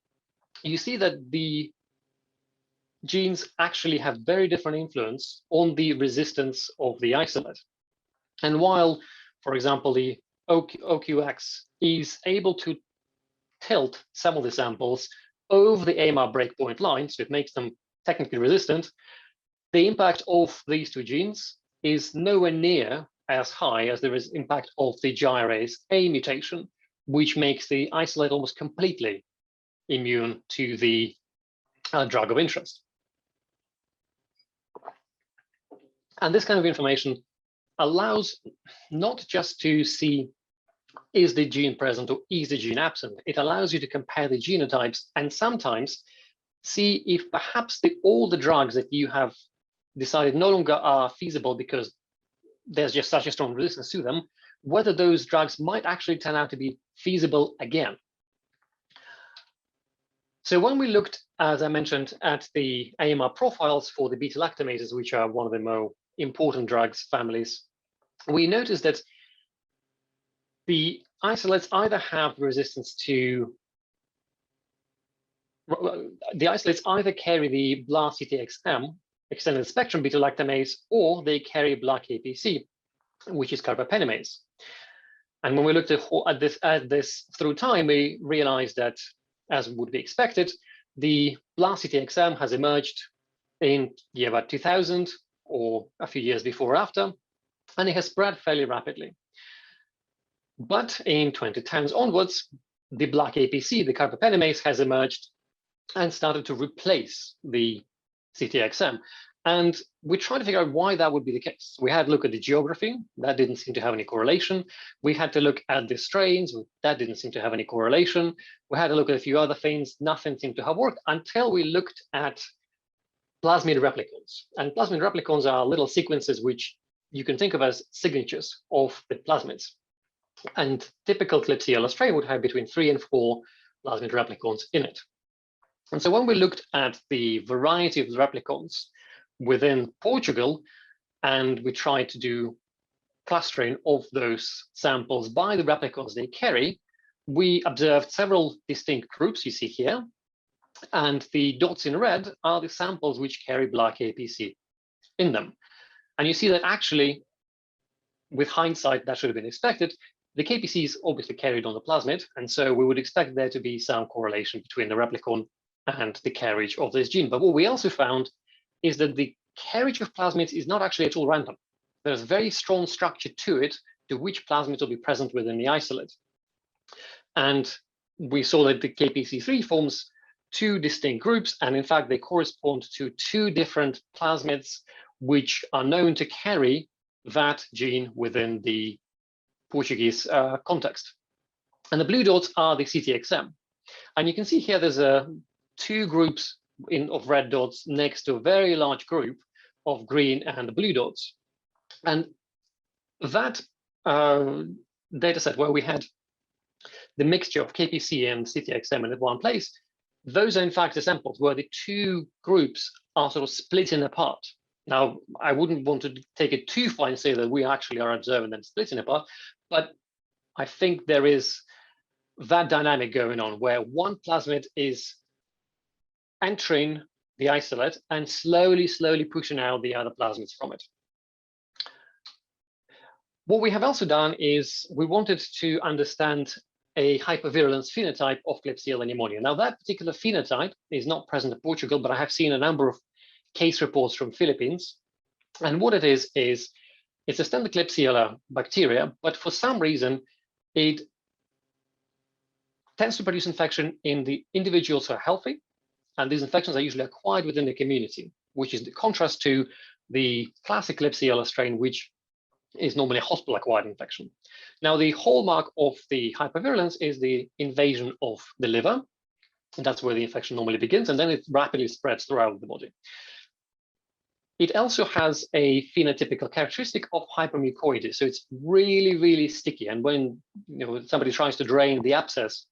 you see that the genes actually have very different influence on the resistance of the isolate. And while, for example, the OQX is able to tilt some of the samples over the AMR breakpoint line, so it makes them technically resistant, the impact of these two genes is nowhere near as high as there is impact of the gyrase A mutation, which makes the isolate almost completely immune to the drug of interest. And this kind of information allows not just to see, is the gene present or is the gene absent? It allows you to compare the genotypes and sometimes see if perhaps all the drugs that you have decided no longer are feasible because there's just such a strong resistance to them, whether those drugs might actually turn out to be feasible again. So when we looked, as I mentioned, at the AMR profiles for the beta-lactamases, which are one of the more important drugs families, we noticed that the isolates either have resistance to, the isolates either carry the BLA-CTXM, extended spectrum beta-lactamase, or they carry BLA-KPC, which is carbapenemase. And when we looked at this through time, we realized that, as would be expected, the BLA-CTXM has emerged in the year about 2000 or a few years before or after, and it has spread fairly rapidly. But in 2010s onwards, the BLA-KPC, the carbapenemase, has emerged and started to replace the CTXM. And we tried to figure out why that would be the case. We had to look at the geography. That didn't seem to have any correlation. We had to look at the strains. That didn't seem to have any correlation. We had to look at a few other things. Nothing seemed to have worked until we looked at plasmid replicons. And plasmid replicons are little sequences which you can think of as signatures of the plasmids. And typical Klebsiella strain would have between 3 and 4 plasmid replicons in it. And so when we looked at the variety of replicons within Portugal, and we tried to do clustering of those samples by the replicons they carry, we observed several distinct groups you see here. And the dots in red are the samples which carry black APC in them. And you see that actually, with hindsight, that should have been expected. The KPC is obviously carried on the plasmid, and so we would expect there to be some correlation between the replicon and the carriage of this gene. But what we also found is that the carriage of plasmids is not actually at all random. There's a very strong structure to it, to which plasmids will be present within the isolate. And we saw that the KPC3 forms 2 distinct groups, and in fact, they correspond to 2 different plasmids, which are known to carry that gene within the Portuguese context. And the blue dots are the CTXM. And you can see here there's 2 groups of red dots next to a very large group of green and blue dots. And that data set where we had the mixture of KPC and CTXM in one place, those are in fact the samples where the 2 groups are sort of splitting apart. Now, I wouldn't want to take it too far and say that we actually are observing them splitting apart, but I think there is that dynamic going on where one plasmid is entering the isolate and slowly pushing out the other plasmids from it. What we have also done is we wanted to understand a hypervirulence phenotype of Klebsiella pneumonia. Now, that particular phenotype is not present in Portugal, but I have seen a number of case reports from Philippines. And what it is it's a standard Klebsiella bacteria, but for some reason, it tends to produce infection in the individuals who are healthy. And these infections are usually acquired within the community, which is the contrast to the classic Klebsiella strain, which is normally a hospital-acquired infection. Now, the hallmark of the hypervirulence is the invasion of the liver. And that's where the infection normally begins, and then it rapidly spreads throughout the body. It also has a phenotypical characteristic of hypermucoidy, so it's really sticky. And when somebody tries to drain the abscess,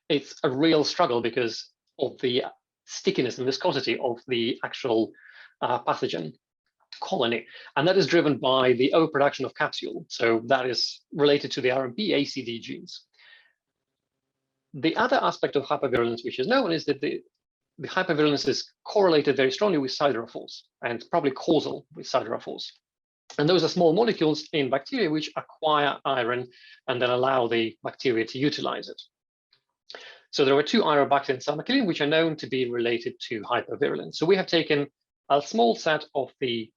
it's a real struggle because of the stickiness and viscosity of the actual pathogen colony. And that is driven by the overproduction of capsule. So that is related to the RMP ACD genes. The other aspect of hypervirulence which is known is that the hypervirulence is correlated very strongly with siderophores and probably causal with siderophores. And those are small molecules in bacteria which acquire iron and then allow the bacteria to utilize it. So there are 2 Aerobacter and Salmonella which are known to be related to hypervirulence. So we have taken a small set of the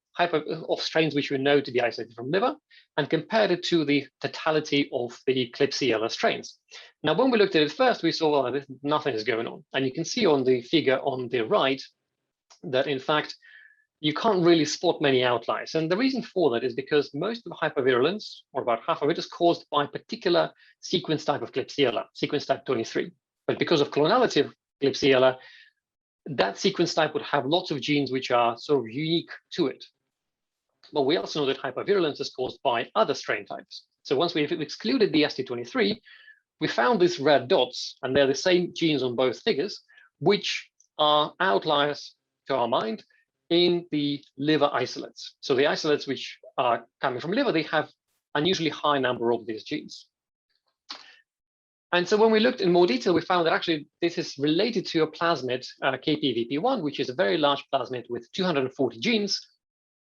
strains which we know to be isolated from liver and compared it to the totality of the Klebsiella strains. Now, when we looked at it first, we saw nothing is going on. And you can see on the figure on the right that, in fact, you can't really spot many outliers. And the reason for that is because most of the hypervirulence, or about half of it, is caused by a particular sequence type of Klebsiella, sequence type 23. But because of clonality of Klebsiella, that sequence type would have lots of genes which are sort of unique to it. But we also know that hypervirulence is caused by other strain types. So once we've excluded the ST23, we found these red dots, and they're the same genes on both figures, which are outliers to our mind in the liver isolates. So the isolates which are coming from liver, they have unusually high number of these genes. And so when we looked in more detail, we found that actually this is related to a plasmid, KPVP1, which is a very large plasmid with 240 genes,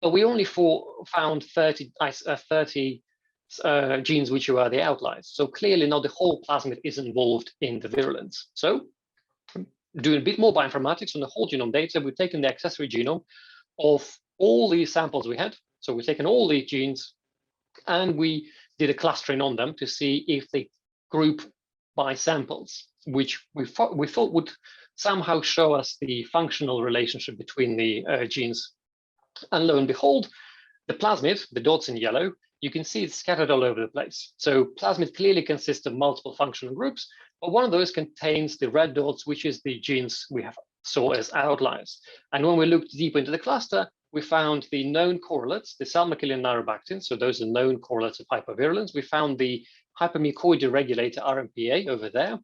but we only found 30 genes which are the outliers. So clearly not the whole plasmid is involved in the virulence. So doing a bit more bioinformatics on the whole genome data, we've taken the accessory genome of all the samples we had. So we've taken all the genes and we did a clustering on them to see if they group by samples, which we thought would somehow show us the functional relationship between the genes And lo and behold, the plasmid, the dots in yellow, you can see it's scattered all over the place. So plasmid clearly consists of multiple functional groups, but one of those contains the red dots, which is the genes we have saw as outliers. And when we looked deeper into the cluster, we found the known correlates, the salmonella narrobactin, so those are known correlates of hypervirulence. We found the hypermucoid regulator RMPA over there,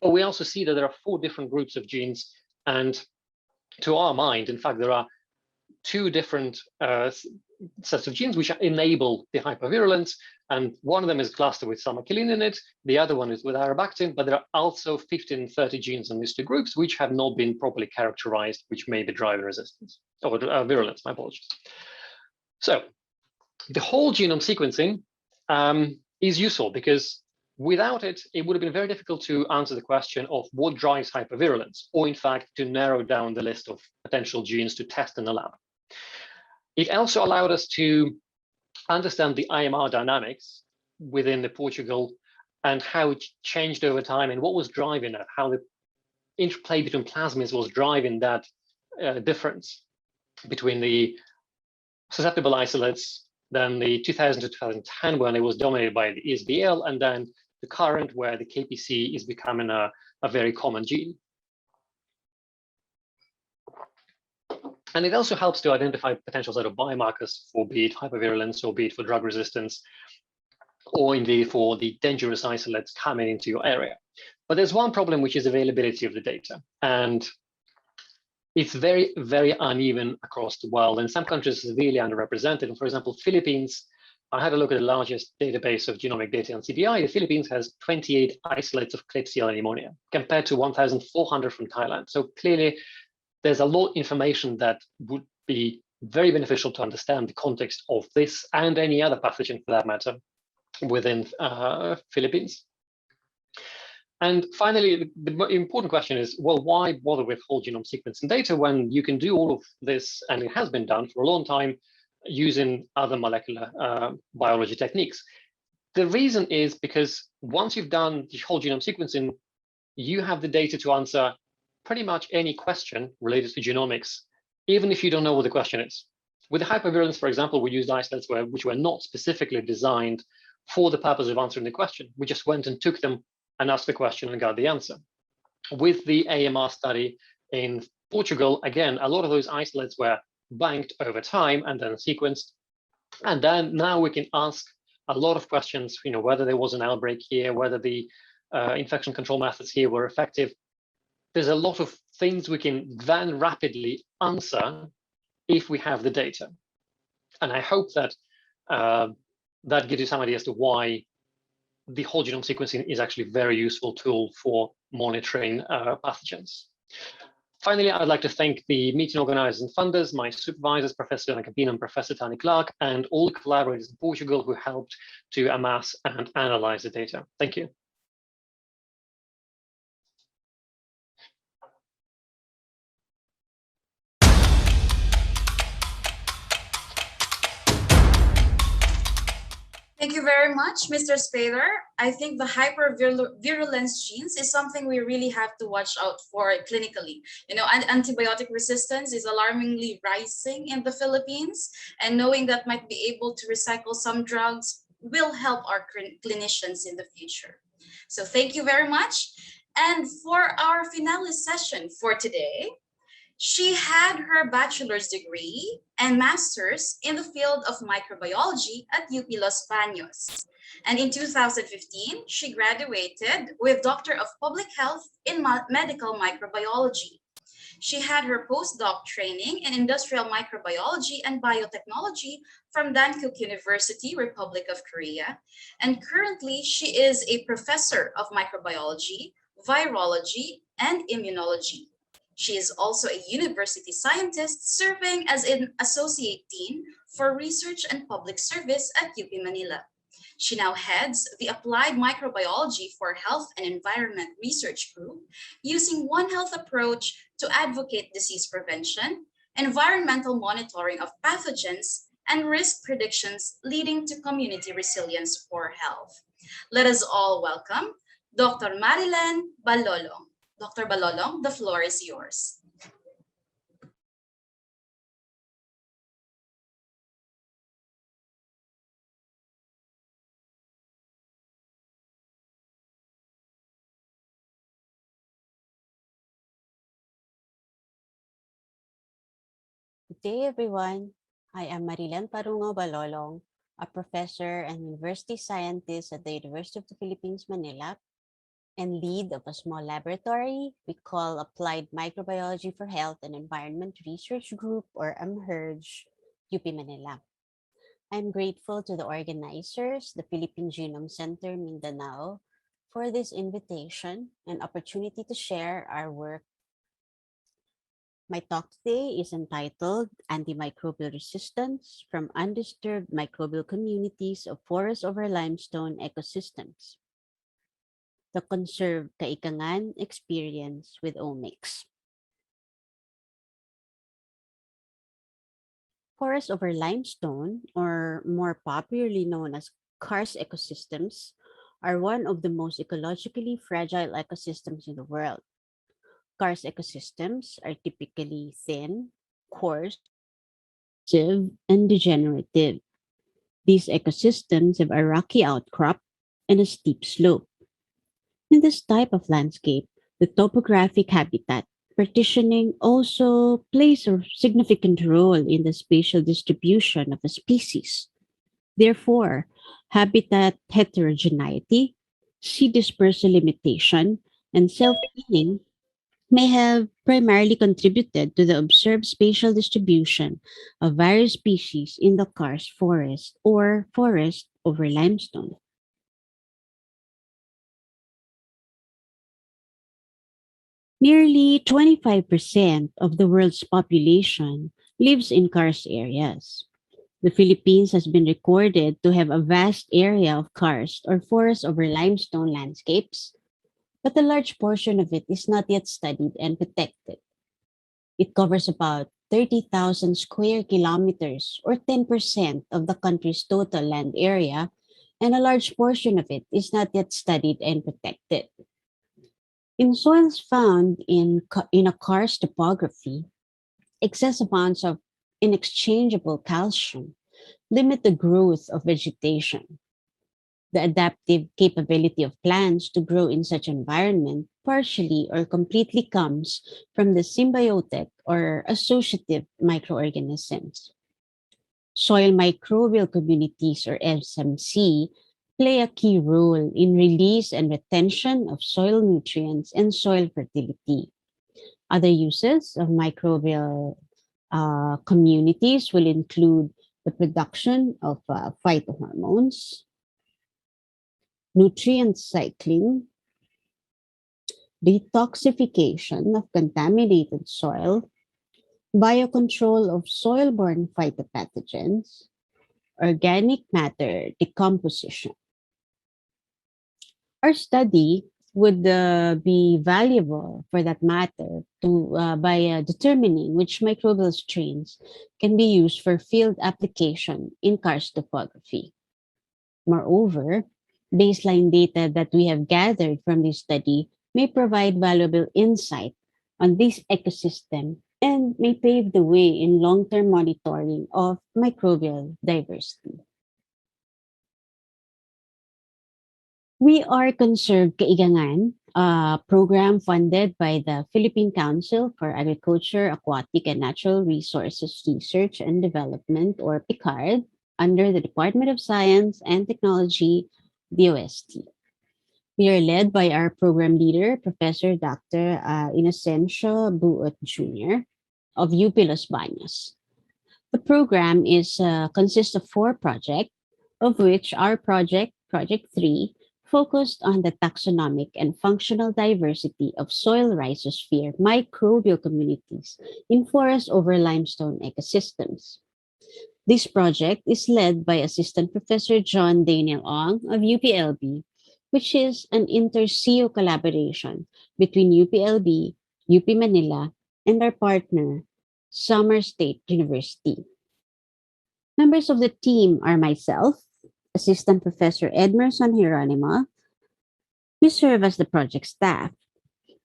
but we also see that there are 4 different groups of genes, and to our mind, in fact, there are 2 different sets of genes which enable the hypervirulence, and one of them is clustered with salmonella in it, the other one is with arabactin, but there are also 15 and 30 genes in these 2 groups which have not been properly characterized, which may be driving resistance, or virulence, my apologies. So the whole genome sequencing is useful because without it, it would have been very difficult to answer the question of what drives hypervirulence, or in fact, to narrow down the list of potential genes to test in the lab. It also allowed us to understand the IMR dynamics within the Portugal and how it changed over time and what was driving it, how the interplay between plasmids was driving that difference between the susceptible isolates, then the 2000 to 2010 when it was dominated by the ESBL, and then the current where the KPC is becoming a very common gene. And it also helps to identify potential sort of biomarkers for be it hypervirulence or be it for drug resistance, or indeed for the dangerous isolates coming into your area. But there's one problem, which is availability of the data. And it's very, very uneven across the world. And some countries are severely underrepresented. And for example, Philippines, I had a look at the largest database of genomic data on CDI. The Philippines has 28 isolates of Klebsiella pneumonia compared to 1,400 from Thailand. So clearly, there's a lot of information that would be very beneficial to understand the context of this and any other pathogen for that matter within Philippines. And finally, the important question is, well, why bother with whole genome sequencing data when you can do all of this, and it has been done for a long time, using other molecular biology techniques? The reason is because once you've done the whole genome sequencing, you have the data to answer pretty much any question related to genomics, even if you don't know what the question is. With the hypervirulence, for example, we used isolates which were not specifically designed for the purpose of answering the question. We just went and took them and asked the question and got the answer. With the AMR study in Portugal, again, a lot of those isolates were banked over time and then sequenced. And then now we can ask a lot of questions, whether there was an outbreak here, whether the infection control methods here were effective. There's a lot of things we can then rapidly answer if we have the data. And I hope that that gives you some idea as to why the whole genome sequencing is actually a very useful tool for monitoring pathogens. Finally, I'd like to thank the meeting organizers and funders, my supervisors, Professor Anna Capino and Professor Tani Clark, and all the collaborators in Portugal who helped to amass and analyze the data. Thank you. Thank you very much, Mr. Spader. I think the hypervirulence genes is something we really have to watch out for clinically. And antibiotic resistance is alarmingly rising in the Philippines, and knowing that might be able to recycle some drugs will help our clinicians in the future. So thank you very much. And for our finale session for today, she had her bachelor's degree and master's in the field of microbiology at UP Los Baños. And in 2015, she graduated with Doctor of Public Health in Medical Microbiology. She had her postdoc training in industrial microbiology and biotechnology from Dankook University, Republic of Korea. And currently, she is a professor of microbiology, virology, and immunology. She is also a university scientist serving as an associate dean for research and public service at UP Manila. She now heads the Applied Microbiology for Health and Environment Research Group, using One Health approach to advocate disease prevention, environmental monitoring of pathogens, and risk predictions leading to community resilience for health. Let us all welcome Dr. Marilyn Balolong. Dr. Balolong, the floor is yours. Good day, everyone. I am Marilan Parungo Balolong, a professor and university scientist at the University of the Philippines, Manila, and lead of a small laboratory we call Applied Microbiology for Health and Environment Research Group, or AMHERG, UP Manila. I'm grateful to the organizers, the Philippine Genome Center, Mindanao, for this invitation and opportunity to share our work. My talk today is entitled Antimicrobial Resistance from Undisturbed Microbial Communities of Forest over Limestone Ecosystems. The Conserved Kaikangan Experience with Omics. Forest over limestone, or more popularly known as karst ecosystems, are one of the most ecologically fragile ecosystems in the world. Karst ecosystems are typically thin, coarse, and degenerative. These ecosystems have a rocky outcrop and a steep slope. In this type of landscape, the topographic habitat partitioning also plays a significant role in the spatial distribution of a species. Therefore, habitat heterogeneity, seed dispersal limitation, and self-healing may have primarily contributed to the observed spatial distribution of various species in the karst forest or forest over limestone. Nearly 25% of the world's population lives in karst areas. The Philippines has been recorded to have a vast area of karst or forest over limestone landscapes, but a large portion of it is not yet studied and protected. It covers about 30,000 square kilometers, or 10% of the country's total land area, and a large portion of it is not yet studied and protected. In soils found in a karst topography, excess amounts of inexchangeable calcium limit the growth of vegetation. The adaptive capability of plants to grow in such environment partially or completely comes from the symbiotic or associative microorganisms. Soil microbial communities, or SMC, play a key role in release and retention of soil nutrients and soil fertility. Other uses of microbial communities will include the production of phytohormones, nutrient cycling, detoxification of contaminated soil, biocontrol of soil-borne phytopathogens, organic matter decomposition. Our study would be valuable for that matter by determining which microbial strains can be used for field application in karst topography. Moreover, baseline data that we have gathered from this study may provide valuable insight on this ecosystem and may pave the way in long-term monitoring of microbial diversity. We are Conserved Kaigangan, a program funded by the Philippine Council for Agriculture, Aquatic, and Natural Resources Research and Development, or PICARD, under the Department of Science and Technology, DOST. We are led by our program leader, Professor Dr. Inocencio Buot Jr. of UP Los Baños. The program consists of 4 projects, of which our Project 3, focused on the taxonomic and functional diversity of soil rhizosphere microbial communities in forest over limestone ecosystems. This project is led by Assistant Professor John Daniel Ong of UPLB, which is an inter-CO collaboration between UPLB, UP Manila, and our partner, Summer State University. Members of the team are myself, Assistant Professor Edmerson Hieronimo. We serve as the project staff.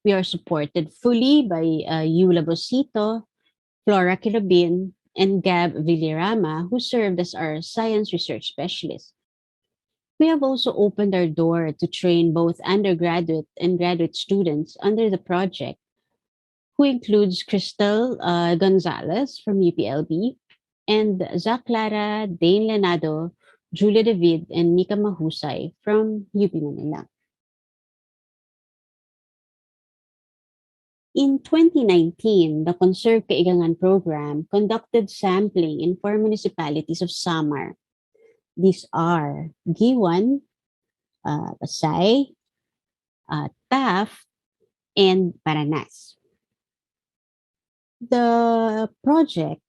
We are supported fully by Yula Bosito, Flora Quirobin, and Gab Villarama, who served as our science research specialist. We have also opened our door to train both undergraduate and graduate students under the project who includes Crystal Gonzalez from UPLB, and Zach Lara, Dane Lenado, Julia David, and Nika Mahusay from UP Manila. In 2019, the Conserve Kaigangan program conducted sampling in 4 municipalities of Samar. These are Giwan, Pasay, Taft, and Paranas. The project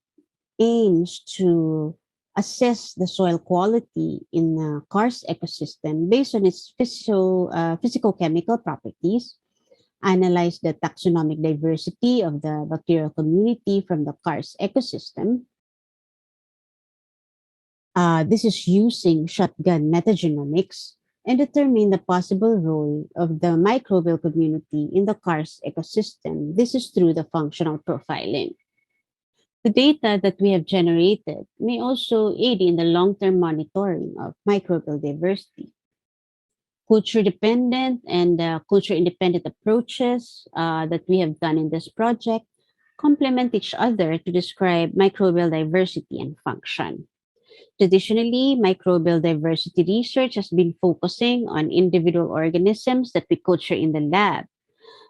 aims to assess the soil quality in the karst ecosystem based on its physical-chemical properties, analyze the taxonomic diversity of the bacterial community from the karst ecosystem. This is using shotgun metagenomics, and determine the possible role of the microbial community in the karst ecosystem. This is through the functional profiling. The data that we have generated may also aid in the long-term monitoring of microbial diversity. Culture-dependent and culture-independent approaches that we have done in this project complement each other to describe microbial diversity and function. Traditionally, microbial diversity research has been focusing on individual organisms that we culture in the lab.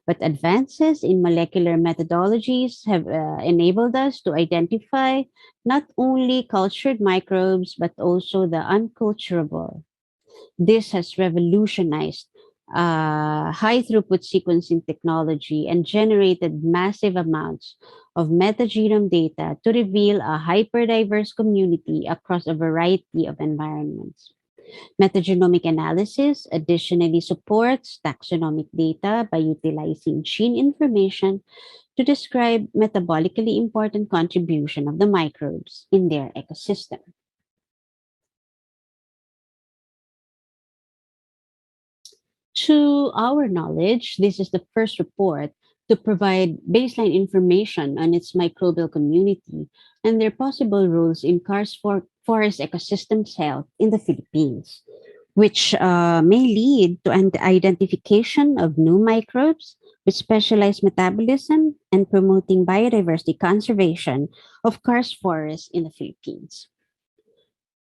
But advances in molecular methodologies have enabled us to identify not only cultured microbes, but also the unculturable. This has revolutionized high throughput sequencing technology and generated massive amounts of metagenome data to reveal a hyperdiverse community across a variety of environments. Metagenomic analysis additionally supports taxonomic data by utilizing gene information to describe metabolically important contribution of the microbes in their ecosystem. To our knowledge, this is the first report to provide baseline information on its microbial community and their possible roles in forest ecosystems health in the Philippines, which may lead to an identification of new microbes with specialized metabolism and promoting biodiversity conservation of karst forests in the Philippines.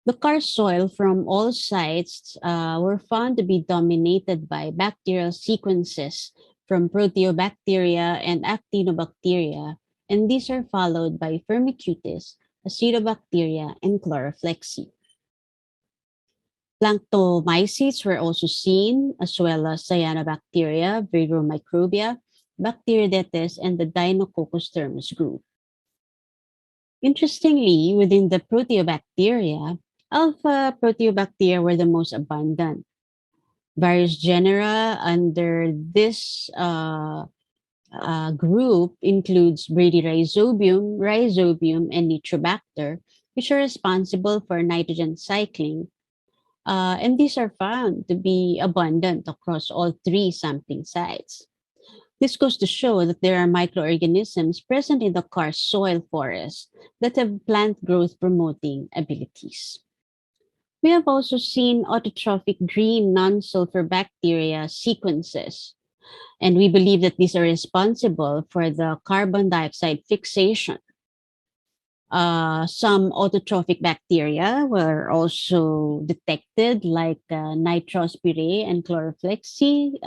The karst soil from all sites were found to be dominated by bacterial sequences from proteobacteria and actinobacteria, and these are followed by Firmicutes, Acidobacteria, and Chloroflexi. Planktomycetes were also seen, as well as cyanobacteria, Viromicrobia, Bacteroidetes, and the Deinococcus thermus group. Interestingly, within the proteobacteria, alpha proteobacteria were the most abundant. Various genera under this group includes Bradyrhizobium, and Nitrobacter, which are responsible for nitrogen cycling. And these are found to be abundant across all 3 sampling sites. This goes to show that there are microorganisms present in the karst soil forest that have plant growth promoting abilities. We have also seen autotrophic green non-sulfur bacteria sequences, and we believe that these are responsible for the carbon dioxide fixation. Some autotrophic bacteria were also detected, like Nitrospirae and Chloroflexi,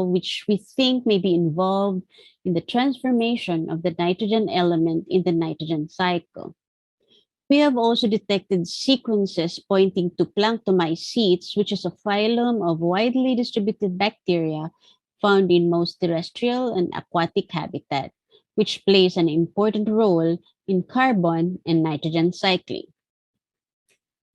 which we think may be involved in the transformation of the nitrogen element in the nitrogen cycle. We have also detected sequences pointing to Planktomycetes, which is a phylum of widely distributed bacteria found in most terrestrial and aquatic habitat, which plays an important role in carbon and nitrogen cycling.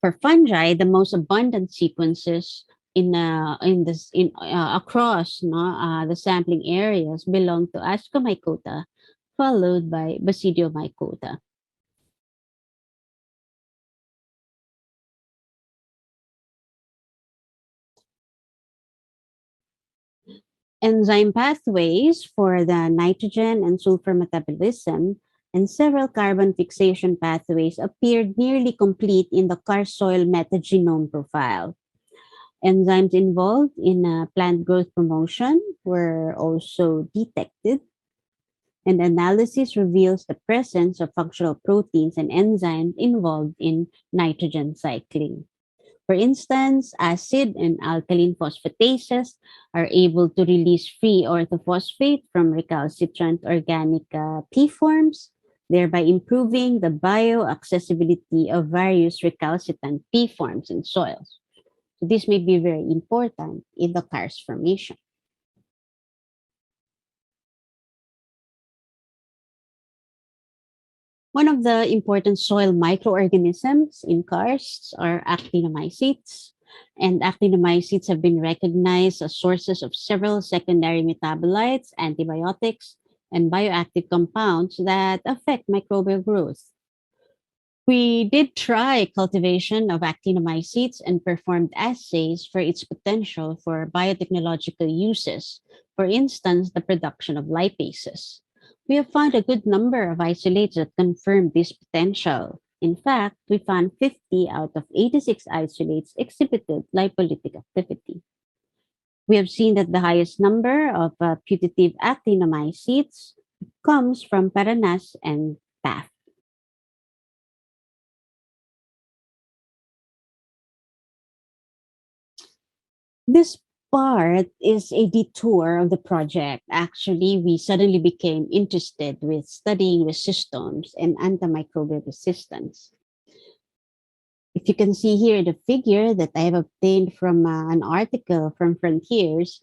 For fungi, the most abundant sequences across the sampling areas belong to Ascomycota, followed by Basidiomycota. Enzyme pathways for the nitrogen and sulfur metabolism and several carbon fixation pathways appeared nearly complete in the karst soil metagenome profile. Enzymes involved in plant growth promotion were also detected, and analysis reveals the presence of functional proteins and enzymes involved in nitrogen cycling. For instance, acid and alkaline phosphatases are able to release free orthophosphate from recalcitrant organic P forms, thereby improving the bioaccessibility of various recalcitrant P forms in soils. So this may be very important in the karst formation. One of the important soil microorganisms in karsts are actinomycetes, and actinomycetes have been recognized as sources of several secondary metabolites, antibiotics, and bioactive compounds that affect microbial growth. We did try cultivation of actinomycetes and performed assays for its potential for biotechnological uses, for instance, the production of lipases. We have found a good number of isolates that confirm this potential. In fact, we found 50 out of 86 isolates exhibited lipolytic activity. We have seen that the highest number of putative actinomycetes comes from Paranas and Taft. This part is a detour of the project. Actually, we suddenly became interested with studying resistomes and antimicrobial resistance. If you can see here the figure that I have obtained from an article from Frontiers,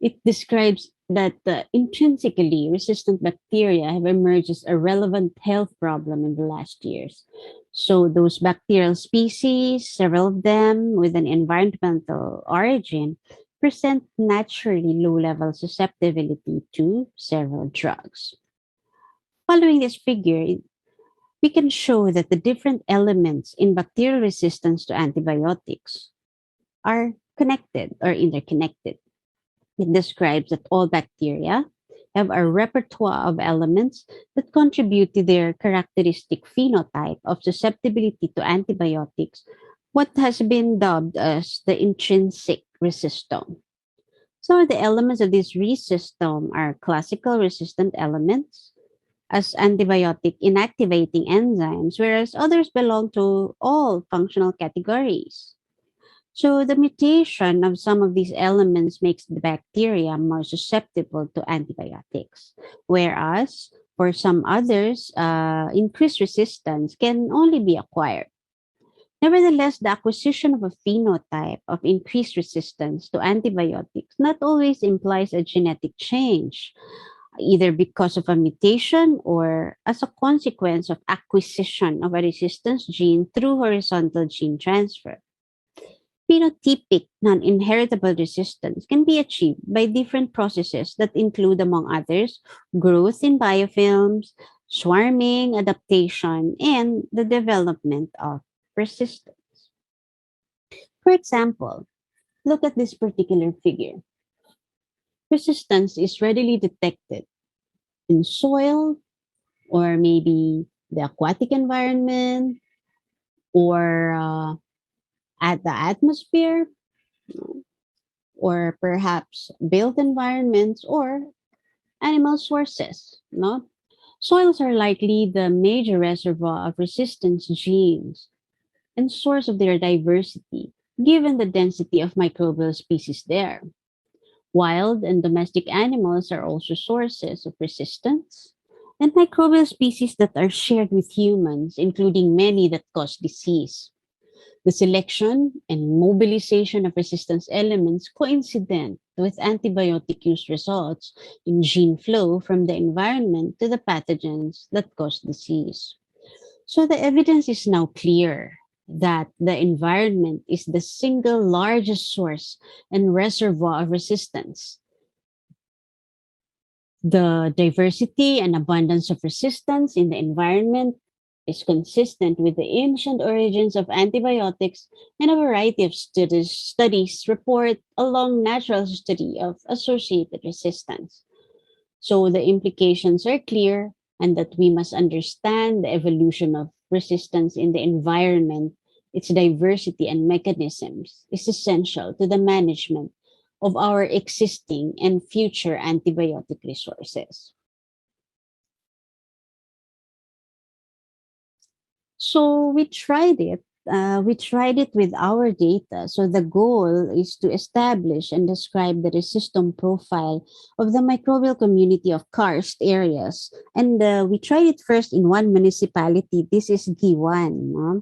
it describes that intrinsically resistant bacteria have emerged as a relevant health problem in the last years. So those bacterial species, several of them with an environmental origin, present naturally low-level susceptibility to several drugs. Following this figure, we can show that the different elements in bacterial resistance to antibiotics are connected or interconnected. It describes that all bacteria have a repertoire of elements that contribute to their characteristic phenotype of susceptibility to antibiotics, what has been dubbed as the intrinsic resistome. Some of the elements of this resistome are classical resistant elements as antibiotic inactivating enzymes, whereas others belong to all functional categories. So the mutation of some of these elements makes the bacteria more susceptible to antibiotics, whereas for some others, increased resistance can only be acquired. Nevertheless, the acquisition of a phenotype of increased resistance to antibiotics not always implies a genetic change, either because of a mutation or as a consequence of acquisition of a resistance gene through horizontal gene transfer. Phenotypic non-inheritable resistance can be achieved by different processes that include, among others, growth in biofilms, swarming, adaptation, and the development of persistence. For example, look at this particular figure. Resistance is readily detected in soil or maybe the aquatic environment or at the atmosphere or perhaps built environments or animal sources. No? Soils are likely the major reservoir of resistance genes and source of their diversity, given the density of microbial species there. Wild and domestic animals are also sources of resistance, and microbial species that are shared with humans, including many that cause disease. The selection and mobilization of resistance elements coincident with antibiotic use results in gene flow from the environment to the pathogens that cause disease. So the evidence is now clear that the environment is the single largest source and reservoir of resistance. The diversity and abundance of resistance in the environment is consistent with the ancient origins of antibiotics, and a variety of studies report a long natural history of associated resistance. So the implications are clear, and that we must understand the evolution of resistance in the environment, its diversity and mechanisms is essential to the management of our existing and future antibiotic resources. So we tried it. We tried it with our data. So the goal is to establish and describe the resistome profile of the microbial community of karst areas. And we tried it first in one municipality. This is Giwan, no?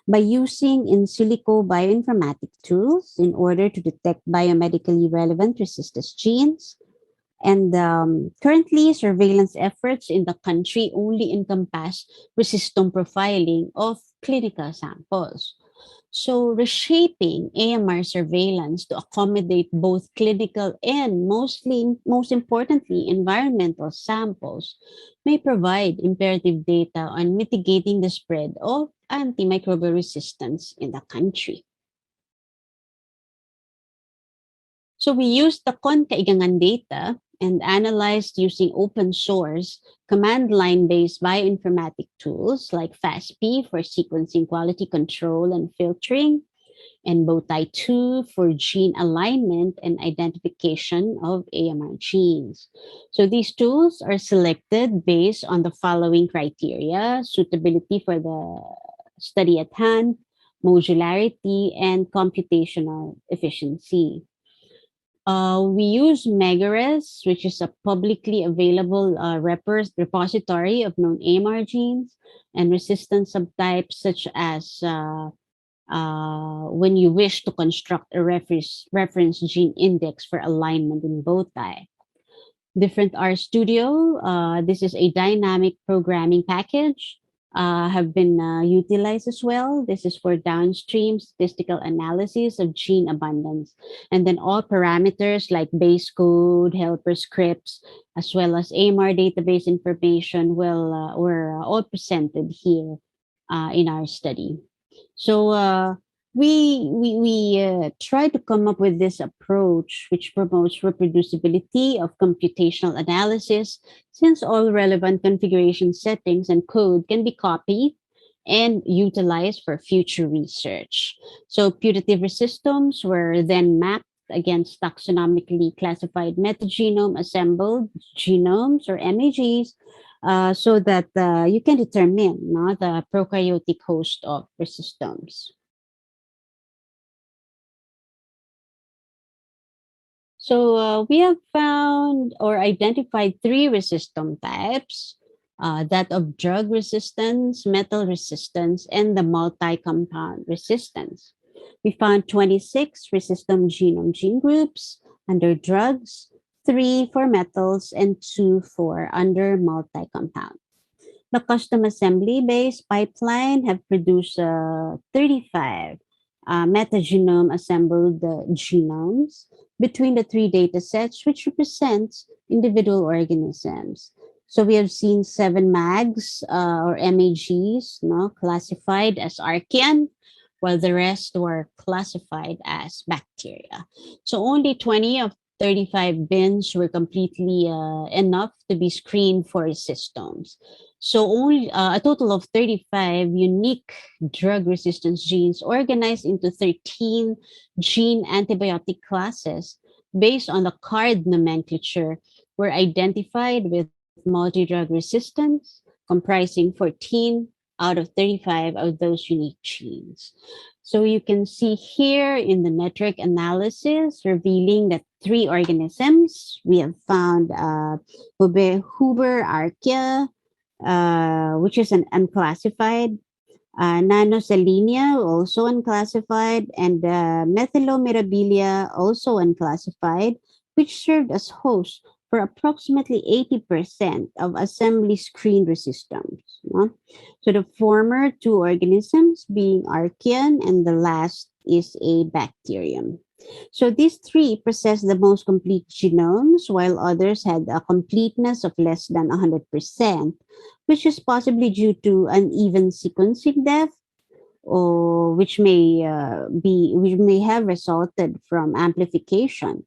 By using in silico bioinformatic tools in order to detect biomedically relevant resistance genes. And currently, surveillance efforts in the country only encompass resistome profiling of clinical samples. So, reshaping AMR surveillance to accommodate both clinical and most importantly, environmental samples may provide imperative data on mitigating the spread of antimicrobial resistance in the country. So we used the Kaigangan data and analyzed using open source command line based bioinformatic tools like FASTP for sequencing quality control and filtering, and Bowtie2 for gene alignment and identification of AMR genes. So these tools are selected based on the following criteria: suitability for the study at hand, modularity, and computational efficiency. We use Megares, which is a publicly available repository of known AMR genes and resistance subtypes, such as when you wish to construct a reference gene index for alignment in Bowtie. Different R Studio, this is a dynamic programming package, have been utilized as well. This is for downstream statistical analysis of gene abundance. And then all parameters like base code, helper scripts, as well as AMR database information were all presented here in our study. So we try to come up with this approach which promotes reproducibility of computational analysis, since all relevant configuration settings and code can be copied and utilized for future research. So putative resistomes were then mapped against taxonomically classified metagenome assembled genomes or MAGs, so that you can determine the prokaryotic host of resistomes. So we have found or identified 3 resistome types, that of drug resistance, metal resistance, and the multi-compound resistance. We found 26 resistome genome gene groups under drugs, 3 for metals, and 2 for under multi-compound. The custom assembly-based pipeline have produced 35 metagenome assembled genomes between the 3 data sets, which represents individual organisms. So we have seen 7 MAGs or MAGs classified as archaean, while the rest were classified as bacteria. So only 20 of 35 bins were completely enough to be screened for systems. So only a total of 35 unique drug resistance genes organized into 13 gene antibiotic classes based on the card nomenclature were identified with multi-drug resistance, comprising 14 out of 35 of those unique genes. So you can see here in the network analysis revealing that 3 organisms we have found Huber archaea, which is an unclassified, Nanoselenia, also unclassified, and Methylomirabilia, also unclassified, which served as hosts for approximately 80% of assembly screen resistance. So the former 2 organisms being archaean, and the last is a bacterium. So these 3 possess the most complete genomes, while others had a completeness of less than 100%, which is possibly due to uneven sequencing depth, or which may have resulted from amplification.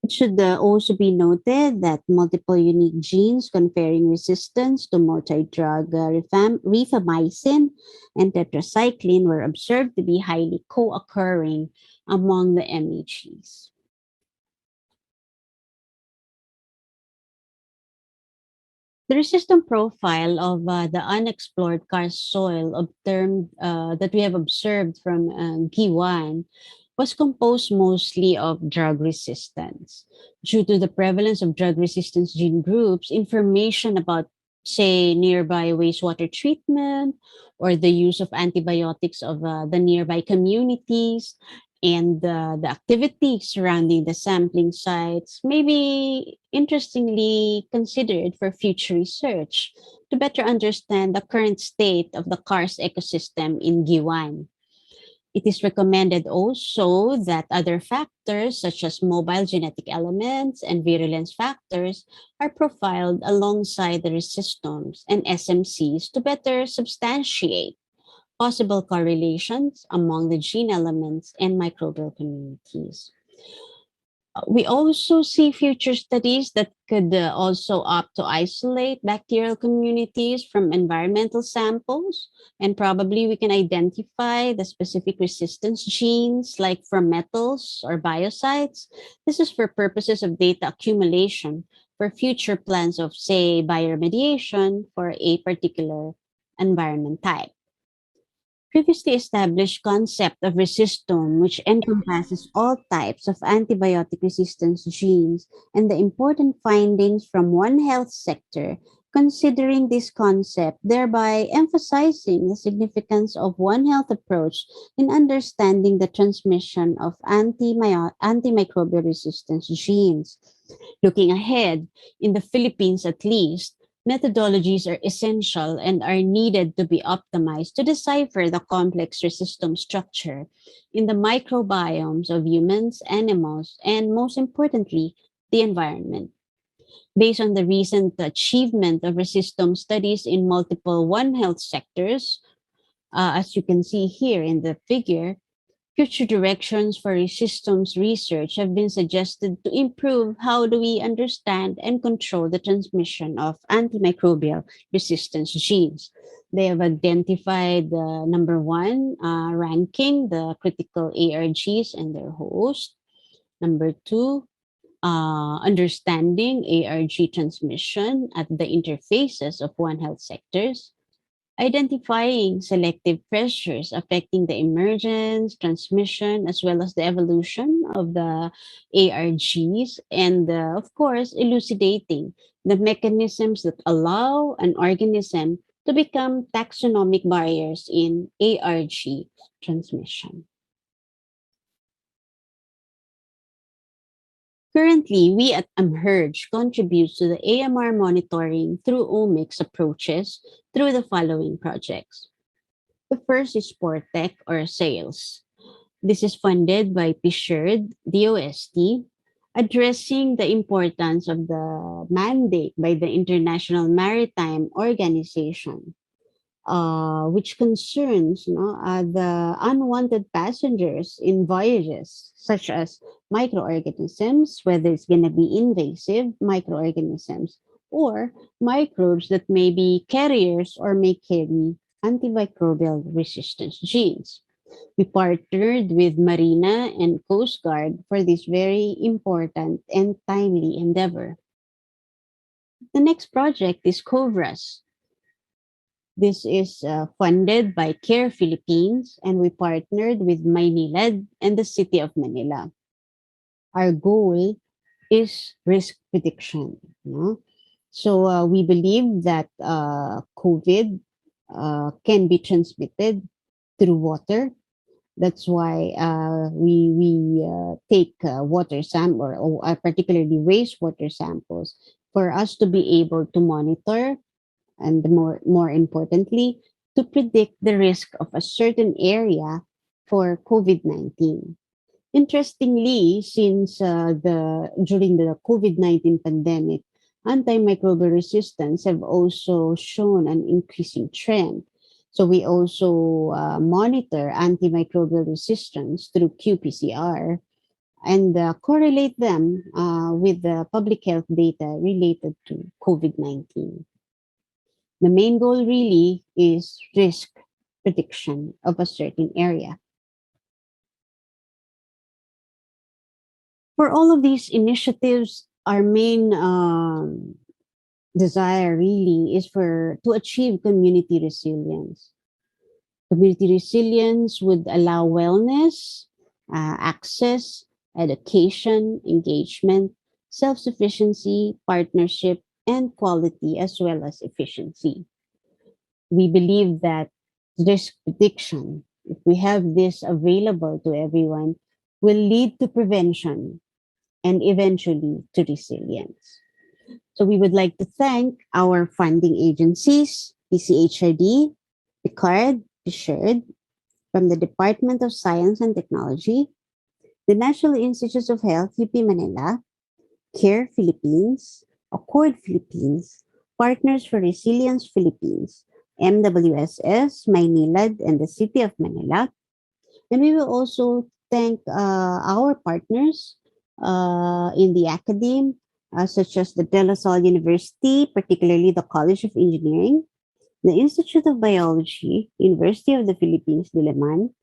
It should also be noted that multiple unique genes conferring resistance to multi-drug rifamycin and tetracycline were observed to be highly co-occurring among the MAGs. The resistant profile of the unexplored karst soil that we have observed from G1 was composed mostly of drug resistance. Due to the prevalence of drug resistance gene groups, information about, say, nearby wastewater treatment or the use of antibiotics of the nearby communities and the activity surrounding the sampling sites may be interestingly considered for future research to better understand the current state of the karst ecosystem in Giwan. It is recommended also that other factors such as mobile genetic elements and virulence factors are profiled alongside the resistomes and SMCs to better substantiate possible correlations among the gene elements and microbial communities. We also see future studies that could also opt to isolate bacterial communities from environmental samples, and probably we can identify the specific resistance genes like from metals or biocides. This is for purposes of data accumulation for future plans of, say, bioremediation for a particular environment type. Previously established concept of resistome, which encompasses all types of antibiotic resistance genes, and the important findings from One Health sector, considering this concept, thereby emphasizing the significance of One Health approach in understanding the transmission of antimicrobial resistance genes. Looking ahead, in the Philippines at least, methodologies are essential and are needed to be optimized to decipher the complex resistome structure in the microbiomes of humans, animals, and most importantly, the environment. Based on the recent achievement of resistome studies in multiple One Health sectors, as you can see here in the figure, future directions for systems research have been suggested to improve how do we understand and control the transmission of antimicrobial resistance genes. They have identified the number one, ranking the critical ARGs and their host. Number two, understanding ARG transmission at the interfaces of One Health sectors, identifying selective pressures affecting the emergence, transmission, as well as the evolution of the ARGs, and of course, elucidating the mechanisms that allow an organism to become taxonomic barriers in ARG transmission. Currently, we at AmHerge contributes to the AMR monitoring through omics approaches through the following projects. The first is Sportec or sales. This is funded by PSHERD, DOST, addressing the importance of the mandate by the International Maritime Organization, which concerns the unwanted passengers in voyages, such as microorganisms, whether it's going to be invasive microorganisms or microbes that may be carriers or may carry antimicrobial resistance genes. We partnered with Marina and Coast Guard for this very important and timely endeavor. The next project is COVRAS. This is funded by CARE Philippines, and we partnered with Maynilad and the City of Manila. Our goal is risk prediction. So we believe that COVID can be transmitted through water. That's why we take water sample, or particularly wastewater samples, for us to be able to monitor and more importantly, to predict the risk of a certain area for COVID-19. Interestingly, since during the COVID-19 pandemic, antimicrobial resistance have also shown an increasing trend. So we also monitor antimicrobial resistance through qPCR and correlate them with the public health data related to COVID-19. The main goal really is risk prediction of a certain area. For all of these initiatives, our main desire really is to achieve community resilience. Community resilience would allow wellness, access, education, engagement, self-sufficiency, partnership, and quality, as well as efficiency. We believe that risk prediction, if we have this available to everyone, will lead to prevention and eventually to resilience. So we would like to thank our funding agencies, PCHRD, Picard, Assured, from the Department of Science and Technology, the National Institutes of Health, UP Manila, CARE Philippines, Accord Philippines, Partners for Resilience Philippines, MWSS, Maynilad, and the City of Manila. And we will also thank our partners in the academe, such as the De La Salle University, particularly the College of Engineering, the Institute of Biology, University of the Philippines, Diliman,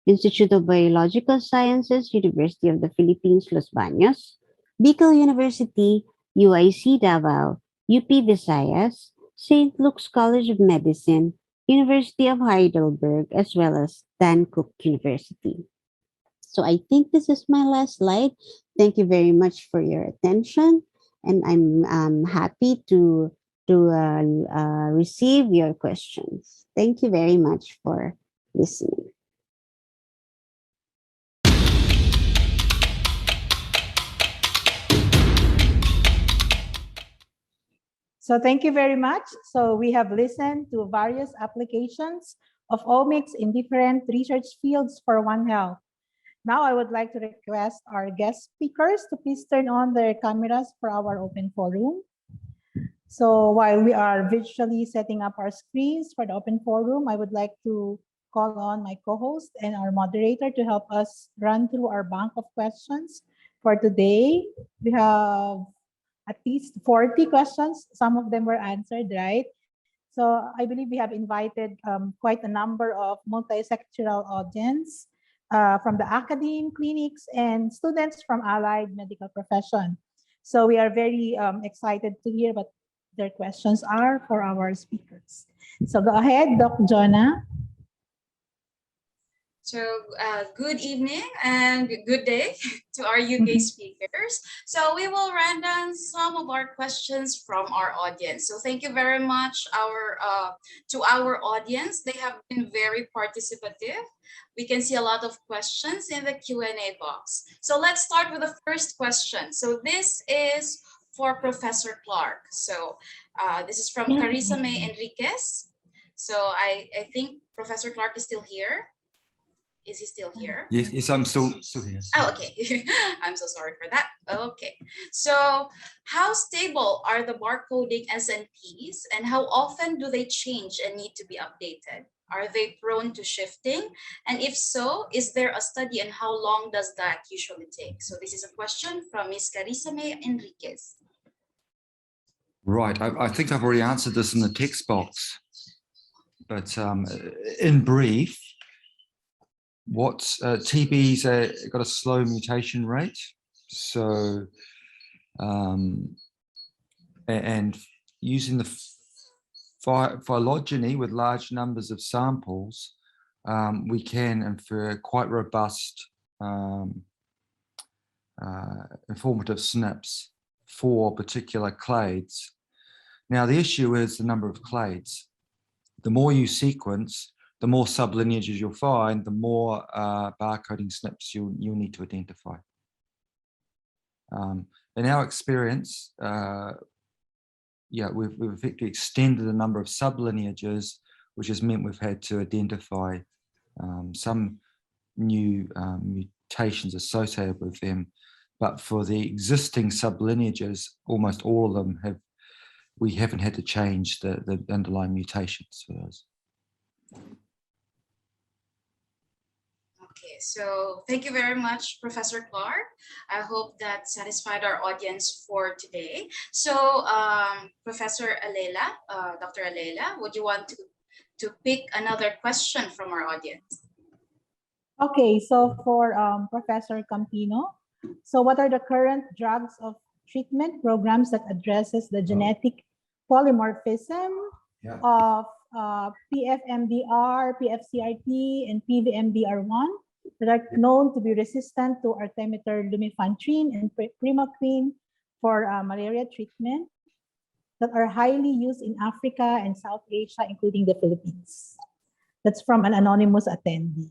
Institute of Biological Sciences, University of the Philippines, Los Baños, Bicol University, UIC Davao, UP Visayas, St. Luke's College of Medicine, University of Heidelberg, as well as Dan Cook University. So I think this is my last slide. Thank you very much for your attention, and I'm happy to receive your questions. Thank you very much for listening. So thank you very much. So we have listened to various applications of omics in different research fields for One Health. Now I would like to request our guest speakers to please turn on their cameras for our open forum. So while we are visually setting up our screens for the open forum, I would like to call on my co-host and our moderator to help us run through our bank of questions for today. We have at least 40 questions. Some of them were answered, right? So I believe we have invited quite a number of multi-sectoral audience from the academe, clinics, and students from allied medical profession. So we are very excited to hear what their questions are for our speakers. So go ahead, Doc Jonah. So good evening and good day to our UK speakers. So we will run down some of our questions from our audience. So thank you very much to our audience. They have been very participative. We can see a lot of questions in the Q&A box. So let's start with the first question. So this is for Professor Clark. So this is from Carissa May Enriquez. So I think Professor Clark is still here. Is he still here? Yes, I'm still here. Oh, okay. I'm so sorry for that. Okay. So how stable are the barcoding SNPs and how often do they change and need to be updated? Are they prone to shifting? And if so, is there a study and how long does that usually take? So this is a question from Ms. Carissa May Enriquez. Right, I think I've already answered this in the text box, but in brief, TB's got a slow mutation rate, so and using the phylogeny with large numbers of samples, we can infer quite robust informative SNPs for particular clades. Now the issue is the number of clades. The more you sequence, the more sublineages you'll find, the more barcoding SNPs you'll need to identify. In our experience, we've effectively extended the number of sublineages, which has meant we've had to identify some new mutations associated with them. But for the existing sublineages, almost all of them we haven't had to change the underlying mutations for those. Okay, so thank you very much, Professor Clark. I hope that satisfied our audience for today. So Professor Alela, Dr. Alela, would you want to pick another question from our audience? Okay, so for Professor Campino, so what are the current drugs of treatment programs that addresses the genetic polymorphism Yeah. of PFMDR, PFCRT, and PVMDR1 that are known to be resistant to artemether lumefantrine and primaquine for malaria treatment, that are highly used in Africa and South Asia, including the Philippines. That's from an anonymous attendee.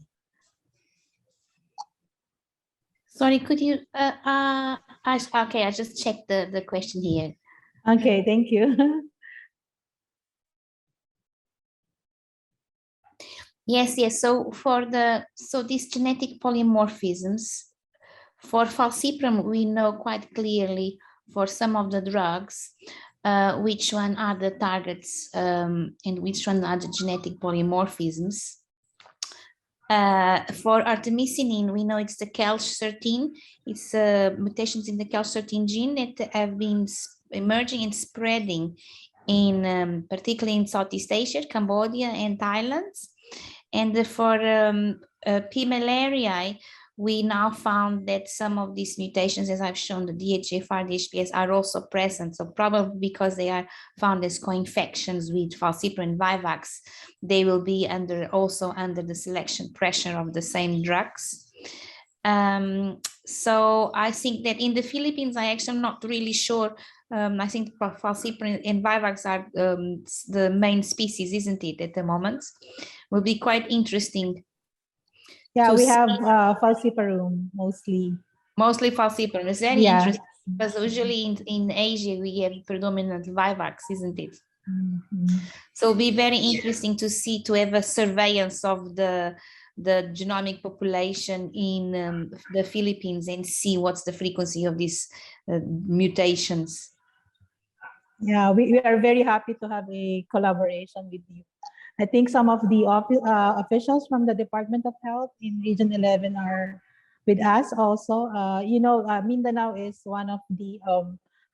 Sorry, could you, okay, I just checked the question here. Okay, thank you. Yes, yes. So these genetic polymorphisms for falciparum, we know quite clearly for some of the drugs which one are the targets and which one are the genetic polymorphisms. For artemisinin, we know it's the CALH13. It's mutations in the CALH13 gene that have been emerging and spreading in particularly in Southeast Asia, Cambodia, and Thailand. And for P. malariae, we now found that some of these mutations, as I've shown, the DHFR, DHPS, are also present. So probably because they are found as co-infections with falciparum and vivax, they will be also under the selection pressure of the same drugs. So I think that in the Philippines, I actually am not really sure. I think falciparum and vivax are the main species, isn't it, at the moment? Will be quite interesting. Yeah, we have falciparum mostly. Mostly falciparum. It's very interesting because usually in Asia we have predominant vivax, isn't it? Mm-hmm. So it'll be very interesting to have a surveillance of the genomic population in the Philippines and see what's the frequency of these mutations. Yeah, we are very happy to have a collaboration with you. I think some of the officials from the Department of Health in Region 11 are with us also. Mindanao is one of the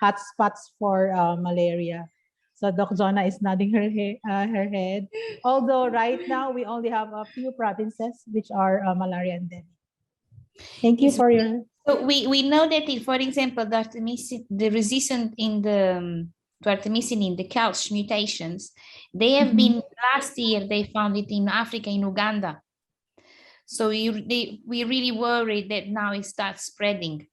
hotspots for malaria. So Doc Jonna is nodding her head. Although right now we only have a few provinces which are malaria endemic. Thank you for your... So we know that, for example, the resistant in the to artemisinin, the CALH mutations, they have been, last year they found it in Africa, in Uganda. So we really worried that now it starts spreading.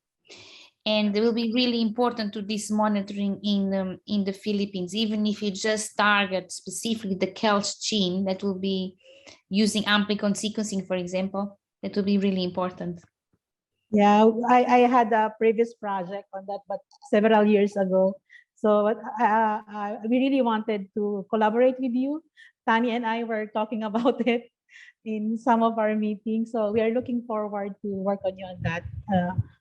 And it will be really important to this monitoring in the Philippines, even if you just target specifically the CALH gene, that will be using amplicon sequencing, for example, that will be really important. Yeah, I had a previous project on that, but several years ago. So we really wanted to collaborate with you. Tani and I were talking about it in some of our meetings. So we are looking forward to work on you on that,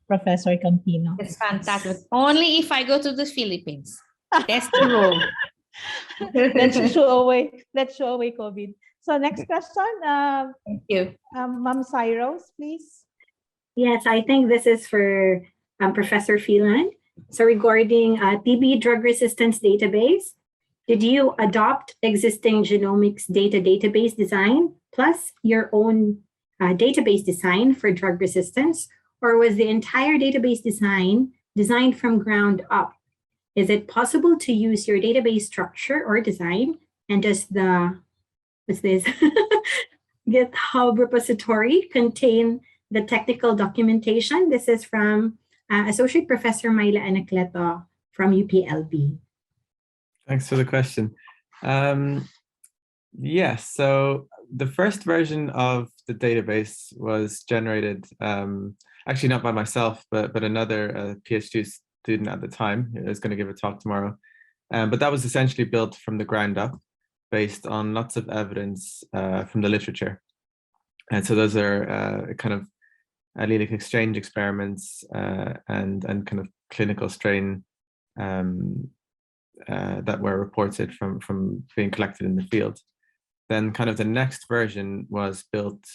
Professor Campino. It's fantastic. Only if I go to the Philippines. That's the rule. Let's show away COVID. So next question. Thank you. Ma'am Cyrus, please. Yes, I think this is for Professor Phelan. So regarding TB drug resistance database, did you adopt existing genomics database design plus your own database design for drug resistance, or was the entire database design designed from ground up? Is it possible to use your database structure or design, and does the GitHub repository contain the technical documentation? This is from Associate Professor Myla Anacleto from UPLB. Thanks for the question. Yes, so the first version of the database was generated, actually not by myself, but another PhD student at the time who is going to give a talk tomorrow. But that was essentially built from the ground up, based on lots of evidence from the literature. And so those are kind of allelic exchange experiments and kind of clinical strain that were reported from being collected in the field. Then kind of the next version was built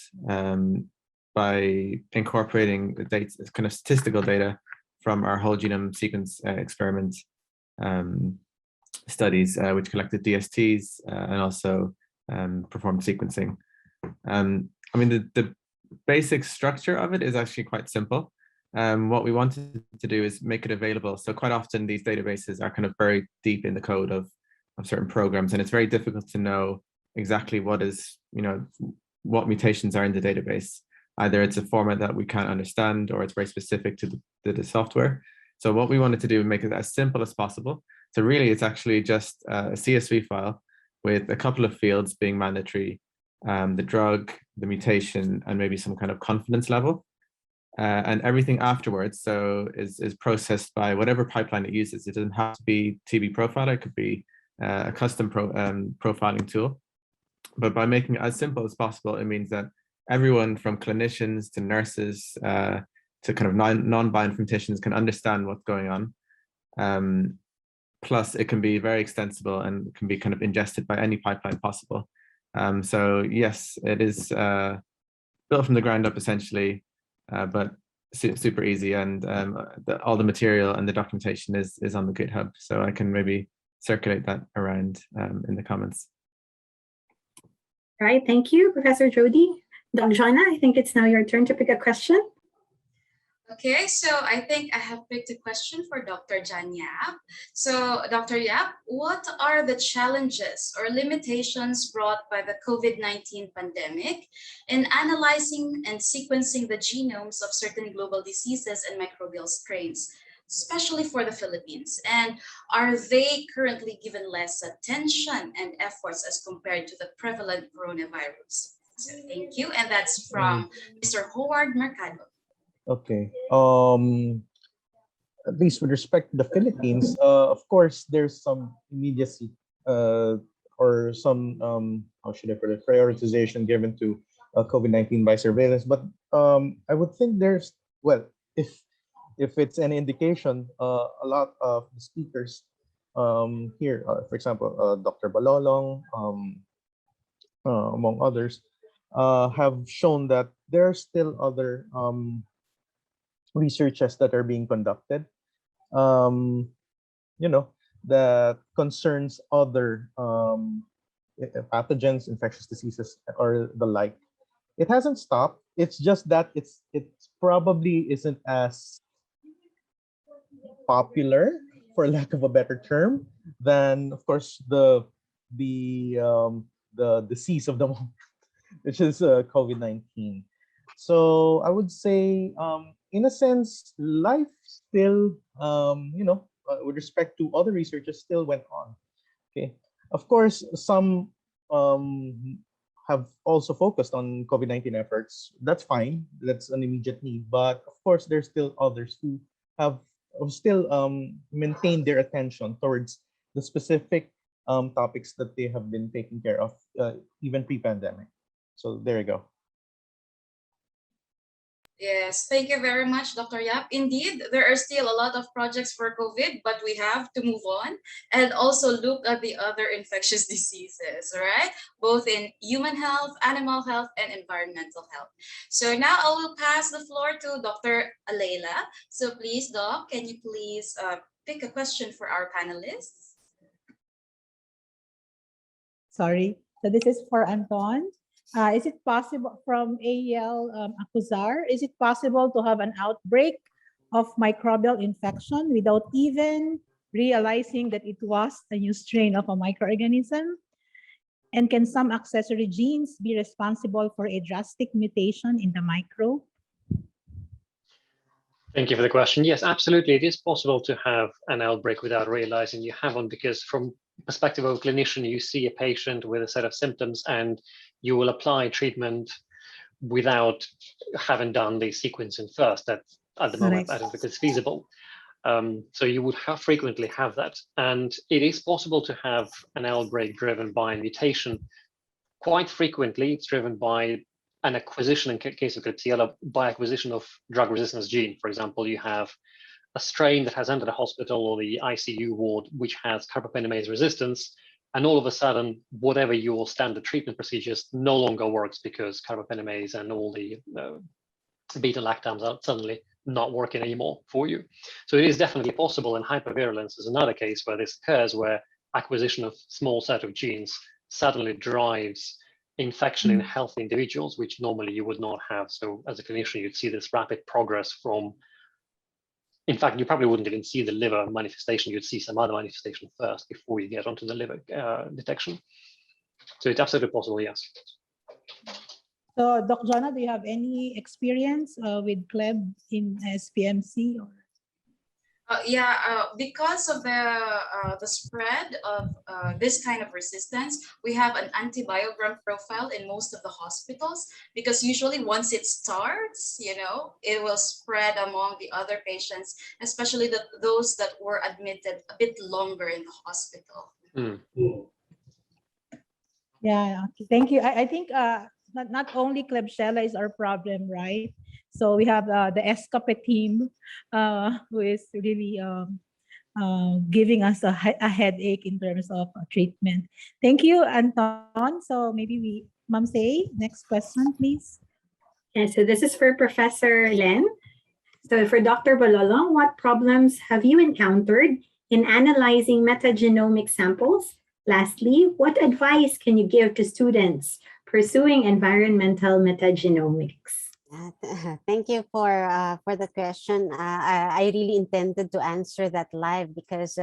by incorporating the data, kind of statistical data from our whole genome sequence experiment studies, which collected DSTs and also performed sequencing. I mean, the basic structure of it is actually quite simple. What we wanted to do is make it available. So quite often these databases are kind of buried deep in the code of certain programs, and it's very difficult to know exactly what is, what mutations are in the database. Either it's a format that we can't understand, or it's very specific to the software. So what we wanted to do is make it as simple as possible. So really, it's actually just a CSV file with a couple of fields being mandatory, the drug, the mutation, and maybe some kind of confidence level. And everything afterwards is processed by whatever pipeline it uses. It doesn't have to be TB Profiler, it could be a custom profiling tool. But by making it as simple as possible, it means that everyone from clinicians to nurses to kind of non-bioinformaticians can understand what's going on. Plus, it can be very extensible and can be kind of ingested by any pipeline possible. So yes, it is built from the ground up essentially, but super easy, and all the material and the documentation is on the GitHub. So I can maybe circulate that around in the comments. All right, thank you, Professor Jody. Dr. Jonna, I think it's now your turn to pick a question. Okay, so I think I have picked a question for Dr. Jan Yap. So Dr. Yap, what are the challenges or limitations brought by the COVID-19 pandemic in analyzing and sequencing the genomes of certain global diseases and microbial strains, especially for the Philippines? And are they currently given less attention and efforts as compared to the prevalent coronavirus? So thank you, and that's from Mr. Howard Mercado. Okay. At least with respect to the Philippines, of course, there's some immediacy or some how should I put it, prioritization given to COVID-19 by surveillance. But I would think there's, well, if it's an indication, a lot of the speakers here, for example, Dr. Balolong, among others, have shown that there are still other researches that are being conducted, that concerns other pathogens, infectious diseases, or the like. It hasn't stopped. It's just that it's probably isn't as popular, for lack of a better term, than, of course, the disease of the moment, which is COVID-19. So I would say, in a sense, life still, with respect to other researches, still went on. Okay, of course, some have also focused on COVID-19 efforts. That's fine. That's an immediate need. But of course, there's still others who have still maintained their attention towards the specific topics that they have been taking care of, even pre-pandemic. So there you go. Yes, thank you very much, Dr. Yap. Indeed, there are still a lot of projects for COVID, but we have to move on and also look at the other infectious diseases, right? Both in human health, animal health, and environmental health. So now I will pass the floor to Dr. Alayla. So please, Doc, can you please pick a question for our panelists? Sorry, so this is for Anton. Is it possible, from AEL Acuzar, is it possible to have an outbreak of microbial infection without even realizing that it was a new strain of a microorganism? And can some accessory genes be responsible for a drastic mutation in the microbe? Thank you for the question. Yes, absolutely. It is possible to have an outbreak without realizing you have one, because from perspective of a clinician, you see a patient with a set of symptoms and you will apply treatment without having done the sequencing first. That at the moment, I don't think it's feasible. So you would frequently have that. And it is possible to have an outbreak driven by a mutation. Quite frequently, it's driven by an acquisition, in case of Klebsiella, by acquisition of drug resistance gene. For example, you have a strain that has entered a hospital or the ICU ward, which has carbapenemase resistance, and all of a sudden, whatever your standard treatment procedures no longer works because carbapenemase and all the beta-lactams are suddenly not working anymore for you. So it is definitely possible, and hypervirulence is another case where this occurs, where acquisition of small set of genes suddenly drives infection in healthy individuals, which normally you would not have. So as a clinician, you'd see this rapid progress from In fact, you probably wouldn't even see the liver manifestation. You'd see some other manifestation first before you get onto the liver detection. So it's absolutely possible, yes. So, Doc Jonna, do you have any experience with CLEB in SPMC? Or? Because of the spread of this kind of resistance, we have an antibiogram profile in most of the hospitals, because usually once it starts, it will spread among the other patients, especially those that were admitted a bit longer in the hospital. Yeah, thank you. I think not only Klebsiella is our problem, right? So we have the ESCAPE team who is really giving us a headache in terms of treatment. Thank you, Anton. So maybe Ma'am Say, next question, please. Yeah, so this is for Professor Len. So for Dr. Bololong, what problems have you encountered in analyzing metagenomic samples? Lastly, what advice can you give to students pursuing environmental metagenomics? Thank you for the question. I really intended to answer that live because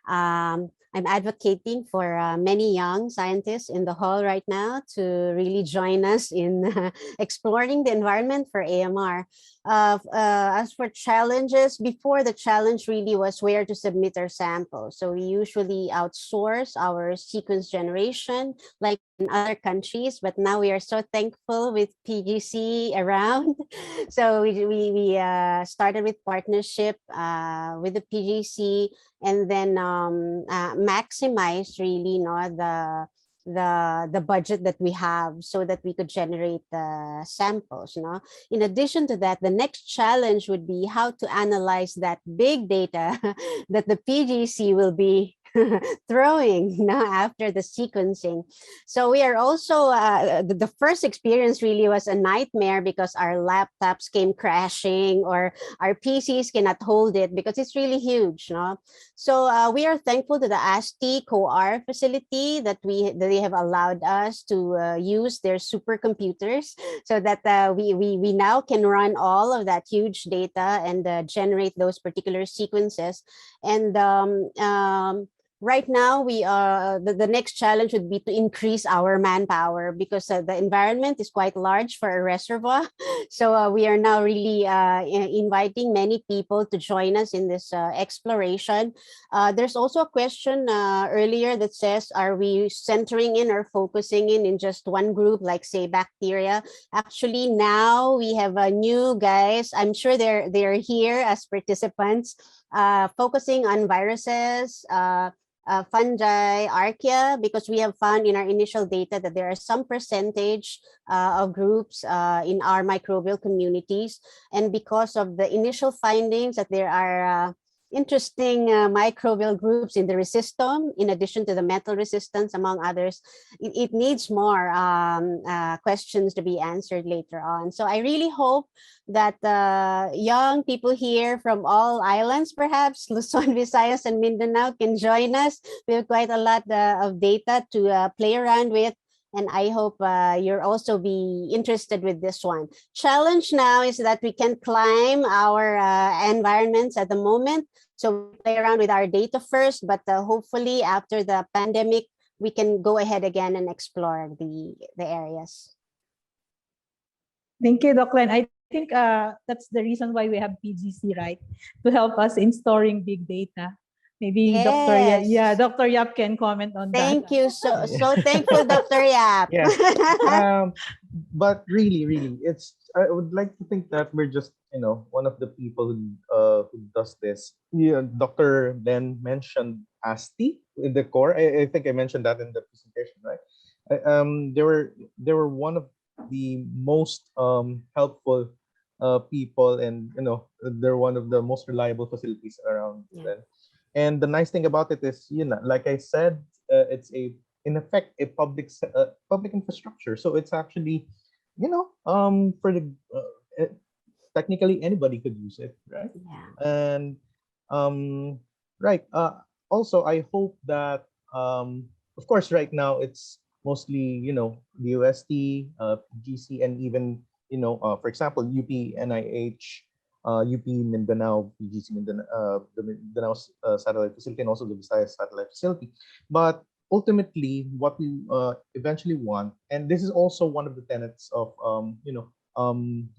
I'm advocating for many young scientists in the hall right now to really join us in exploring the environment for AMR. As for challenges, before the challenge really was where to submit our samples. So we usually outsource our sequence generation like in other countries, but now we are so thankful with PGC around. So we started with partnership with the PGC, and then maximize really the budget that we have so that we could generate the samples. In addition to that, the next challenge would be how to analyze that big data that the PGC will be throwing after the sequencing. So we are also, the first experience really was a nightmare because our laptops came crashing or our PCs cannot hold it because it's really huge. So we are thankful to the ASTI COR facility that they have allowed us to use their supercomputers so that we now can run all of that huge data and generate those particular sequences. And right now, we the next challenge would be to increase our manpower because the environment is quite large for a reservoir. So we are now really inviting many people to join us in this exploration. There's also a question earlier that says, are we centering in or focusing in just one group, like say bacteria? Actually, now we have new guys. I'm sure they're here as participants, focusing on viruses, fungi, archaea, because we have found in our initial data that there are some percentage of groups in our microbial communities. And because of the initial findings that there are interesting microbial groups in the resistome, in addition to the metal resistance, among others, it needs more questions to be answered later on. So I really hope that young people here from all islands, perhaps Luzon, Visayas, and Mindanao, can join us. We have quite a lot of data to play around with. And I hope you'll also be interested with this one. Challenge now is that we can climb our environments at the moment. So we play around with our data first, but hopefully after the pandemic, we can go ahead again and explore the areas. Thank you, Doc Len. I think that's the reason why we have PGC, right? To help us in storing big data. Maybe Yes. Dr. Yap can comment on that. Thank you. So thankful, Dr. Yap. Yes. But really, I would like to think that we're just, one of the people who does this. Yeah, Dr. Len mentioned ASTI in the core. I think I mentioned that in the presentation, right? They were one of the most helpful people, and they're one of the most reliable facilities around. Yeah. And the nice thing about it is, like I said, it's in effect a public infrastructure. So it's actually, for the technically anybody could use it, right? Yeah. And right. Also, I hope that of course, right now it's mostly the UST, GC, and even for example UP, NIH, UP Mindanao, PGC Mindanao, the Mindanao satellite facility, and also the Visayas satellite facility. But ultimately, what we eventually want, and this is also one of the tenets of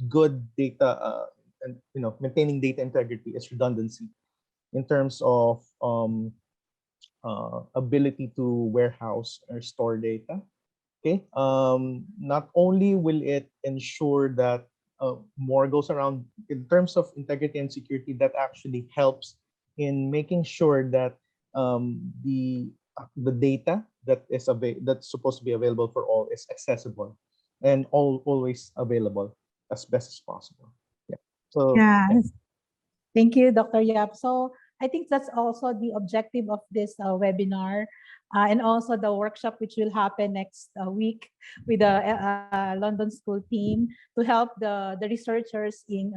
good data and maintaining data integrity, is redundancy in terms of ability to warehouse or store data. Okay, not only will it ensure that more goes around in terms of integrity and security, that actually helps in making sure that the data that's supposed to be available for all is accessible and always available as best as possible. Yeah. So Yeah. Thank you, Dr. Yap. So I think that's also the objective of this webinar and also the workshop which will happen next week with the London School team to help the researchers in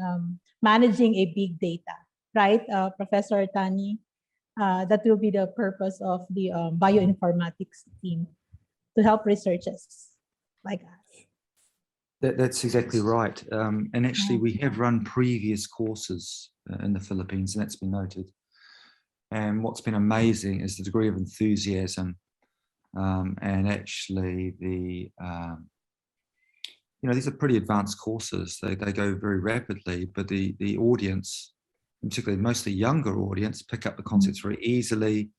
managing a big data, right, Professor Tani? That will be the purpose of the bioinformatics team to help researchers like us. That's exactly right. And actually, we have run previous courses in the Philippines, and that's been noted. And what's been amazing is the degree of enthusiasm and actually the, these are pretty advanced courses. They go very rapidly, but the audience, particularly mostly younger audience, pick up the concepts very easily.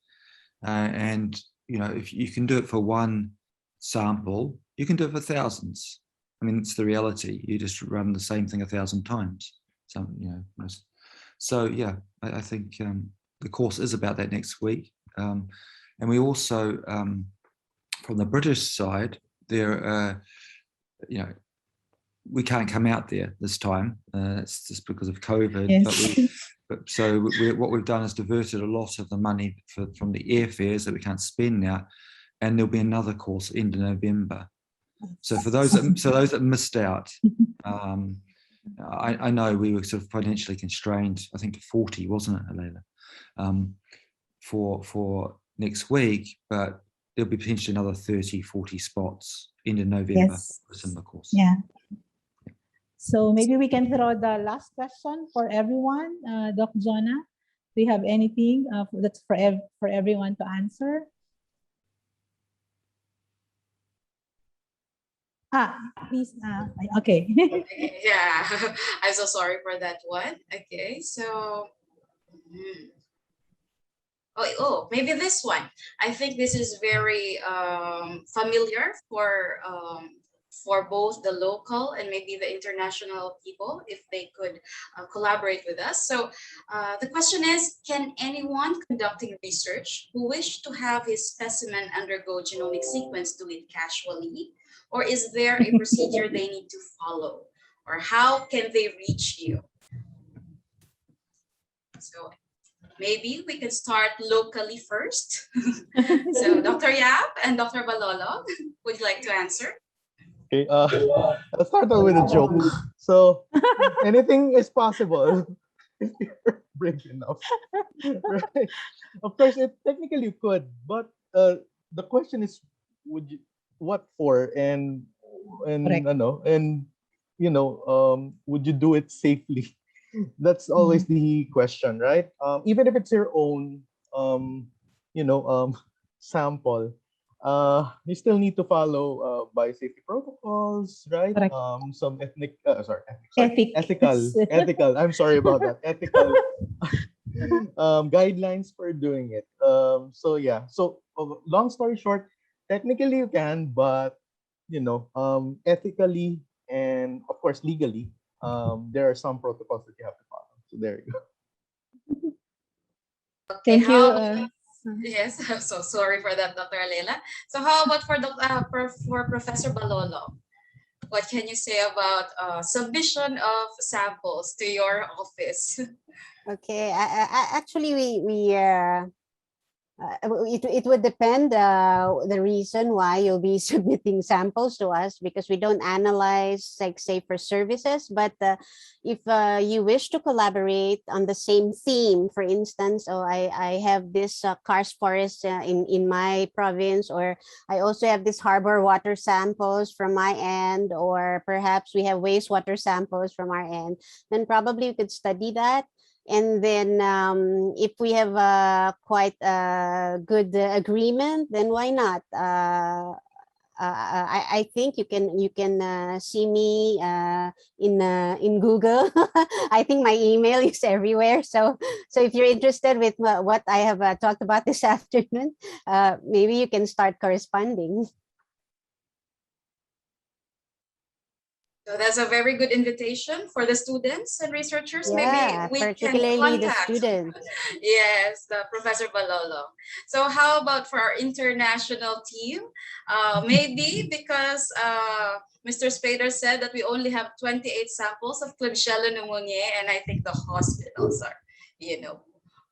And, if you can do it for one sample, you can do it for thousands. I mean, it's the reality. You just run the same thing 1,000 times. So yeah, I think the course is about that next week. And we also, from the British side, there, we can't come out there this time. It's just because of COVID. Yes. So what we've done is diverted a lot of the money from the airfares that we can't spend now, and there'll be another course end of November. So for those that missed out, I know we were sort of financially constrained. I think to 40, wasn't it, Alayla? For next week, but there'll be potentially another 30, 40 spots end of November for a similar course. Yeah. So maybe we can throw the last question for everyone. Doc Jonah, do you have anything that's for everyone to answer? Please. Okay. Yeah, I'm so sorry for that one. Okay, so maybe this one. I think this is very familiar for both the local and maybe the international people, if they could collaborate with us. So the question is, can anyone conducting research who wish to have his specimen undergo genomic sequence do it casually? Or is there a procedure they need to follow? Or how can they reach you? So maybe we can start locally first. So Dr. Yap and Dr. Balolo, would you like to answer? Okay, I'll start out with a joke. So anything is possible if you're brave enough, right? Of course, technically you could, but the question is, what for, and would you do it safely? That's always the question, right? Even if it's your own, sample, you still need to follow biosafety protocols, right? Correct. Some ethical. I'm sorry about that. Ethical guidelines for doing it. So yeah. So long story short, technically you can, but ethically and of course legally, there are some protocols that you have to follow. So there you go. Okay, Thank you. Yes, I'm so sorry for that, Dr. Alela. So how about for Professor Balolo? What can you say about submission of samples to your office? Okay. Actually, it would depend the reason why you'll be submitting samples to us, because we don't analyze, like, say, for services. But if you wish to collaborate on the same theme, for instance, I have this karst forest in my province, or I also have this harbor water samples from my end, or perhaps we have wastewater samples from our end, then probably we could study that. And then if we have quite a good agreement, then why not? I think you can see me in Google. I think my email is everywhere. So if you're interested with what I have talked about this afternoon, maybe you can start corresponding. So that's a very good invitation for the students and researchers. Yeah, Maybe we can particularly the contact, students. yes, the Professor Balolo. So how about for our international team? Maybe because Mr. Spader said that we only have 28 samples of Klebsiella pneumoniae, and I think the hospitals are,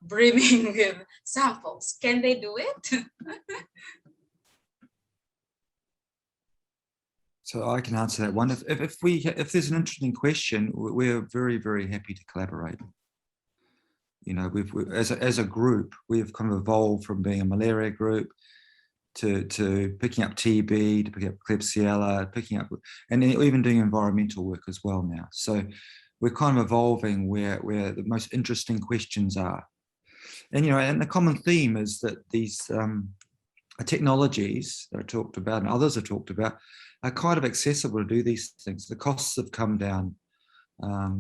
brimming with samples. Can they do it? So I can answer that one. If there's an interesting question, we're very, very happy to collaborate. As a group, we've kind of evolved from being a malaria group to picking up TB, to picking up Klebsiella, and even doing environmental work as well now. So we're kind of evolving where the most interesting questions are. And the common theme is that these technologies that are talked about and others are talked about are kind of accessible to do these things. The costs have come down. A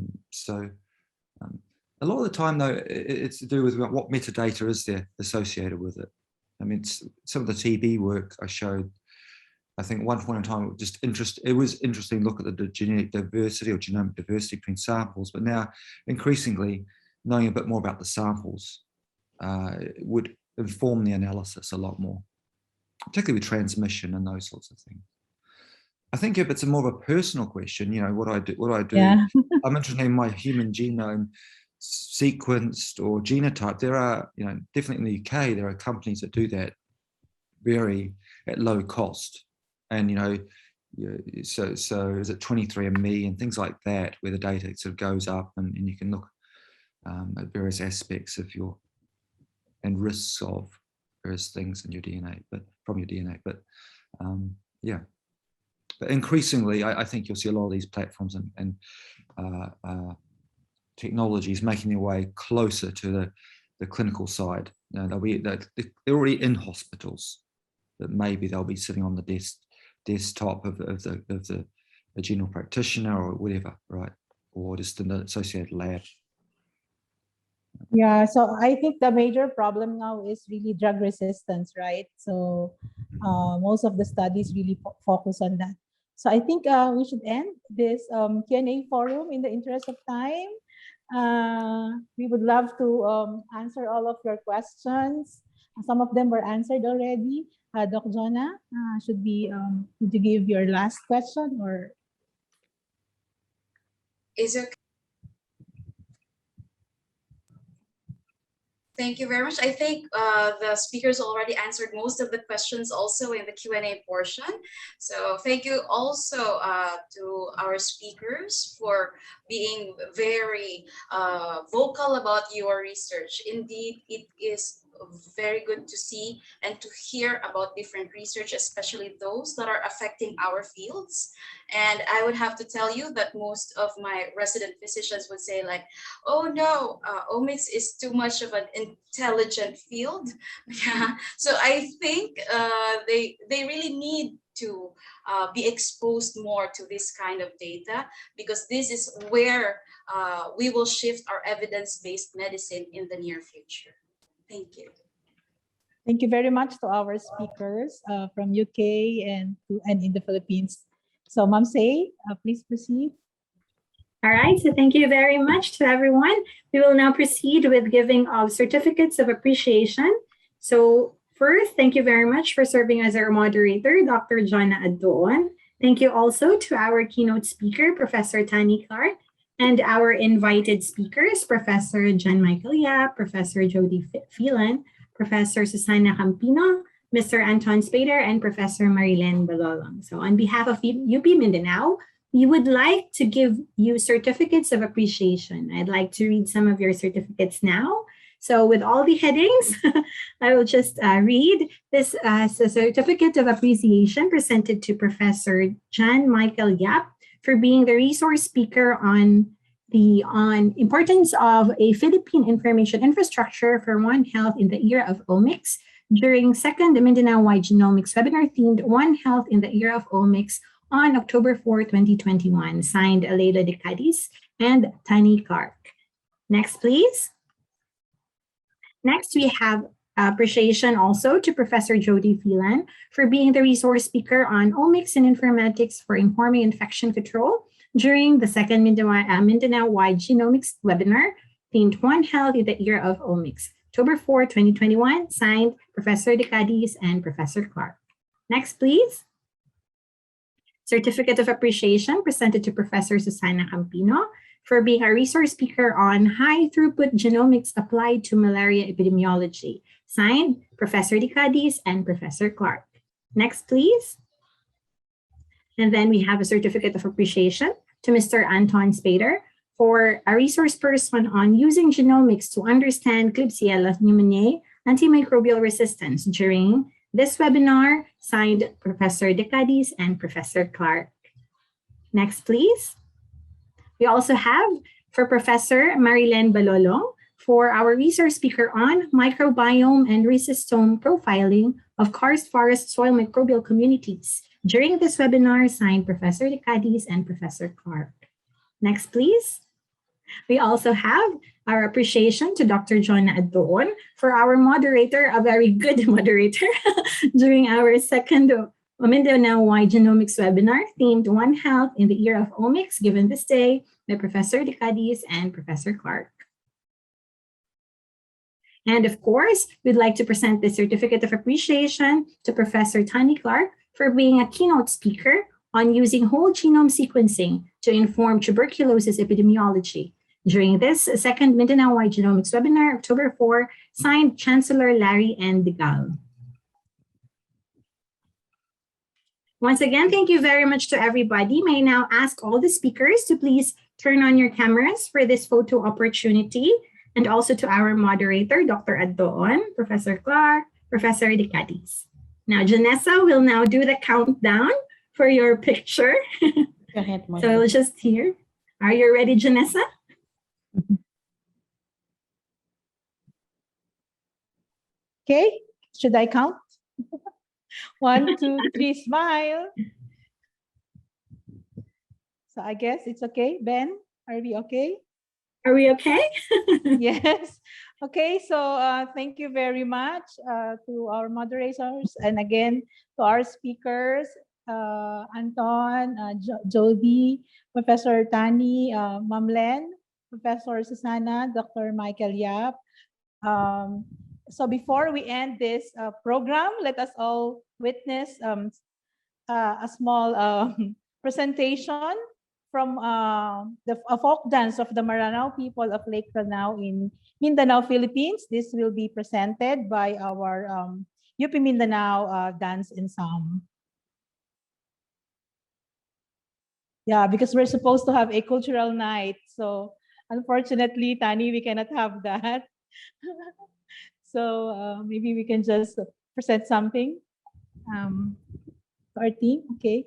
lot of the time, though, it's to do with what metadata is there associated with it. I mean, some of the TB work I showed, I think at one point in time, it was interesting to look at the genetic diversity or genomic diversity between samples, but now increasingly knowing a bit more about the samples would inform the analysis a lot more, particularly with transmission and those sorts of things. I think if it's a more of a personal question, what I do, Yeah. I'm interested in my human genome sequenced or genotype. There are, definitely in the UK, there are companies that do that very at low cost. And, so is it 23andMe and things like that, where the data sort of goes up and you can look at various aspects of and risks of various things in your DNA, but from your DNA. But yeah. But increasingly, I think you'll see a lot of these platforms and technologies making their way closer to the clinical side. They're already in hospitals, but maybe they'll be sitting on the desktop of the general practitioner or whatever, right? Or just in the associated lab. Yeah, so I think the major problem now is really drug resistance, right? So most of the studies really focus on that. So I think we should end this Q&A forum in the interest of time. We would love to answer all of your questions. Some of them were answered already. Doc Jonah, should you give your last question or? Is it? Thank you very much. I think the speakers already answered most of the questions also in the Q&A portion. So thank you also to our speakers for being very vocal about your research. Indeed, it is very good to see and to hear about different research, especially those that are affecting our fields. And I would have to tell you that most of my resident physicians would say like, oh no, omics is too much of an intelligent field. Yeah. So I think they really need to be exposed more to this kind of data, because this is where we will shift our evidence-based medicine in the near future. Thank you. Thank you very much to our speakers from UK and in the Philippines. So Ma'am Say, please proceed. All right, so thank you very much to everyone. We will now proceed with giving of certificates of appreciation. So first, thank you very much for serving as our moderator, Dr. Jonna Addoon. Thank you also to our keynote speaker, Professor Tani Clark, and our invited speakers, Professor John Michael Yap, Professor Jody Phelan, Professor Susana Campino, Mr. Anton Spader, and Professor Marilyn Balolong. So on behalf of UP Mindanao, we would like to give you certificates of appreciation. I'd like to read some of your certificates now. So with all the headings, I will just read this as a certificate of appreciation presented to Professor John Michael Yap for being the resource speaker on importance of a Philippine information infrastructure for One Health in the Era of Omics during second Mindanao-wide Genomics webinar themed One Health in the Era of Omics on October 4, 2021, signed Leila De Cadiz and Tani Clark. Next, please. Next, we have appreciation also to Professor Jody Phelan for being the resource speaker on Omics and Informatics for Informing Infection Control during the second Mindanao-wide Genomics webinar themed One Health in the Era of Omics, October 4, 2021, signed Professor De Cadiz and Professor Clark. Next, please. Certificate of appreciation presented to Professor Susana Campino for being a resource speaker on high-throughput genomics applied to malaria epidemiology, signed Professor De Cadiz and Professor Clark. Next, please. And then we have a certificate of appreciation to Mr. Anton Spader for a resource person on using genomics to understand Klebsiella pneumoniae antimicrobial resistance during this webinar, signed Professor De Cadiz and Professor Clark. Next, please. We also have for Professor Marilyn Balolong for our resource speaker on microbiome and rhizostome profiling of karst forest soil microbial communities during this webinar, signed Professor De Cadiz and Professor Clark. Next, please. We also have our appreciation to Dr. Jonna Addoon for our moderator, a very good moderator, during our second Mindanao-wide Genomics webinar themed One Health in the Era of Omics, given this day by Professor De Cadiz and Professor Clark. And of course, we'd like to present the certificate of appreciation to Professor Tani Clark for being a keynote speaker on using whole genome sequencing to inform tuberculosis epidemiology during this second Mindanao-wide Genomics webinar, October 4, signed Chancellor Larry N. Degal. Once again, thank you very much to everybody. May I now ask all the speakers to please turn on your cameras for this photo opportunity, and also to our moderator, Dr. Addoon, Professor Clark, Professor De Cadiz. Now, Janessa will now do the countdown for your picture. Go ahead, So we'll just hear. Are you ready, Janessa? Okay, should I count? 1, 2, 3, smile. So I guess it's okay. Ben, are we okay? Are we okay? Yes. Okay, so thank you very much to our moderators, and again to our speakers, Anton, Jody, Professor Tani, Ma'am Len, Professor Susana, Dr. Michael Yap. So before we end this program, let us all witness a small presentation from a folk dance of the Maranao people of Lake Ranao in Mindanao, Philippines. This will be presented by our UP Mindanao Dance Ensemble. Yeah, because we're supposed to have a cultural night. So unfortunately, Tani, we cannot have that. So maybe we can just present something to our team. Okay.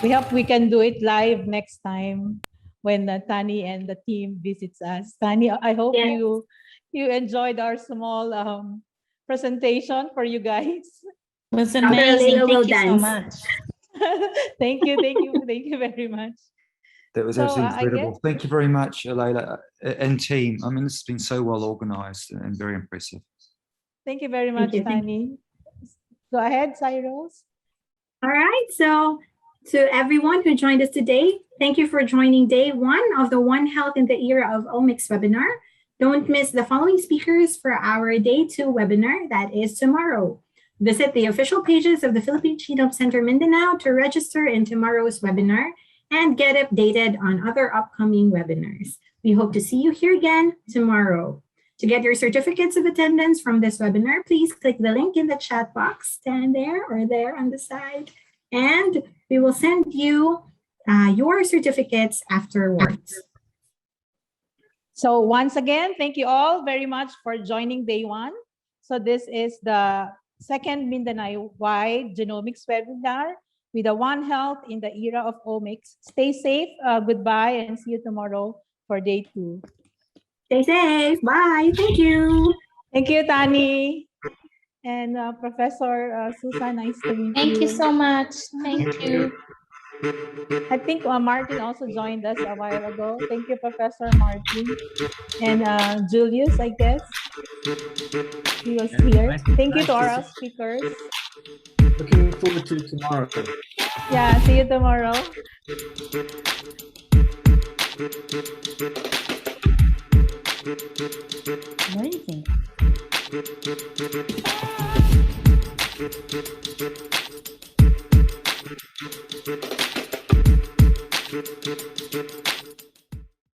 We hope we can do it live next time when Tani and the team visits us. Tani, I hope Yes. you enjoyed our small presentation for you guys. It was Dr. amazing. Leila will Thank you so dance. much. Thank you very much. That was So, absolutely I incredible. guess- Thank you very much, Leila and team. I mean, this has been so well organized and very impressive. Thank you very much, you, thank Tani. Go ahead, Cyrus. All right. So to everyone who joined us today, thank you for joining day one of the One Health in the Era of Omics webinar. Don't miss the following speakers for our day two webinar that is tomorrow. Visit the official pages of the Philippine Genome Center Mindanao to register in tomorrow's webinar and get updated on other upcoming webinars. We hope to see you here again tomorrow. To get your certificates of attendance from this webinar, please click the link in the chat box, stand there or there on the side, and we will send you your certificates afterwards. So once again, thank you all very much for joining day one. So this is the second Mindanao-wide genomics webinar with the One Health in the Era of Omics. Stay safe, goodbye, and see you tomorrow for day two. Stay safe, bye, thank you. Thank you, Tani. And Professor Susan, nice to meet you. Thank you so much. Thank you. I think Martin also joined us a while ago. Thank you, Professor Martin. And Julius, I guess, he was here. Thank you to our speakers. Looking forward to tomorrow. Yeah, see you tomorrow. Amazing.